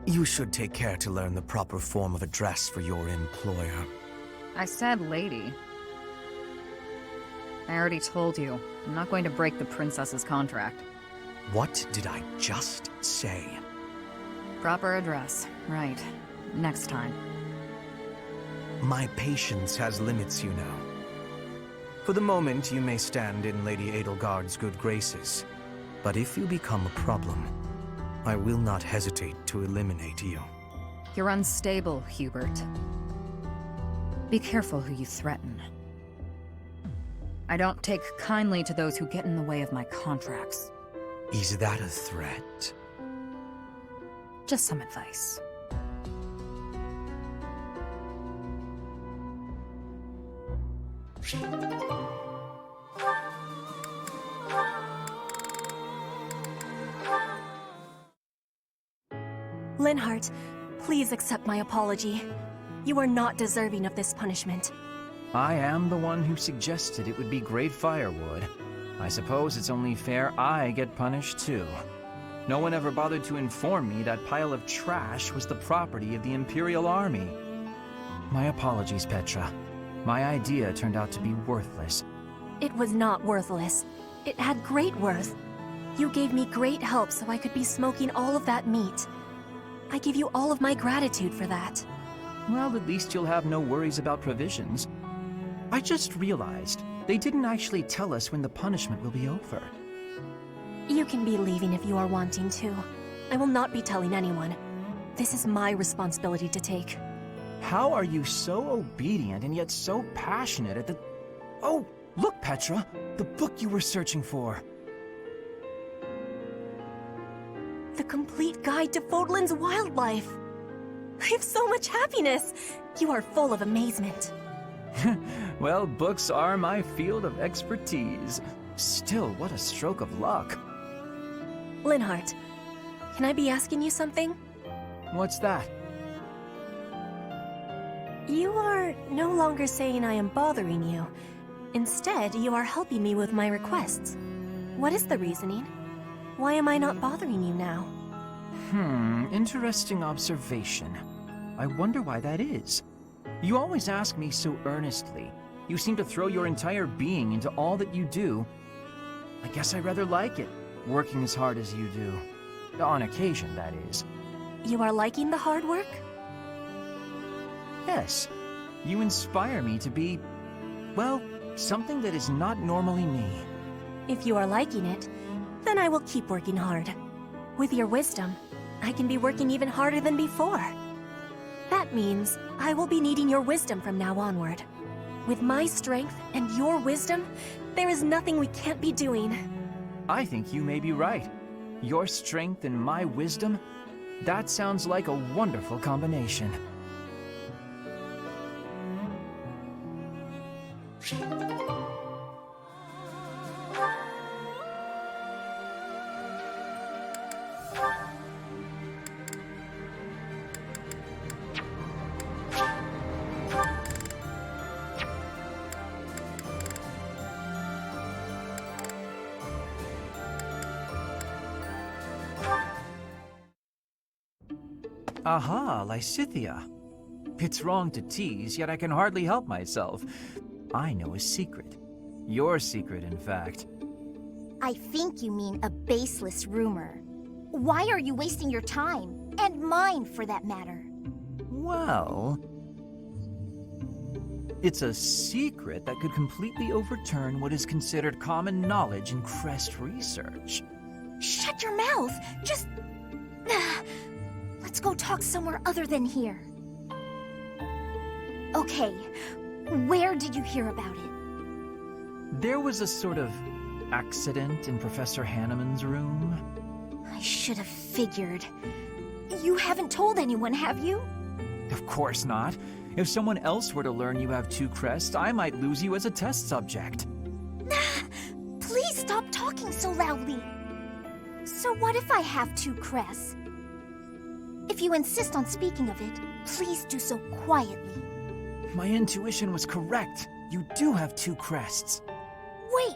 You should take care to learn the proper form of address for your employer. I said lady. I already told you, I'm not going to break the princess's contract. What did I just say? Proper address. Right. Next time. My patience has limits, you know. For the moment, you may stand in Lady Edelgard's good graces. But if you become a problem, I will not hesitate to eliminate you. You're unstable, Hubert. Be careful who you threaten. I don't take kindly to those who get in the way of my contracts. Is that a threat? Just some advice. Linhardt, please accept my apology. You are not deserving of this punishment. I am the one who suggested it would be great firewood. I suppose it's only fair I get punished too. No one ever bothered to inform me that pile of trash was the property of the Imperial Army. My apologies, Petra. My idea turned out to be worthless. It was not worthless. It had great worth. You gave me great help so I could be smoking all of that meat. I give you all of my gratitude for that. Well, at least you'll have no worries about provisions. I just realized they didn't actually tell us when the punishment will be over. You can be leaving if you are wanting to. I will not be telling anyone. This is my responsibility to take. How are you so obedient and yet so passionate at the... Oh, look, Petra! The book you were searching for! The Complete Guide to Fodlan's Wildlife! I have so much happiness! You are full of amazement. Well, books are my field of expertise. Still, what a stroke of luck. Linhardt, can I be asking you something? What's that? You are no longer saying I am bothering you. Instead, you are helping me with my requests. What is the reasoning? Why am I not bothering you now? Interesting observation. I wonder why that is. You always ask me so earnestly. You seem to throw your entire being into all that you do. I guess I rather like it, working as hard as you do. On occasion, that is. You are liking the hard work? Yes. You inspire me to be, well, something that is not normally me. If you are liking it, then I will keep working hard. With your wisdom, I can be working even harder than before. That means I will be needing your wisdom from now onward. With my strength and your wisdom, there is nothing we can't be doing. I think you may be right. Your strength and my wisdom, that sounds like a wonderful combination. Aha, Lysithea. It's wrong to tease, yet I can hardly help myself. I know a secret. Your secret, in fact. I think you mean a baseless rumor. Why are you wasting your time? And mine, for that matter. Well... it's a secret that could completely overturn what is considered common knowledge in Crest research. Shut your mouth! Just... Let's go talk somewhere other than here. Okay, where did you hear about it? There was a sort of accident in Professor Hanneman's room. I should have figured. You haven't told anyone, have you? Of course not. If someone else were to learn you have 2 crests, I might lose you as a test subject. Please stop talking so loudly. So what if I have 2 crests? If you insist on speaking of it, please do so quietly. My intuition was correct. You do have 2 crests. Wait,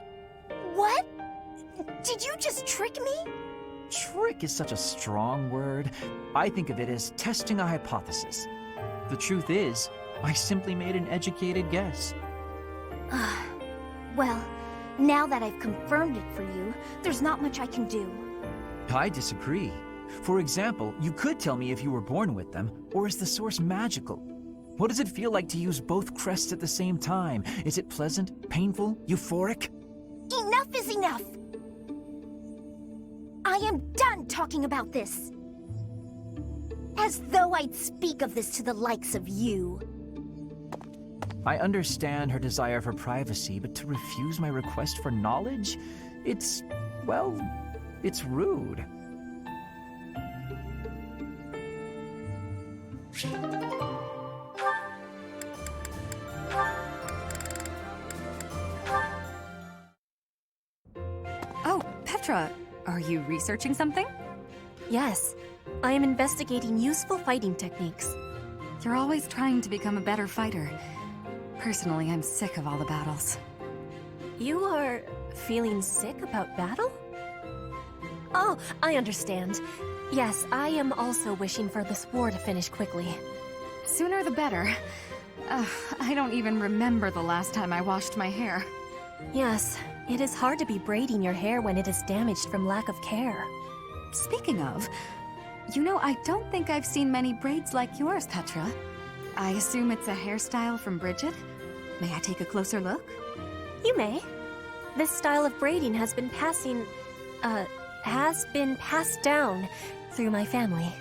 what? Did you just trick me? Trick is such a strong word. I think of it as testing a hypothesis. The truth is, I simply made an educated guess. Well, now that I've confirmed it for you, there's not much I can do. I disagree. For example, you could tell me if you were born with them, or is the source magical? What does it feel like to use both crests at the same time? Is it pleasant, painful, euphoric? Enough is enough! I am done talking about this! As though I'd speak of this to the likes of you. I understand her desire for privacy, but to refuse my request for knowledge? It's, well, it's rude. Oh, Petra, are you researching something? Yes, I am investigating useful fighting techniques. You're always trying to become a better fighter. Personally, I'm sick of all the battles. You are feeling sick about battle? Oh, I understand. Yes, I am also wishing for this war to finish quickly. Sooner the better. I don't even remember the last time I washed my hair. Yes, it is hard to be braiding your hair when it is damaged from lack of care. Speaking of, you know, I don't think I've seen many braids like yours, Petra. I assume it's a hairstyle from Bridget? May I take a closer look? You may. This style of braiding has been passed down through my family.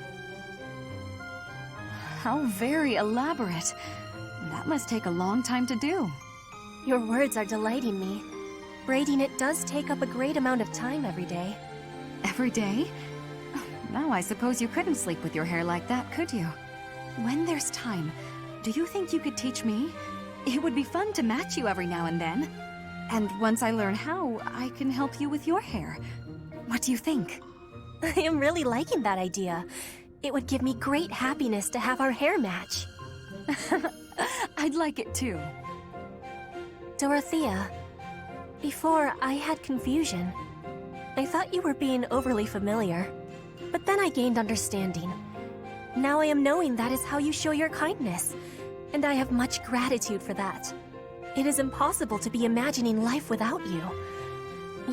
How very elaborate. That must take a long time to do. Your words are delighting me. Braiding it does take up a great amount of time every day. Every day? Now I suppose you couldn't sleep with your hair like that, could you? When there's time, do you think you could teach me? It would be fun to match you every now and then. And once I learn how, I can help you with your hair. What do you think? I am really liking that idea. It would give me great happiness to have our hair match. I'd like it too. Dorothea, before I had confusion. I thought you were being overly familiar, but then I gained understanding. Now I am knowing that is how you show your kindness, and I have much gratitude for that. It is impossible to be imagining life without you.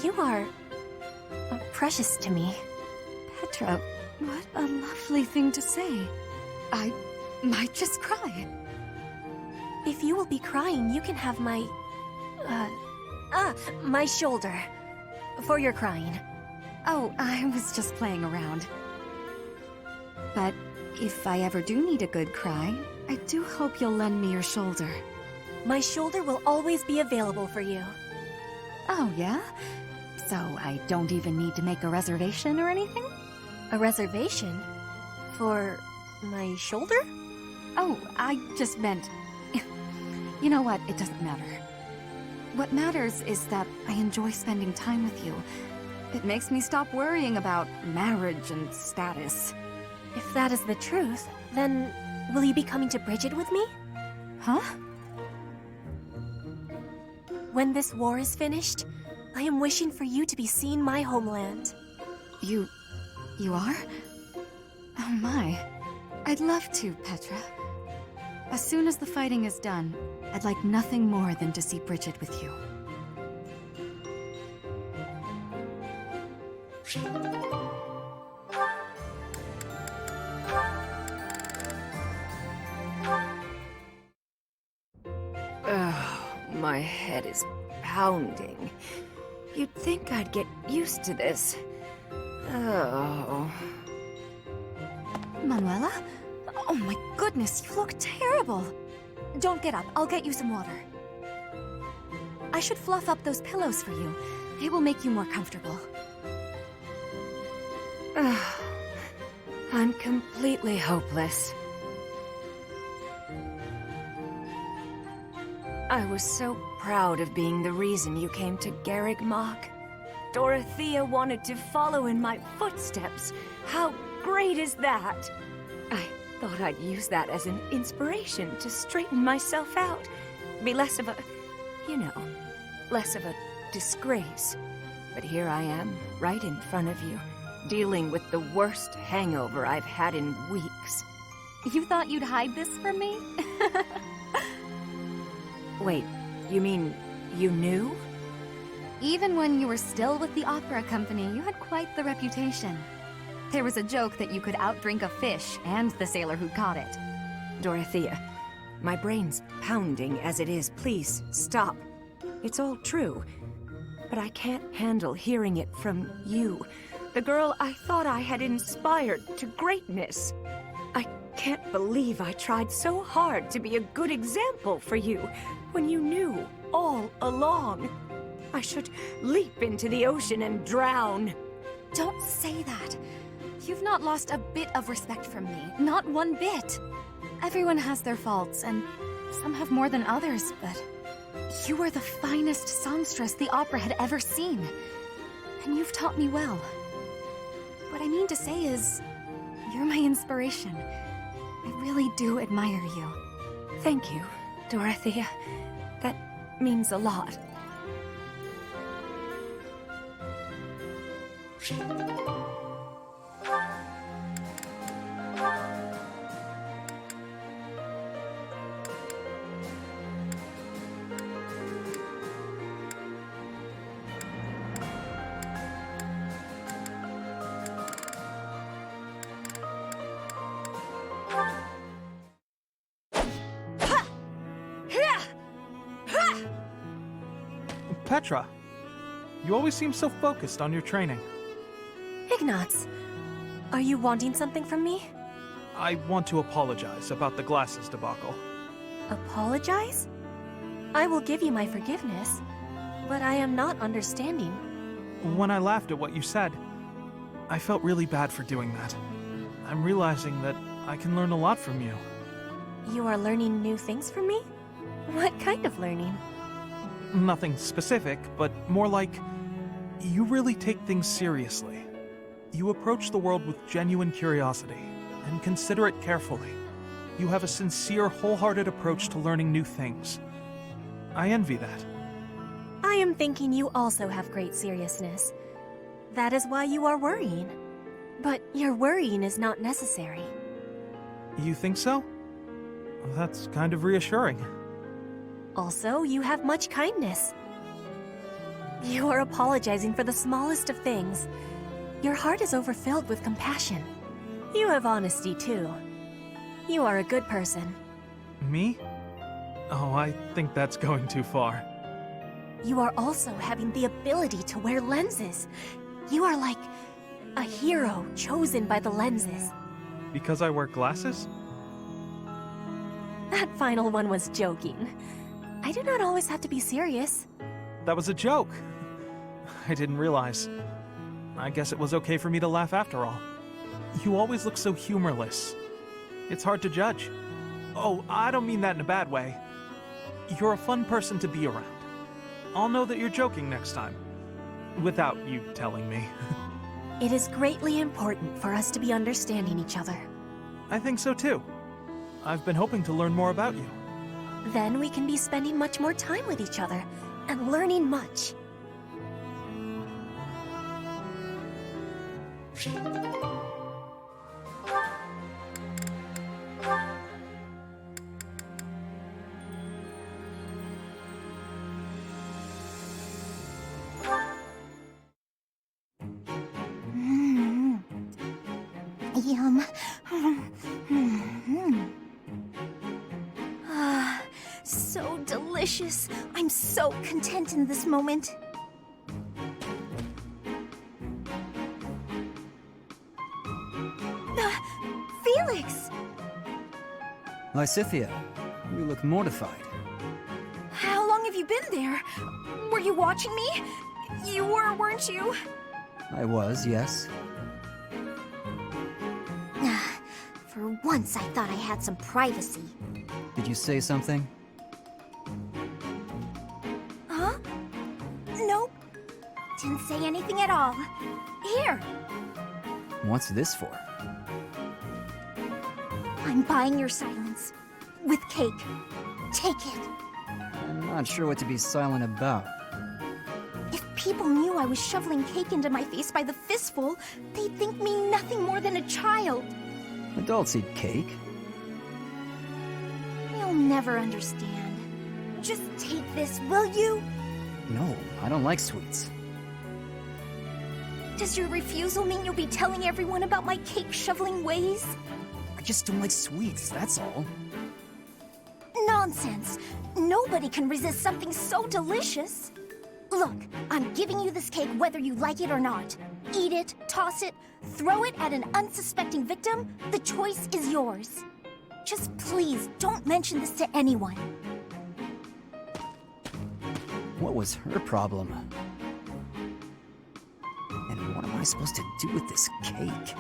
You are precious to me. Petra, what a lovely thing to say. I might just cry. If you will be crying, you can have my shoulder. For your crying. Oh, I was just playing around. But if I ever do need a good cry, I do hope you'll lend me your shoulder. My shoulder will always be available for you. Oh, yeah? So I don't even need to make a reservation or anything? A reservation? For my shoulder? Oh, I just meant... You know what? It doesn't matter. What matters is that I enjoy spending time with you. It makes me stop worrying about marriage and status. If that is the truth, then will you be coming to Bridget with me? Huh? When this war is finished, I am wishing for you to be seeing my homeland. You are? Oh my. I'd love to, Petra. As soon as the fighting is done, I'd like nothing more than to see Bridget with you. My head is pounding. You'd think I'd get used to this. Oh. Manuela? Oh my goodness, you look terrible. Don't get up, I'll get you some water. I should fluff up those pillows for you. It will make you more comfortable. I'm completely hopeless. I was so proud of being the reason you came to Garreg Mach. Dorothea wanted to follow in my footsteps. How great is that? I thought I'd use that as an inspiration to straighten myself out. Be less of a, less of a disgrace. But here I am, right in front of you, dealing with the worst hangover I've had in weeks. You thought you'd hide this from me? Wait, you mean you knew? Even when you were still with the opera company, you had quite the reputation. There was a joke that you could outdrink a fish and the sailor who caught it. Dorothea, My brain's pounding as it is. Please, stop. It's all true. But I can't handle hearing it from you, the girl I thought I had inspired to greatness. I can't believe I tried so hard to be a good example for you when you knew all along. I should leap into the ocean and drown. Don't say that. You've not lost a bit of respect from me. Not one bit. Everyone has their faults, and some have more than others, but you are the finest songstress the opera had ever seen. And you've taught me well. What I mean to say is, you're my inspiration. I really do admire you. Thank you, Dorothea. That means a lot. Petra, you always seem so focused on your training. Ignatz, are you wanting something from me? I want to apologize about the glasses debacle. Apologize? I will give you my forgiveness, but I am not understanding. When I laughed at what you said, I felt really bad for doing that. I'm realizing that I can learn a lot from you. You are learning new things from me? What kind of learning? Nothing specific, but more like, you really take things seriously. You approach the world with genuine curiosity, and consider it carefully. You have a sincere, wholehearted approach to learning new things. I envy that. I am thinking you also have great seriousness. That is why you are worrying. But your worrying is not necessary. You think so? That's kind of reassuring. Also, you have much kindness. You are apologizing for the smallest of things. Your heart is overfilled with compassion. You have honesty, too. You are a good person. Me? Oh, I think that's going too far. You are also having the ability to wear lenses. You are like a hero chosen by the lenses. Because I wear glasses? That final one was joking. I do not always have to be serious. That was a joke. I didn't realize. I guess it was okay for me to laugh after all. You always look so humorless. It's hard to judge. Oh, I don't mean that in a bad way. You're a fun person to be around. I'll know that you're joking next time. Without you telling me. It is greatly important for us to be understanding each other. I think so too. I've been hoping to learn more about you. Then we can be spending much more time with each other and learning much. Yum. So delicious. I'm so content in this moment. Felix! Lysithea, you look mortified. How long have you been there? Were you watching me? You were, weren't you? I was, yes. For once, I thought I had some privacy. Did you say something? Huh? Nope. Didn't say anything at all. Here. What's this for? I'm buying your silence. With cake. Take it. I'm not sure what to be silent about. If people knew I was shoveling cake into my face by the fistful, they'd think me nothing more than a child. Adults eat cake. You'll never understand. Just take this, will you? No, I don't like sweets. Does your refusal mean you'll be telling everyone about my cake shoveling ways? I just don't like sweets, that's all. nonsense. Nobody can resist something so delicious. Look, I'm giving you this cake whether you like it or not. Eat it, toss it, throw it at an unsuspecting victim. The choice is yours. Just please don't mention this to anyone. What was her problem? And what am I supposed to do with this cake?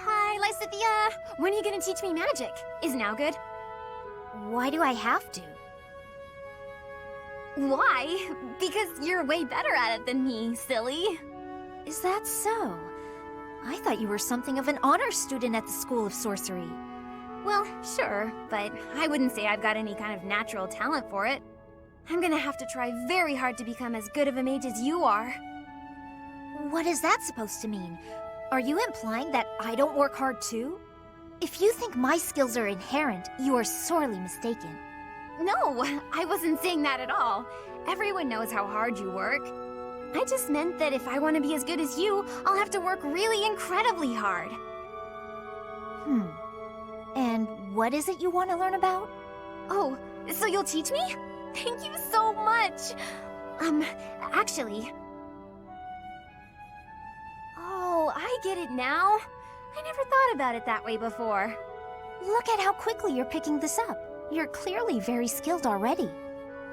Hi, Lysithia! When are you gonna teach me magic? Is now good? Why do I have to? Why? Because you're way better at it than me, silly. Is that so? I thought you were something of an honor student at the School of Sorcery. Well, sure, but I wouldn't say I've got any kind of natural talent for it. I'm gonna have to try very hard to become as good of a mage as you are. What is that supposed to mean? Are you implying that I don't work hard too? If you think my skills are inherent, you are sorely mistaken. No, I wasn't saying that at all. Everyone knows how hard you work. I just meant that if I want to be as good as you, I'll have to work really incredibly hard. And what is it you want to learn about? Oh, so you'll teach me? Thank you so much! Actually... Oh, I get it now. I never thought about it that way before. Look at how quickly you're picking this up. You're clearly very skilled already.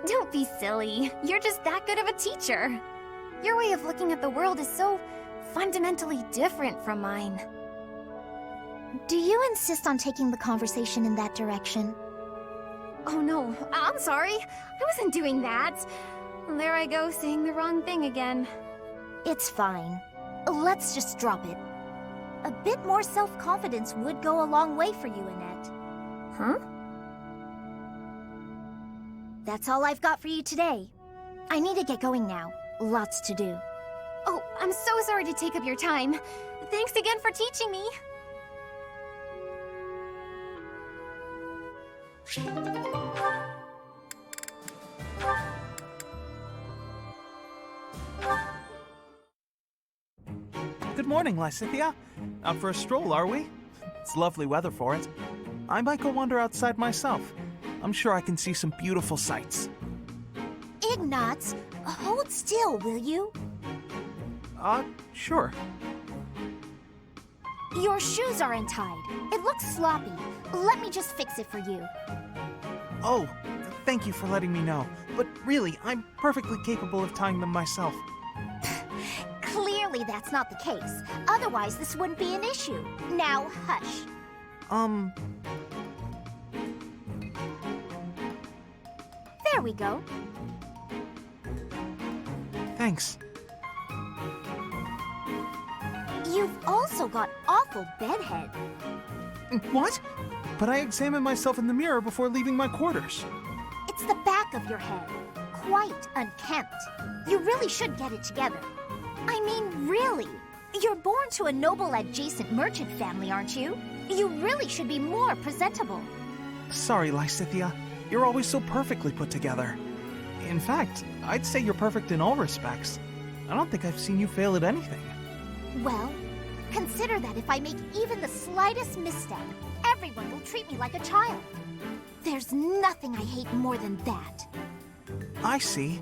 Don't be silly. You're just that good of a teacher. Your way of looking at the world is so fundamentally different from mine. Do you insist on taking the conversation in that direction? Oh no, I'm sorry. I wasn't doing that. There I go, saying the wrong thing again. It's fine. Let's just drop it. A bit more self-confidence would go a long way for you, Annette. Huh? That's all I've got for you today. I need to get going now. Lots to do. Oh, I'm so sorry to take up your time. Thanks again for teaching me. Good morning, Lysithia. Out for a stroll, are we? It's lovely weather for it. I might go wander outside myself. I'm sure I can see some beautiful sights. Ignatz, hold still, will you? Sure. Your shoes are untied. It looks sloppy. Let me just fix it for you. Oh, thank you for letting me know. But really, I'm perfectly capable of tying them myself. Clearly that's not the case. Otherwise, this wouldn't be an issue. Now, hush. There we go. Thanks. You've also got awful bedhead. What? But I examine myself in the mirror before leaving my quarters. It's the back of your head. Quite unkempt. You really should get it together. I mean, really. You're born to a noble adjacent merchant family, aren't you? You really should be more presentable. Sorry, Lysithia. You're always so perfectly put together. In fact, I'd say you're perfect in all respects. I don't think I've seen you fail at anything. Well, consider that if I make even the slightest misstep, everyone will treat me like a child. There's nothing I hate more than that. I see.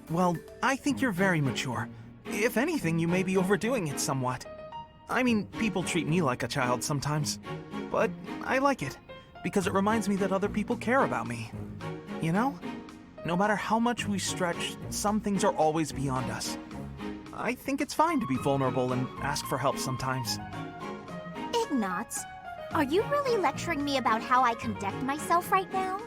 Well, I think you're very mature. If anything, you may be overdoing it somewhat. I mean, people treat me like a child sometimes. But I like it, because it reminds me that other people care about me. You know? No matter how much we stretch, some things are always beyond us. I think it's fine to be vulnerable and ask for help sometimes. Ignatz, are you really lecturing me about how I conduct myself right now?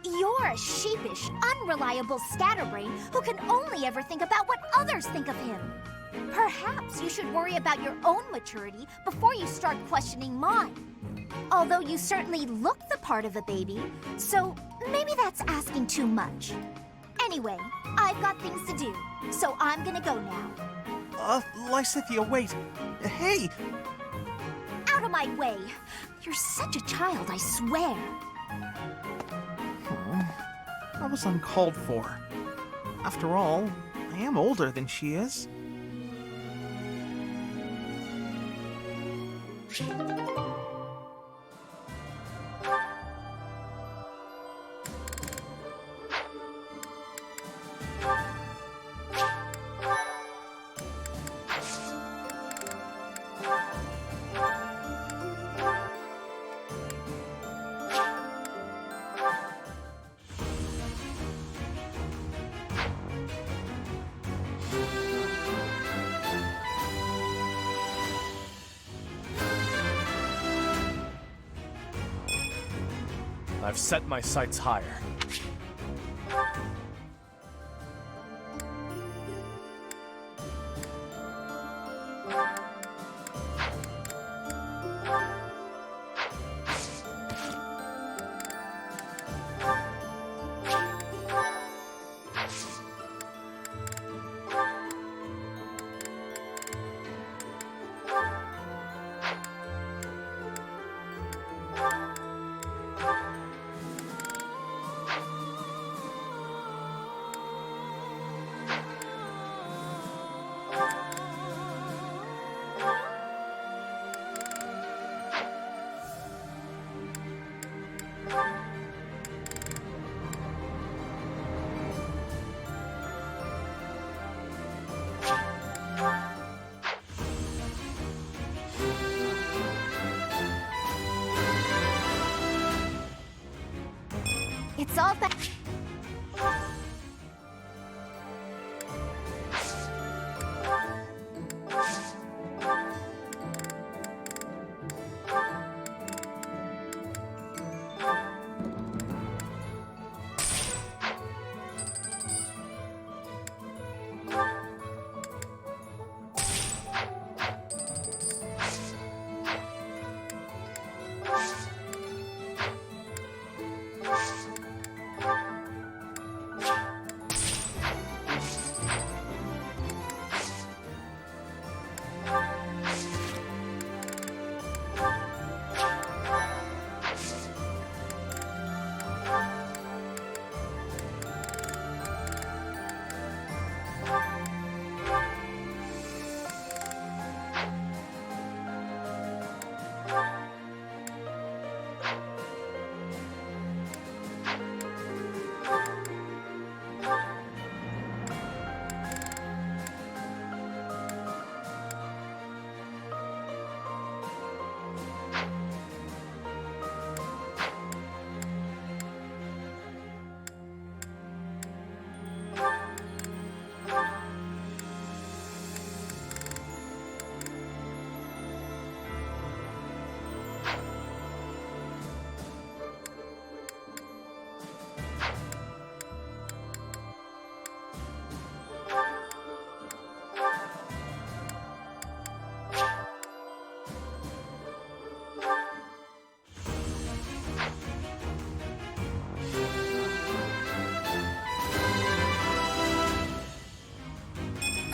You're a sheepish, unreliable scatterbrain who can only ever think about what others think of him. Perhaps you should worry about your own maturity before you start questioning mine. Although you certainly look the part of a baby, so maybe that's asking too much. Anyway, I've got things to do, so I'm gonna go now. Lysithia, wait. Hey! Out of my way! You're such a child, I swear. That was uncalled for. After all, I am older than she is. I've set my sights higher. It's all that.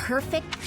Perfect.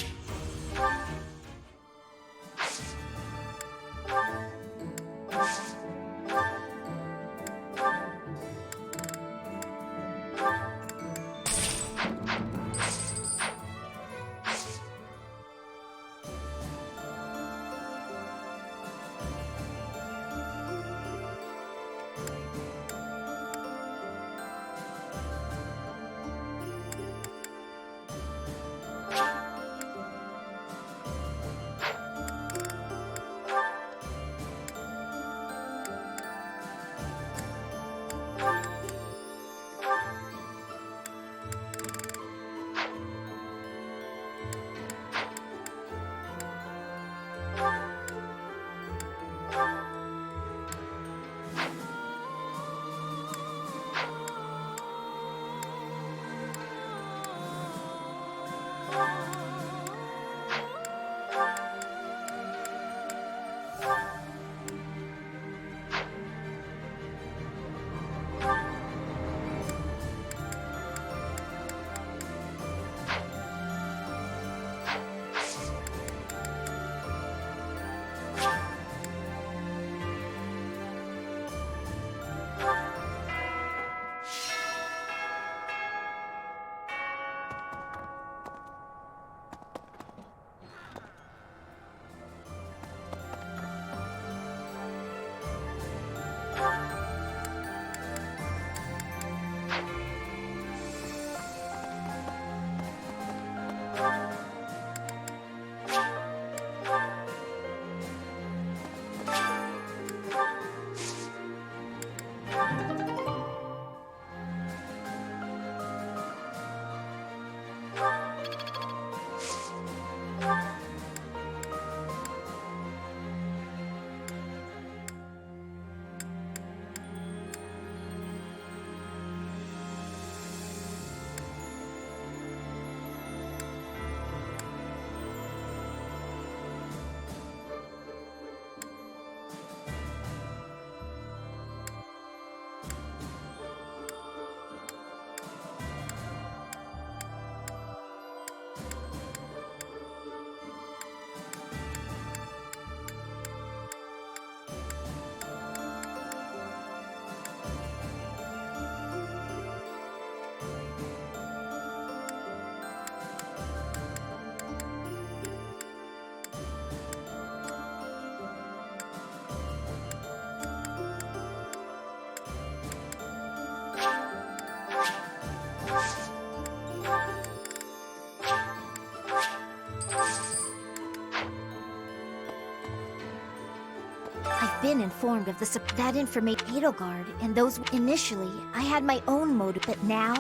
I've been informed of that information. Edelgard and those initially, I had my own motive, but now.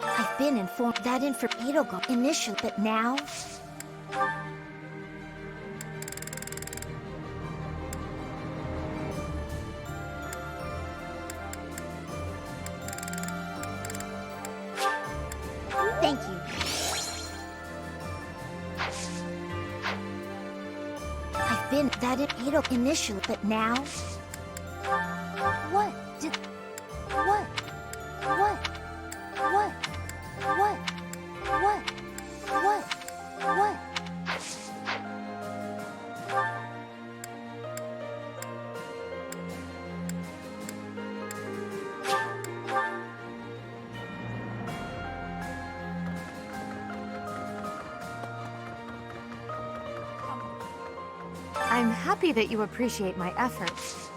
I've been informed that Edelgard initially, but now. Thank you. I've been that Edel initially, but now. What did? What? What? What? What? What? What? What? I'm happy that you appreciate my efforts.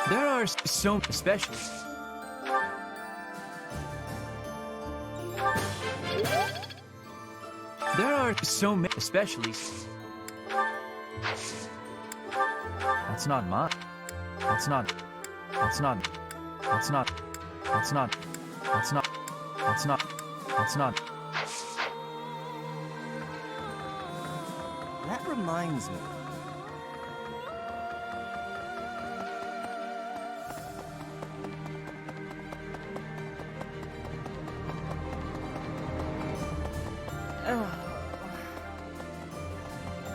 There are so specialists. There are so many specialists. That's not mine. That's not. That's not. That's not. That's not. That's not. That's not. That's not. That reminds me.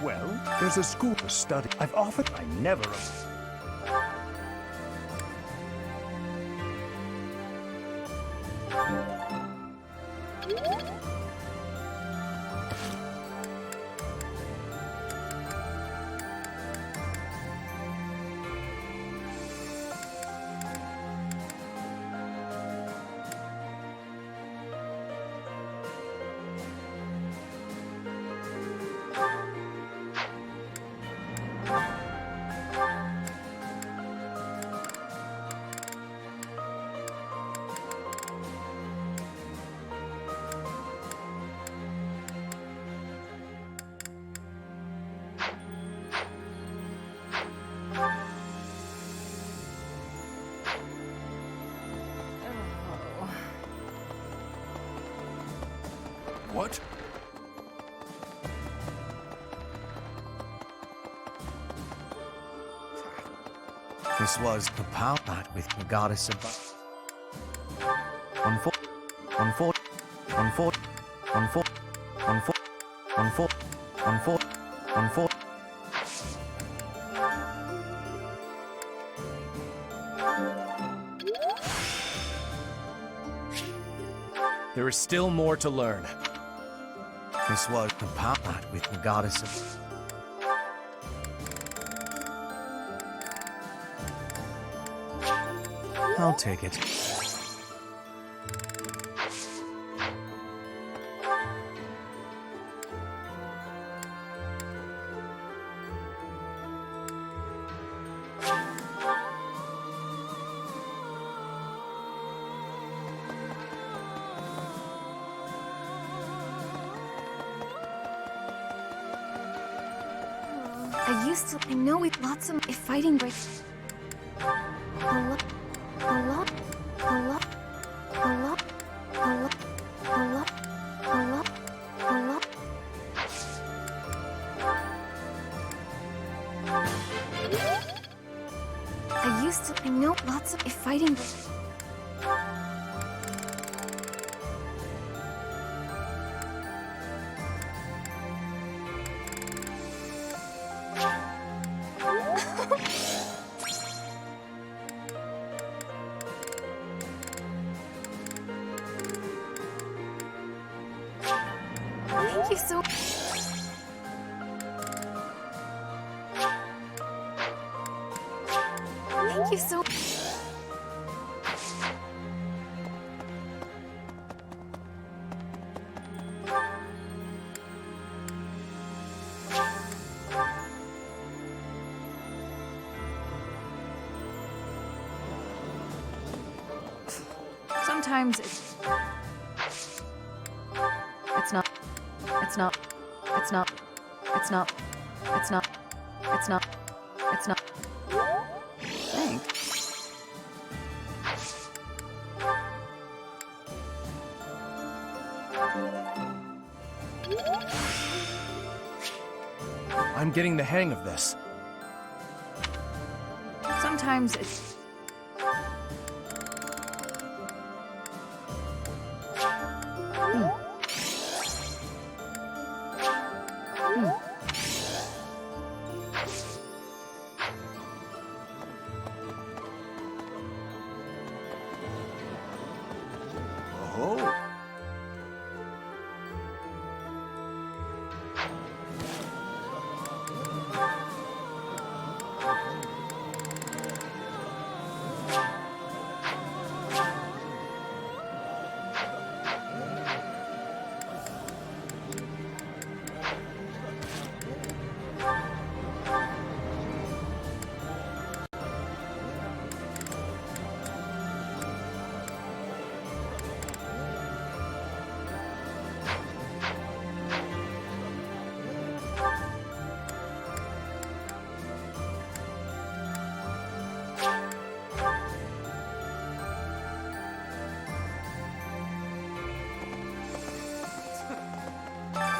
Well, there's a school to study. I never. What? This was the power bat with the goddess of. There is still more to learn. This was the power bat with the goddess of. I'll take it. I know with lots of fighting breaks. I know lots of fighting breaks. Thank you so... Thank you so... Sometimes it's not. It's not. It's not. It's not. It's not. It's not. It's not. Thanks. I'm getting the hang of this. Sometimes it's... Oh.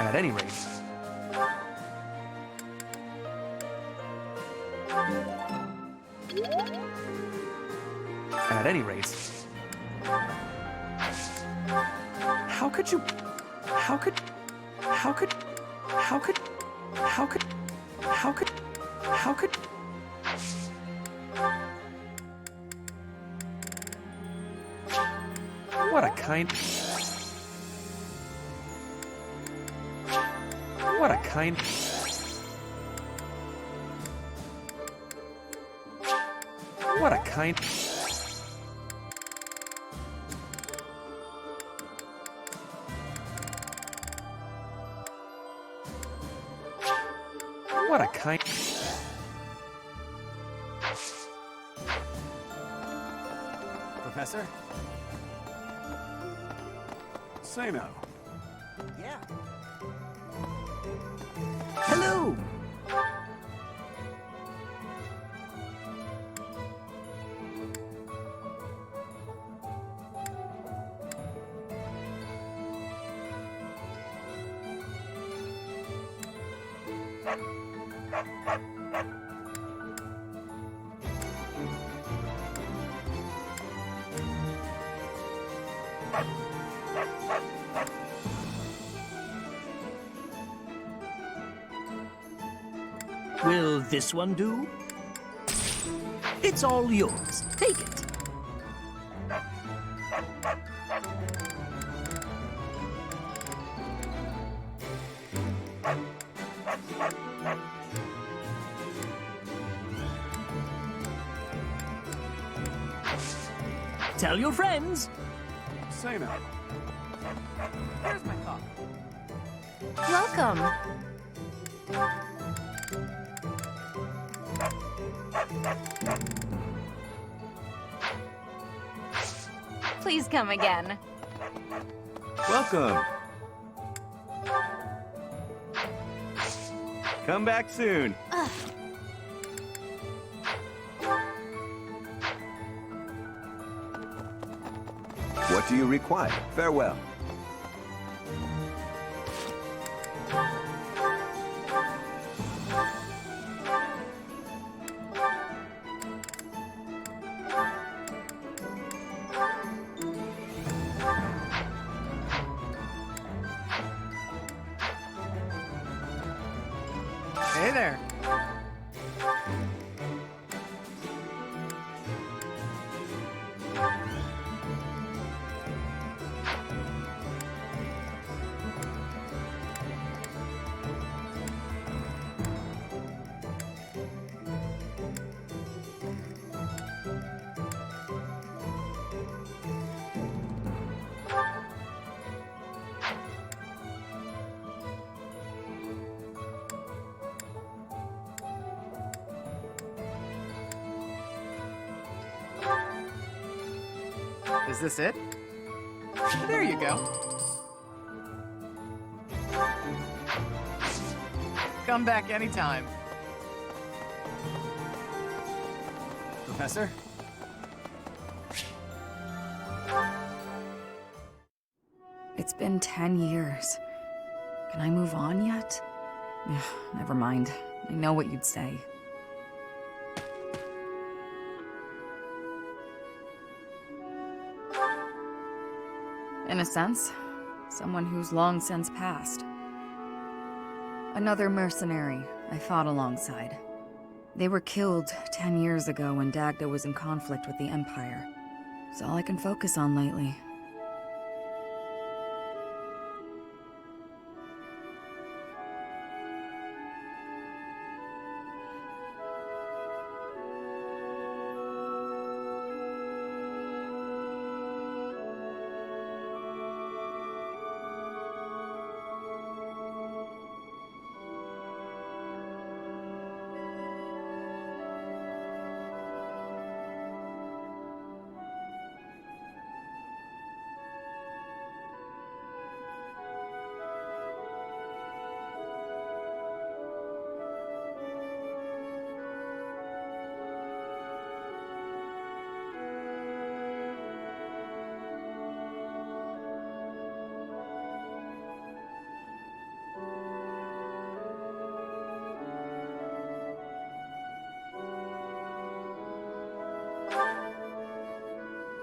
At any rate, how could you, how could, how could, how could, how could, how could, how could, what a kind, what a kind, what a kind, what a kind, Professor? Say no. Yeah. Hello! Will this one do? It's all yours. Take it. Tell your friends. Say no. Here's my cup. Welcome. Please come again. Welcome. Come back soon. What do you require? Farewell. Hey there. Is this it? There you go. Come back anytime. Professor? It's been 10 years. Can I move on yet? Ugh, never mind. I know what you'd say. In a sense, someone who's long since passed. Another mercenary I fought alongside. They were killed 10 years ago when Dagda was in conflict with the Empire. It's all I can focus on lately.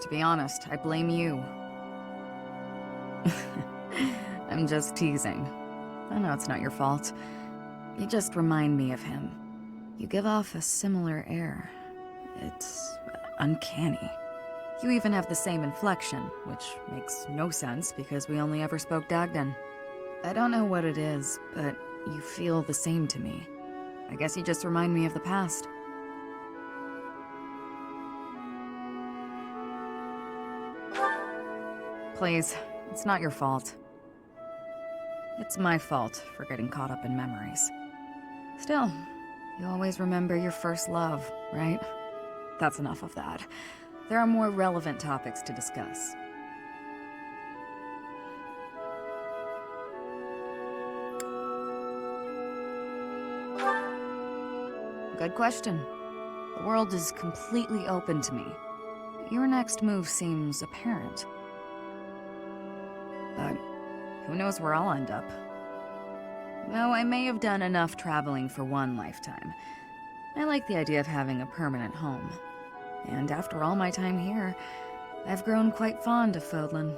To be honest, I blame you. I'm just teasing. I know it's not your fault. You just remind me of him. You give off a similar air. It's uncanny. You even have the same inflection, which makes no sense because we only ever spoke Dagdan. I don't know what it is, but you feel the same to me. I guess you just remind me of the past. Please, it's not your fault. It's my fault for getting caught up in memories. Still, you always remember your first love, right? That's enough of that. There are more relevant topics to discuss. Good question. The world is completely open to me. Your next move seems apparent. But who knows where I'll end up. Though I may have done enough traveling for one lifetime, I like the idea of having a permanent home. And after all my time here, I've grown quite fond of Fodlan.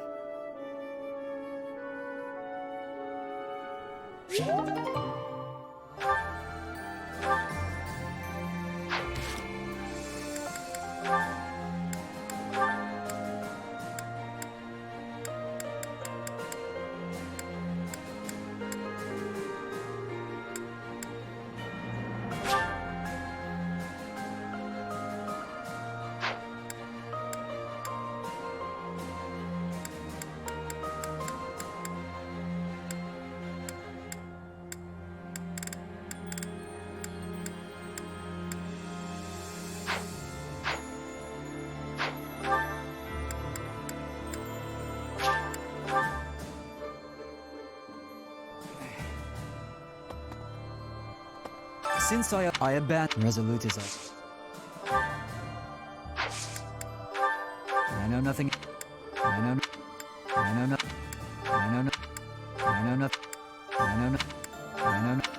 Since I abandoned resolute as I know nothing. I know nothing. I know nothing. I know nothing. I know nothing. I know nothing.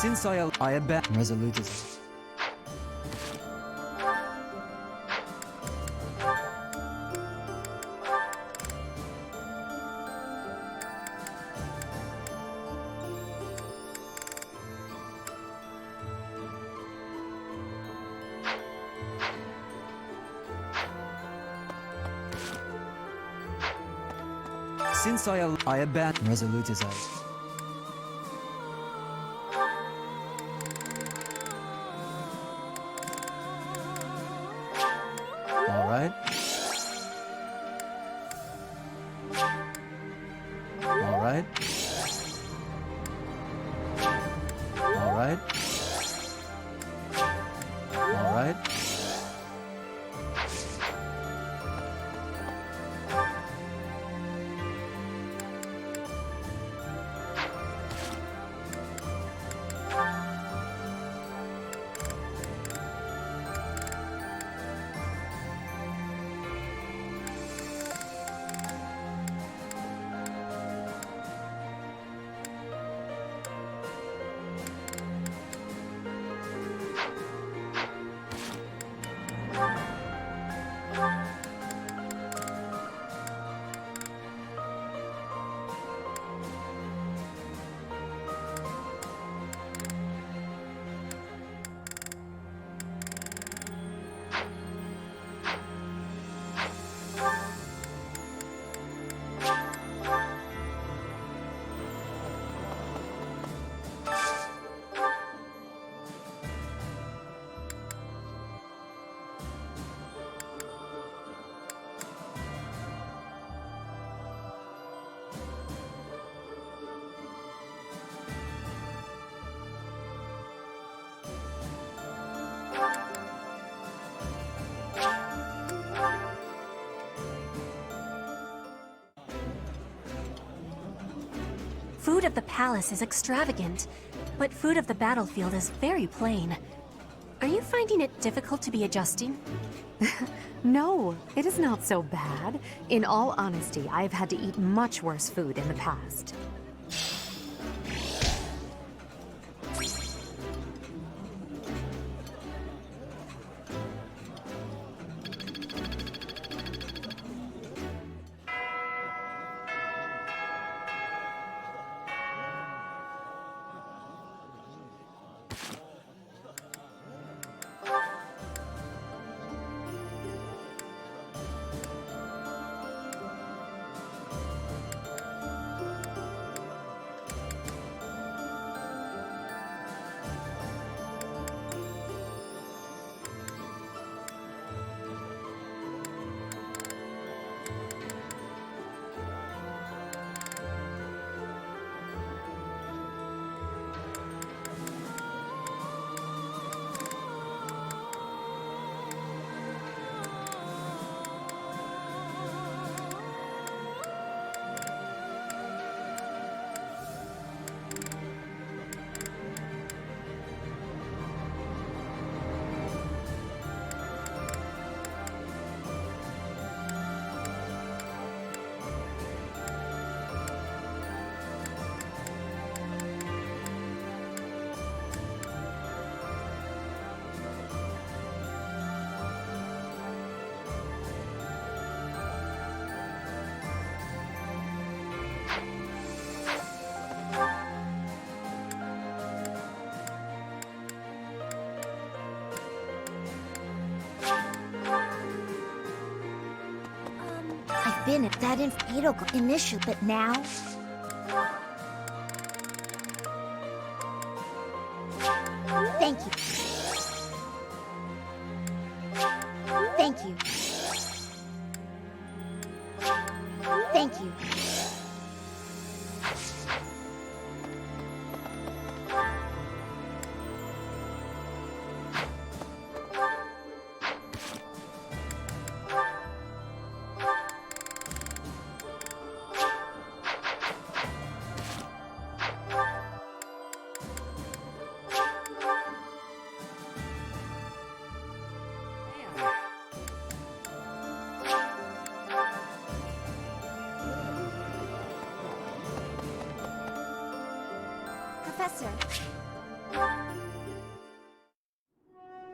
Since I abandoned resolute as Since I abandoned resolute as All right. All right. All right. Food of the palace is extravagant, but food of the battlefield is very plain. Are you finding it difficult to be adjusting? No, it is not so bad. In all honesty, I've had to eat much worse food in the past. I've been at that Edelgard initially, but now... Thank you. Thank you. Thank you.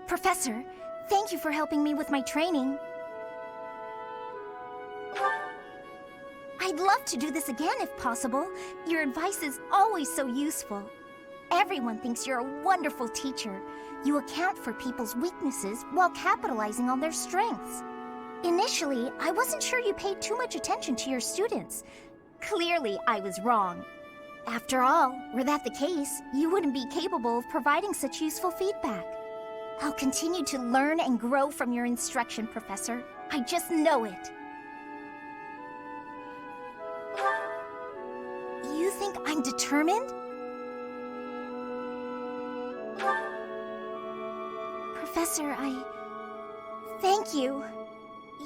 Professor, thank you for helping me with my training. I'd love to do this again if possible. Your advice is always so useful. Everyone thinks you're a wonderful teacher. You account for people's weaknesses while capitalizing on their strengths. Initially, I wasn't sure you paid too much attention to your students. Clearly, I was wrong. After all, were that the case, you wouldn't be capable of providing such useful feedback. I'll continue to learn and grow from your instruction, Professor. I just know it. You think I'm determined? Professor, thank you.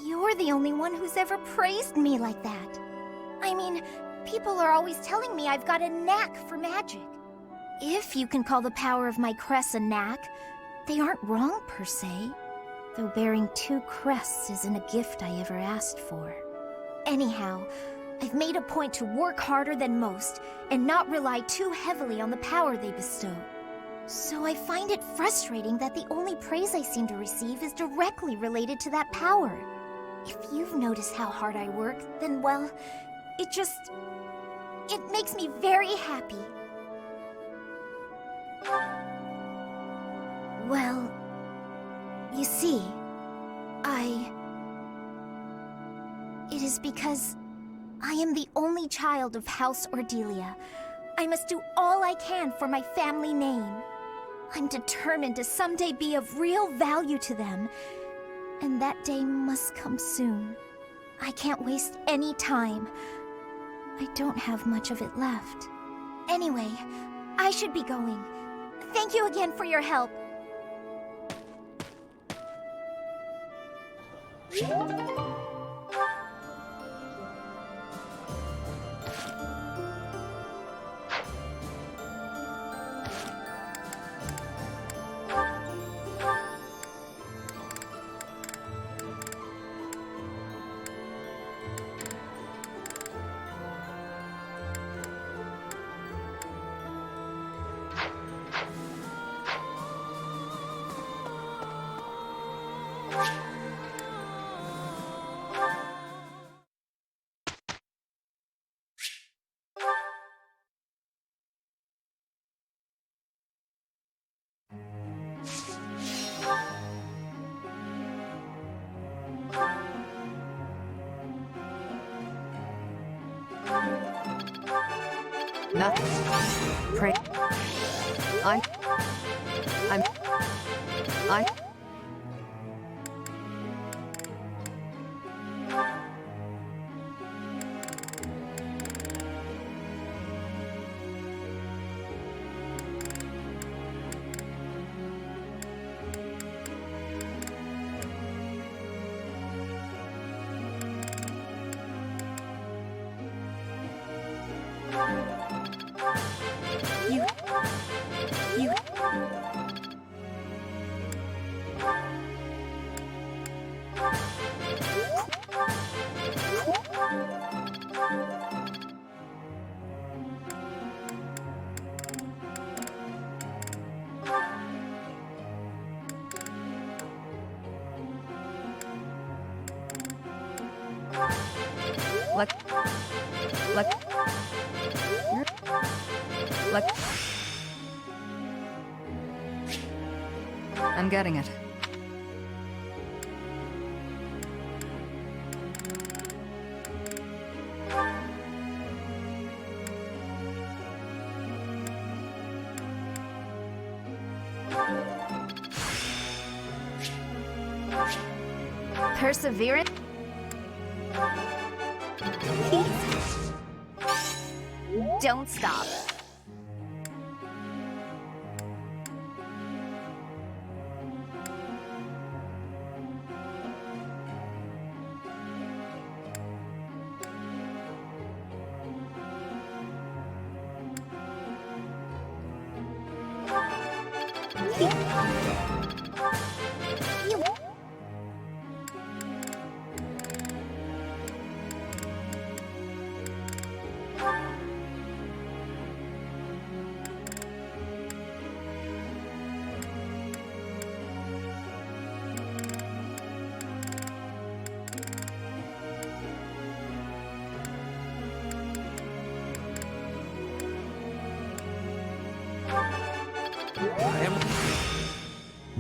You're the only one who's ever praised me like that. I mean, people are always telling me I've got a knack for magic. If you can call the power of my crest a knack, they aren't wrong per se. Though bearing 2 crests isn't a gift I ever asked for. Anyhow, I've made a point to work harder than most and not rely too heavily on the power they bestow. So I find it frustrating that the only praise I seem to receive is directly related to that power. If you've noticed how hard I work, then well, it makes me very happy. Well, you see, it is because I am the only child of House Ordelia. I must do all I can for my family name. I'm determined to someday be of real value to them, and that day must come soon. I can't waste any time. I don't have much of it left. Anyway, I should be going. Thank you again for your help. Nothing. Pray. I'm. You. I'm getting it. Perseverance? Don't stop.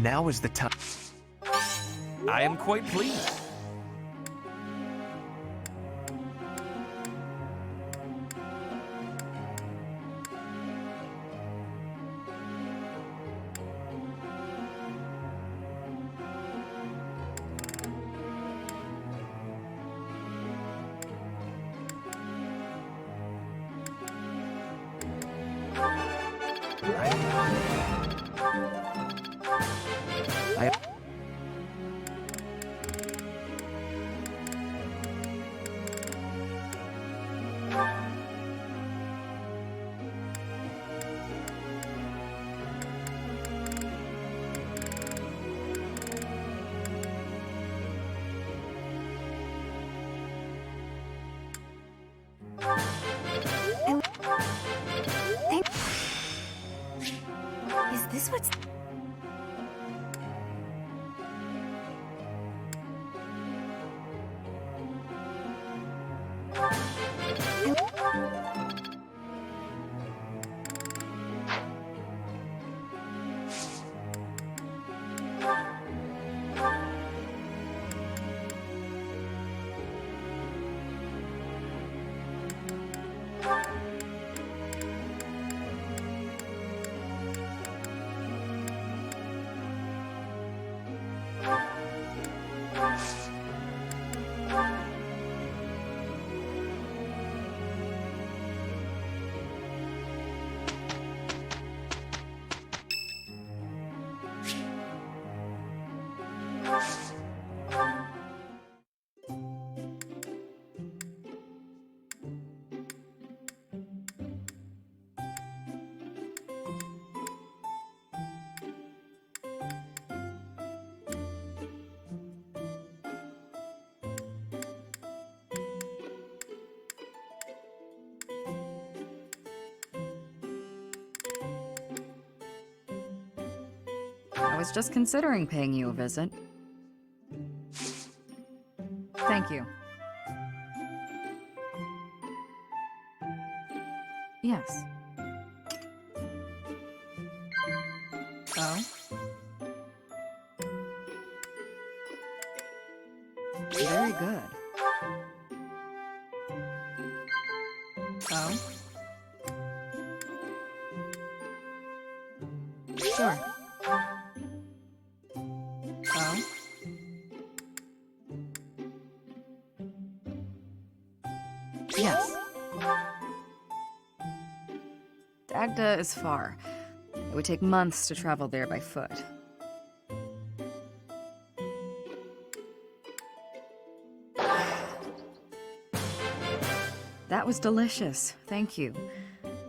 Now is the time. I am quite pleased. Is this what's... I was just considering paying you a visit. Thank you. Yes. Oh? Very good. Oh? Sure. Oh? Yes. Dagda is far. It would take months to travel there by foot. That was delicious. Thank you.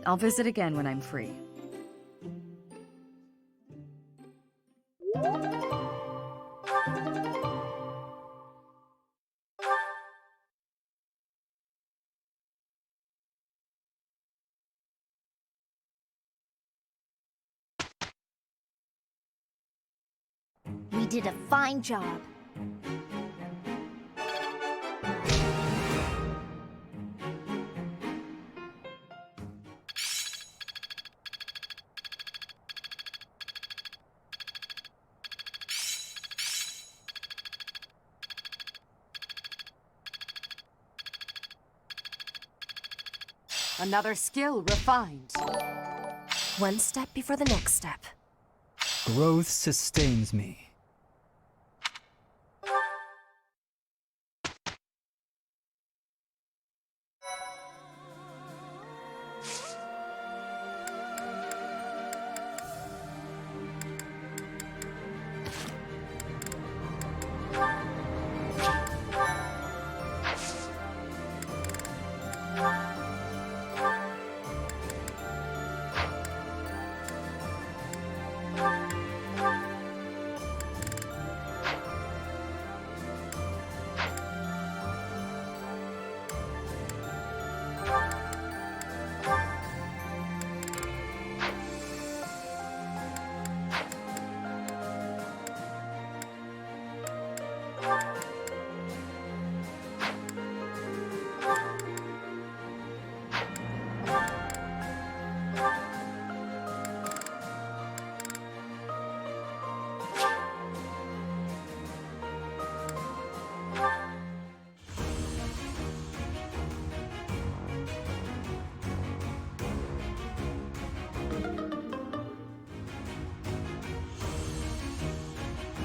I'll visit again when I'm free. We did a fine job. Another skill refined. One step before the next step. Growth sustains me.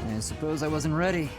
I suppose I wasn't ready.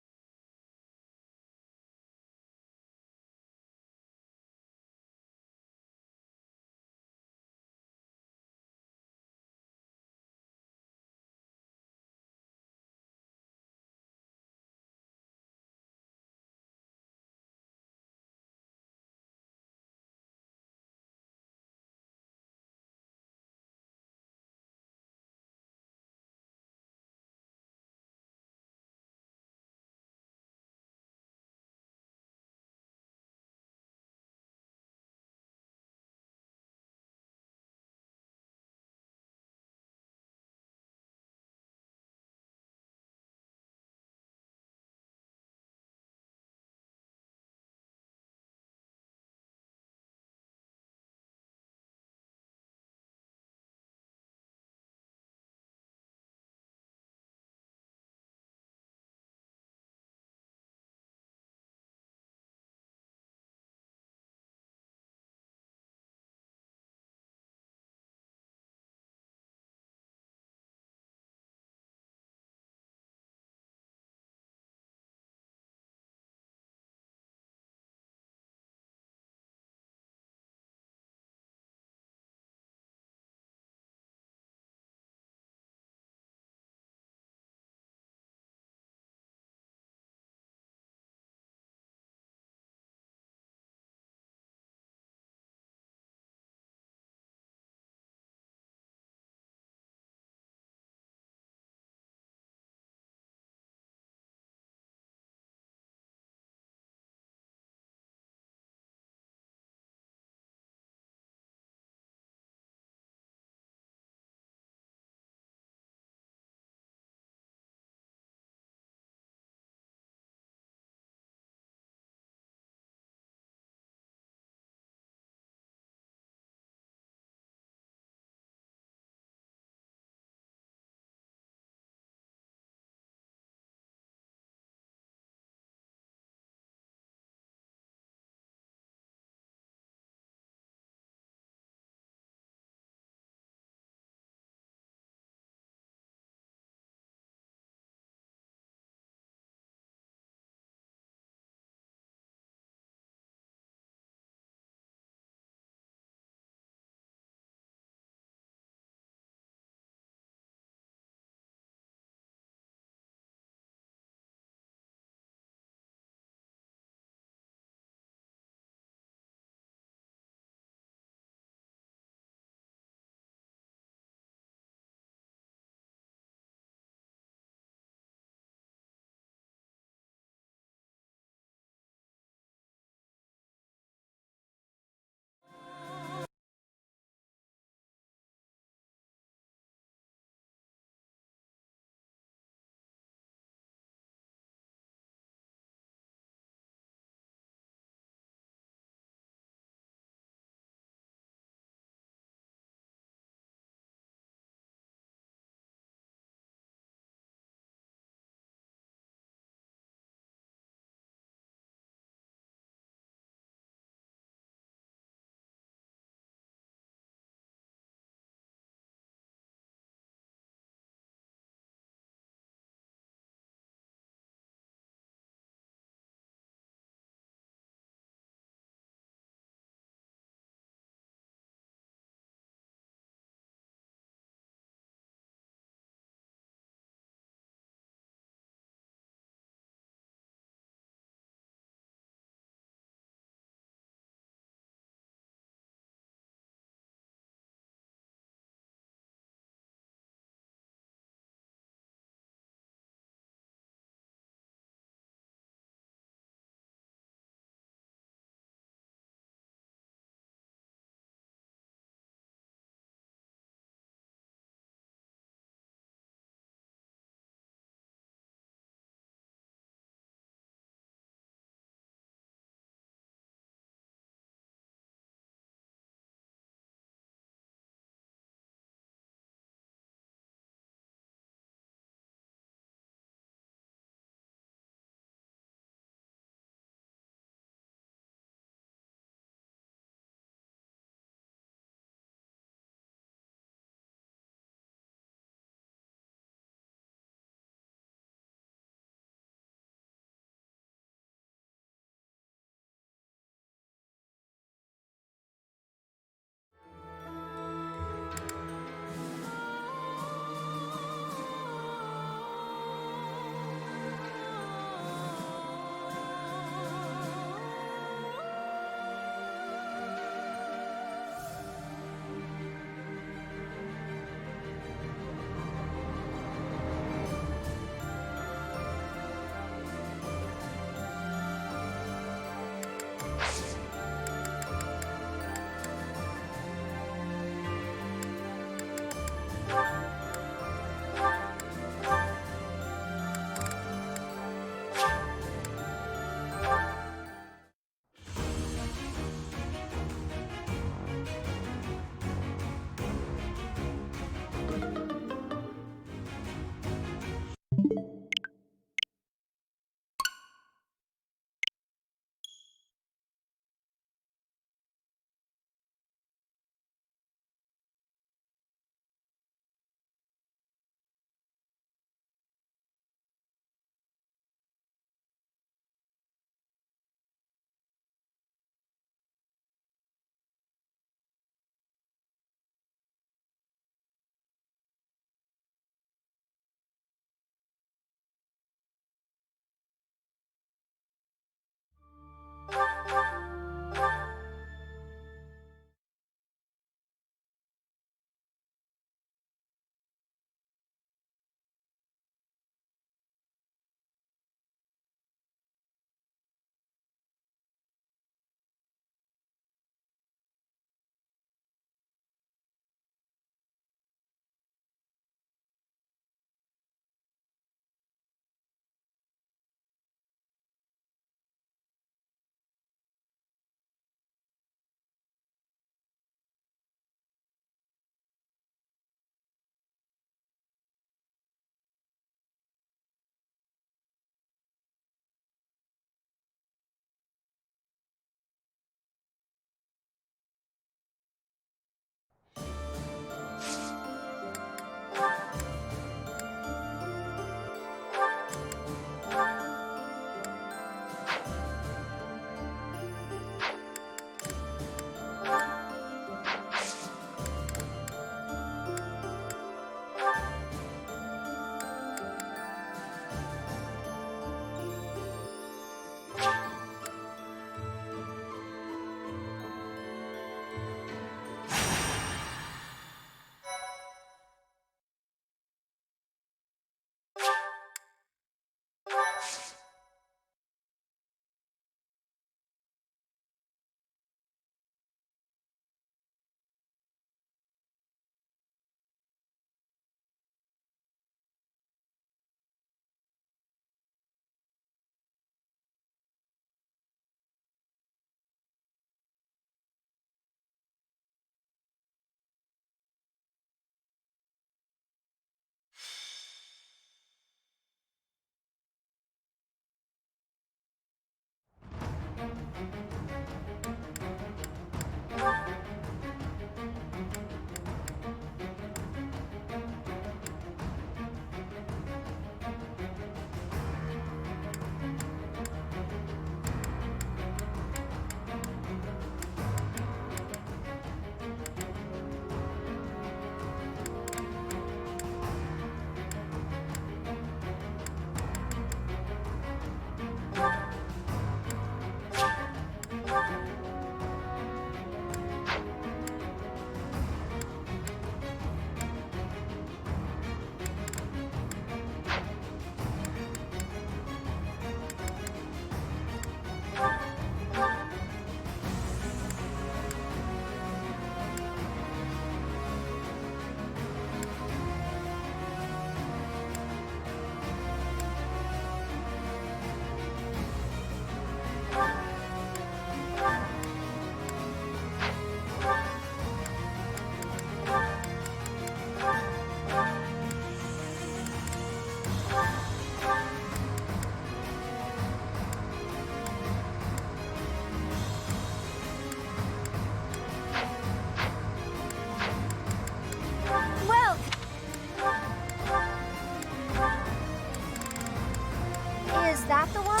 Is that the one?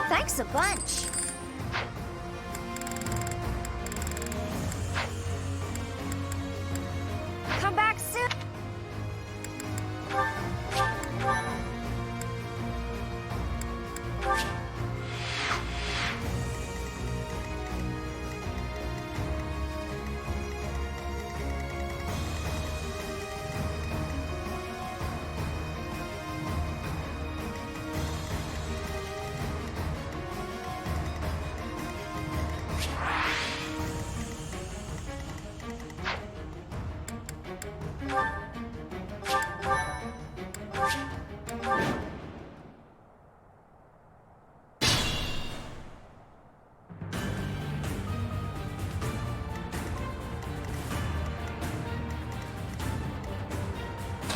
Thanks a bunch. Come back soon.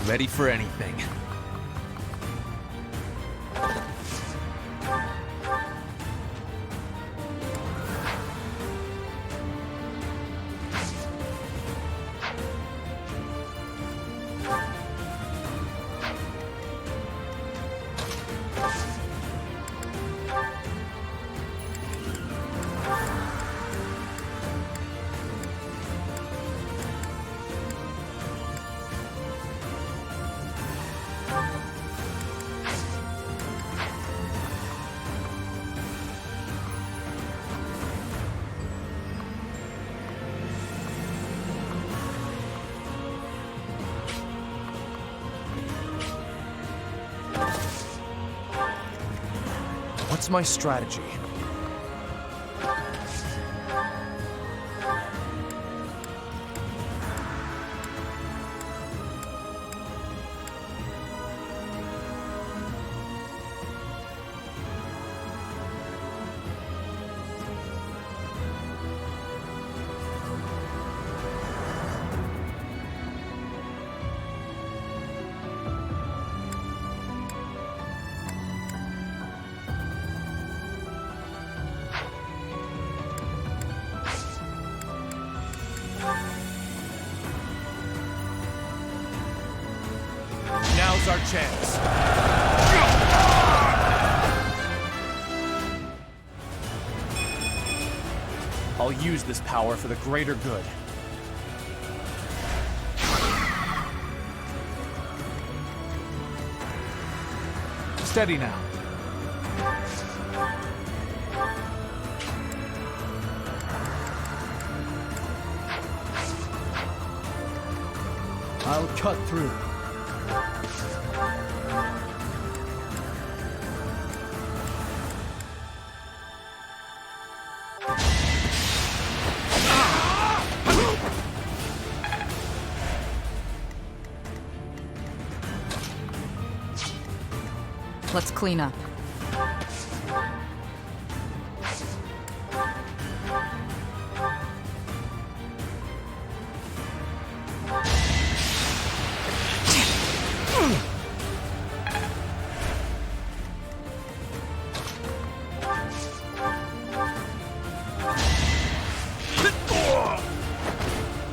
Ready for anything. What's my strategy? Now's our chance. I'll use this power for the greater good. Steady now. I'll cut through. Let's clean up.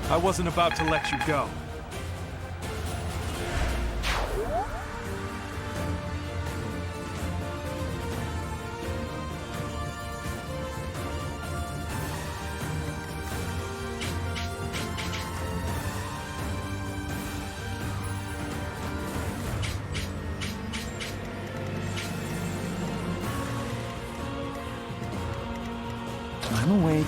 I wasn't about to let you go. I'm awake.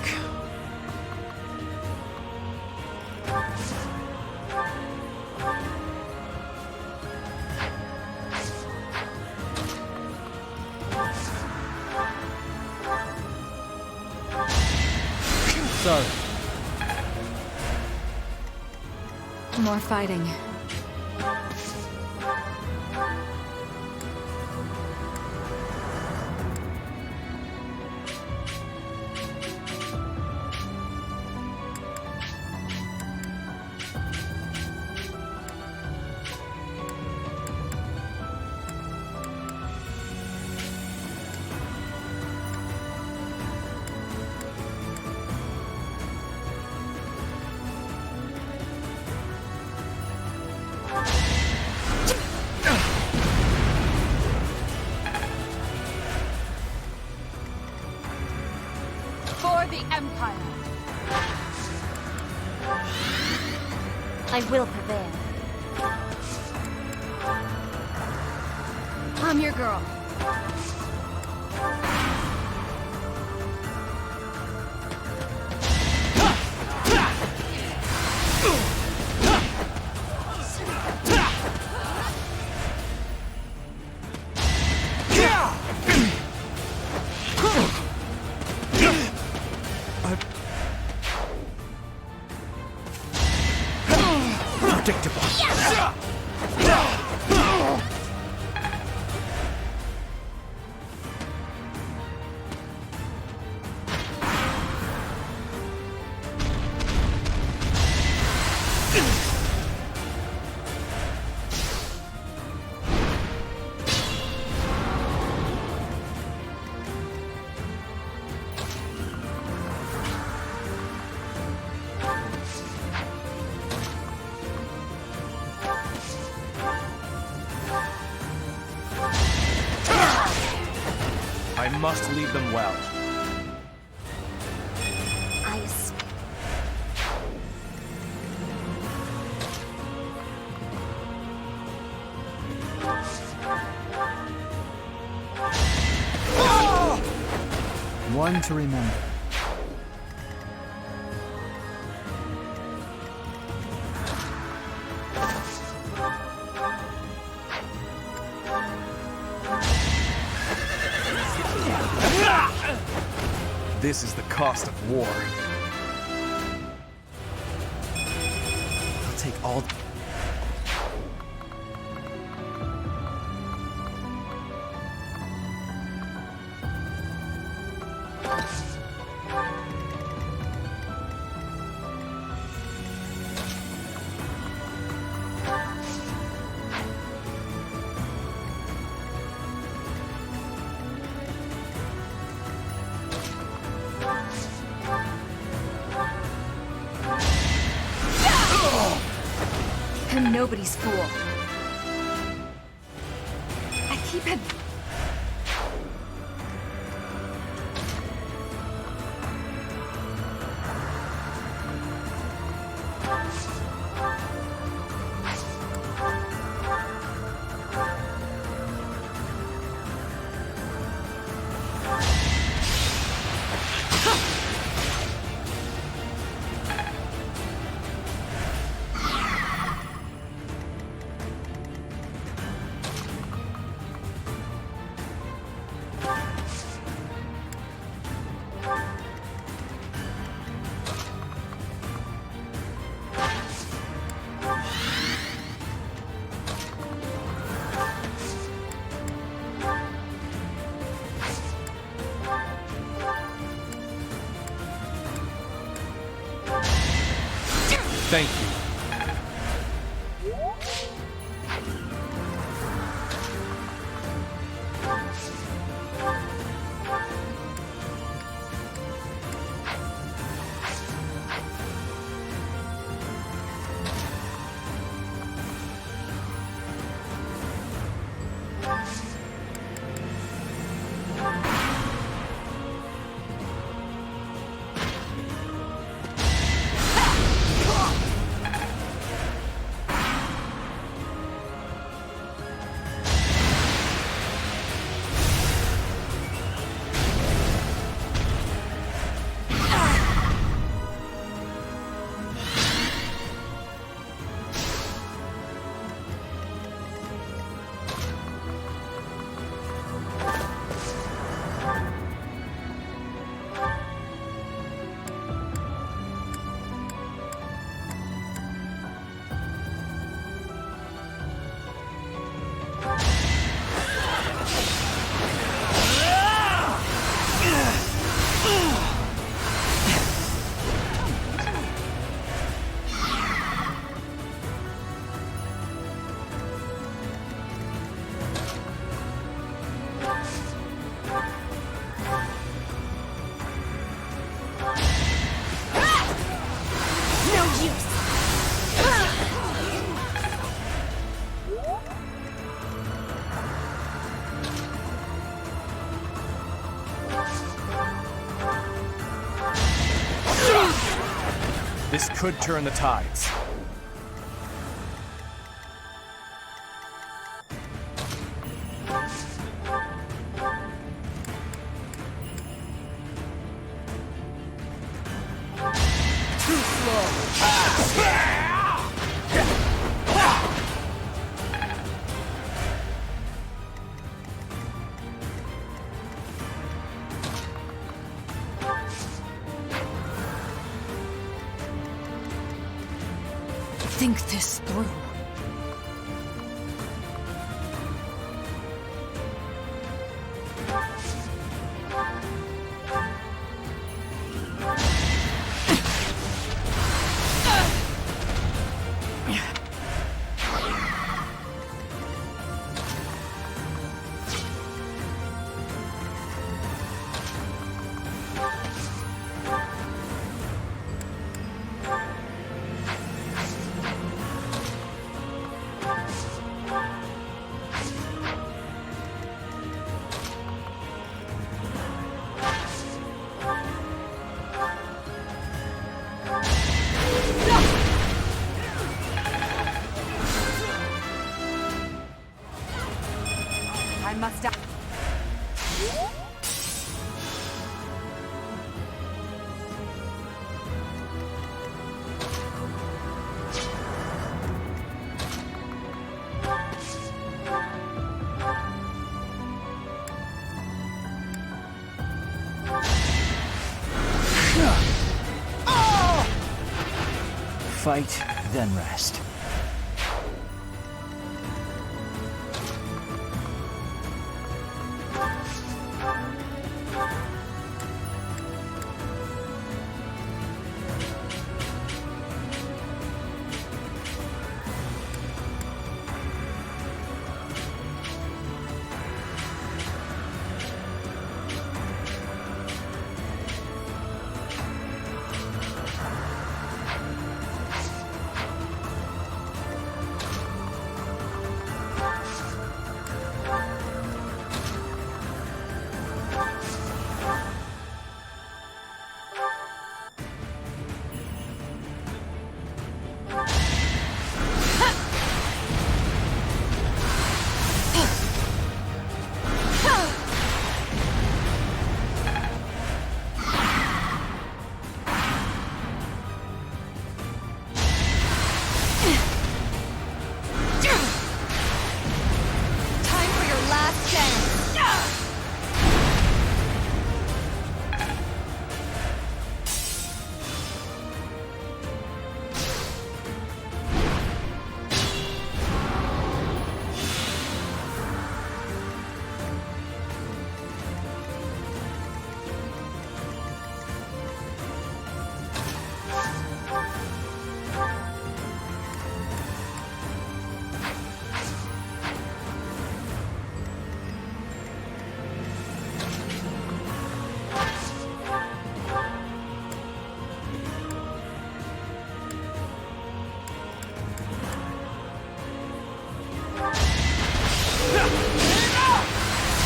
Sorry. More fighting. For the Empire. I will prevail. I'm your girl. I must lead them well. One to remember. This is the cost of war. I'll take all... I'm nobody's fool. I keep it. Thank you. This could turn the tides. Too slow! Think this through. I must die. Fight, then rest.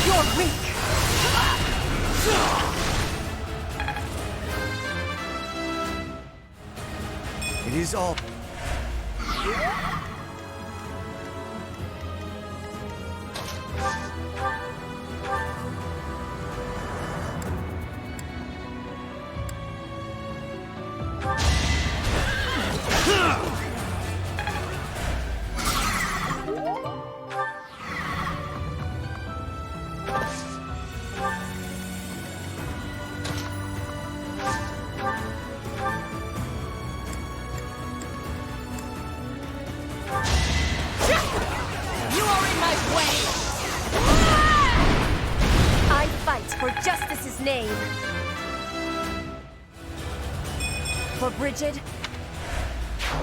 You're weak! It is all... For justice's name. For Bridget.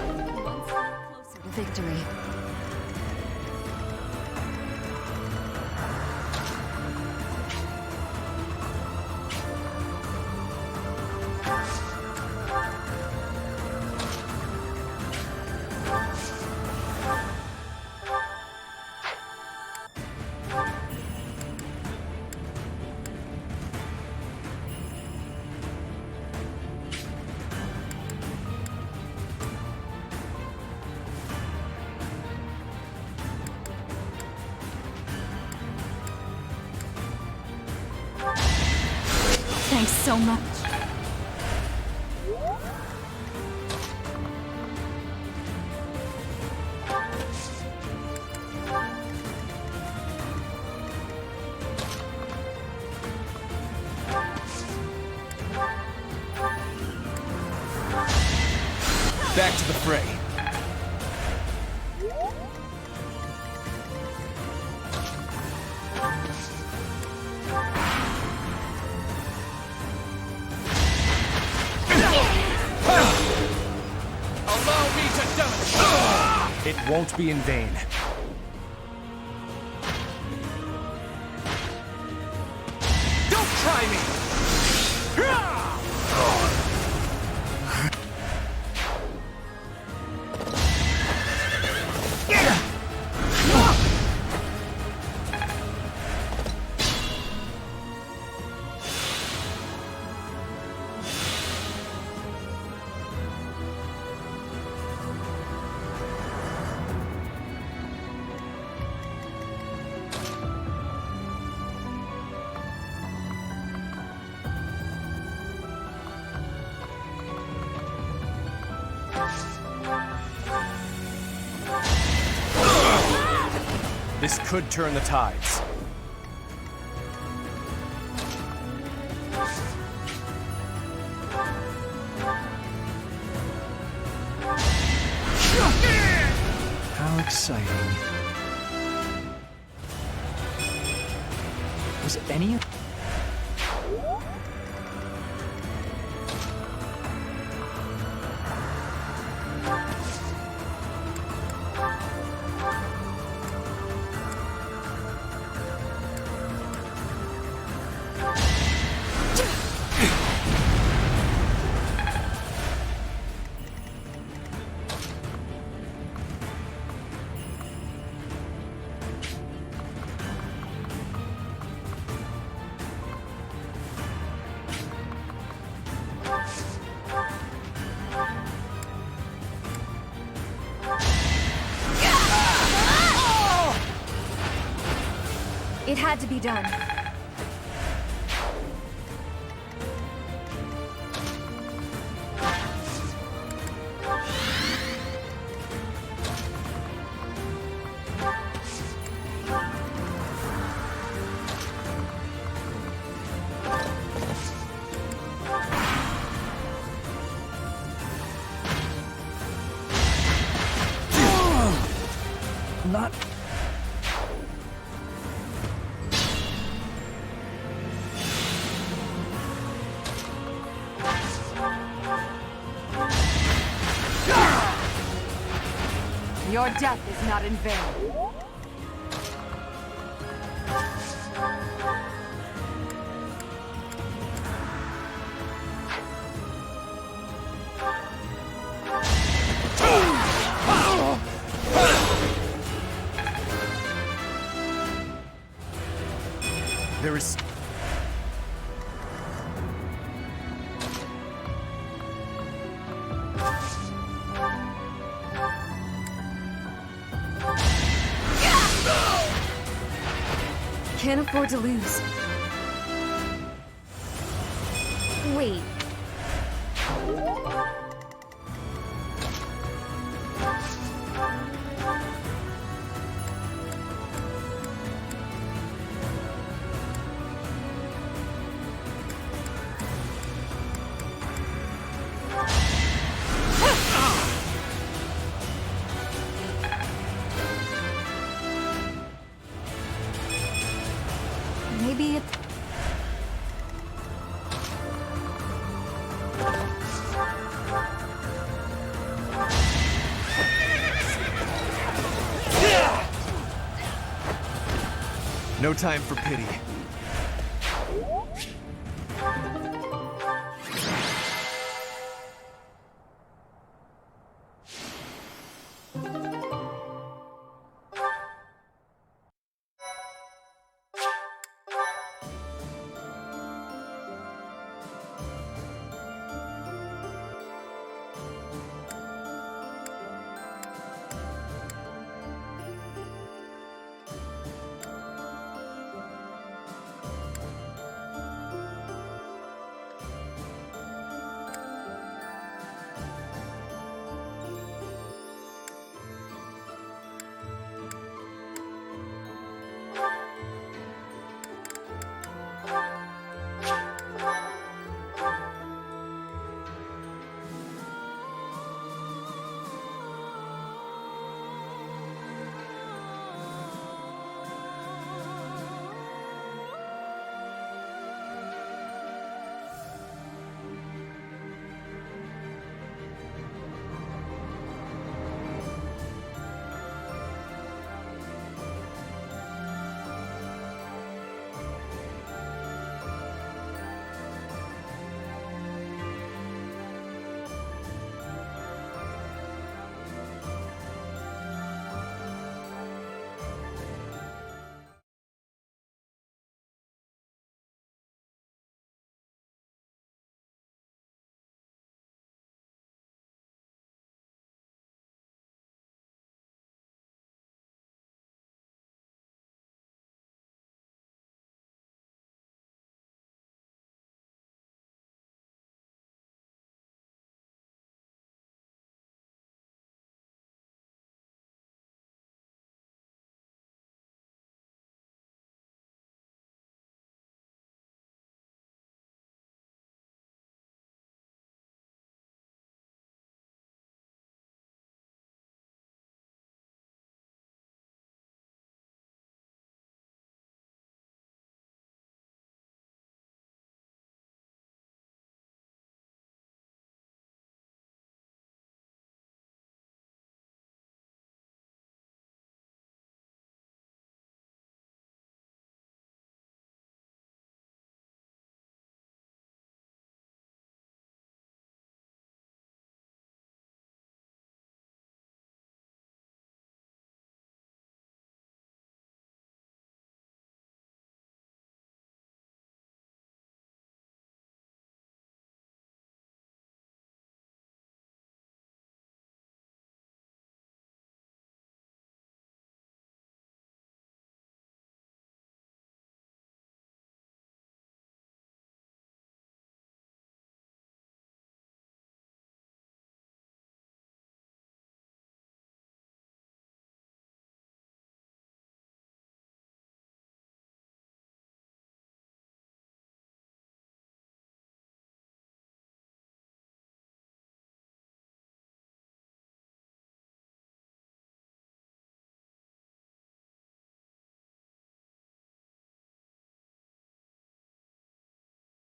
One step closer to victory. Thanks so much. Back to the fray. Allow me to demonstrate! It won't be in vain. Don't try me! This could turn the tides. How exciting. Was any of... It had to be done. Not... Your death is not in vain. There is... Can't afford to lose. Wait. Maybe it's... No time for pity.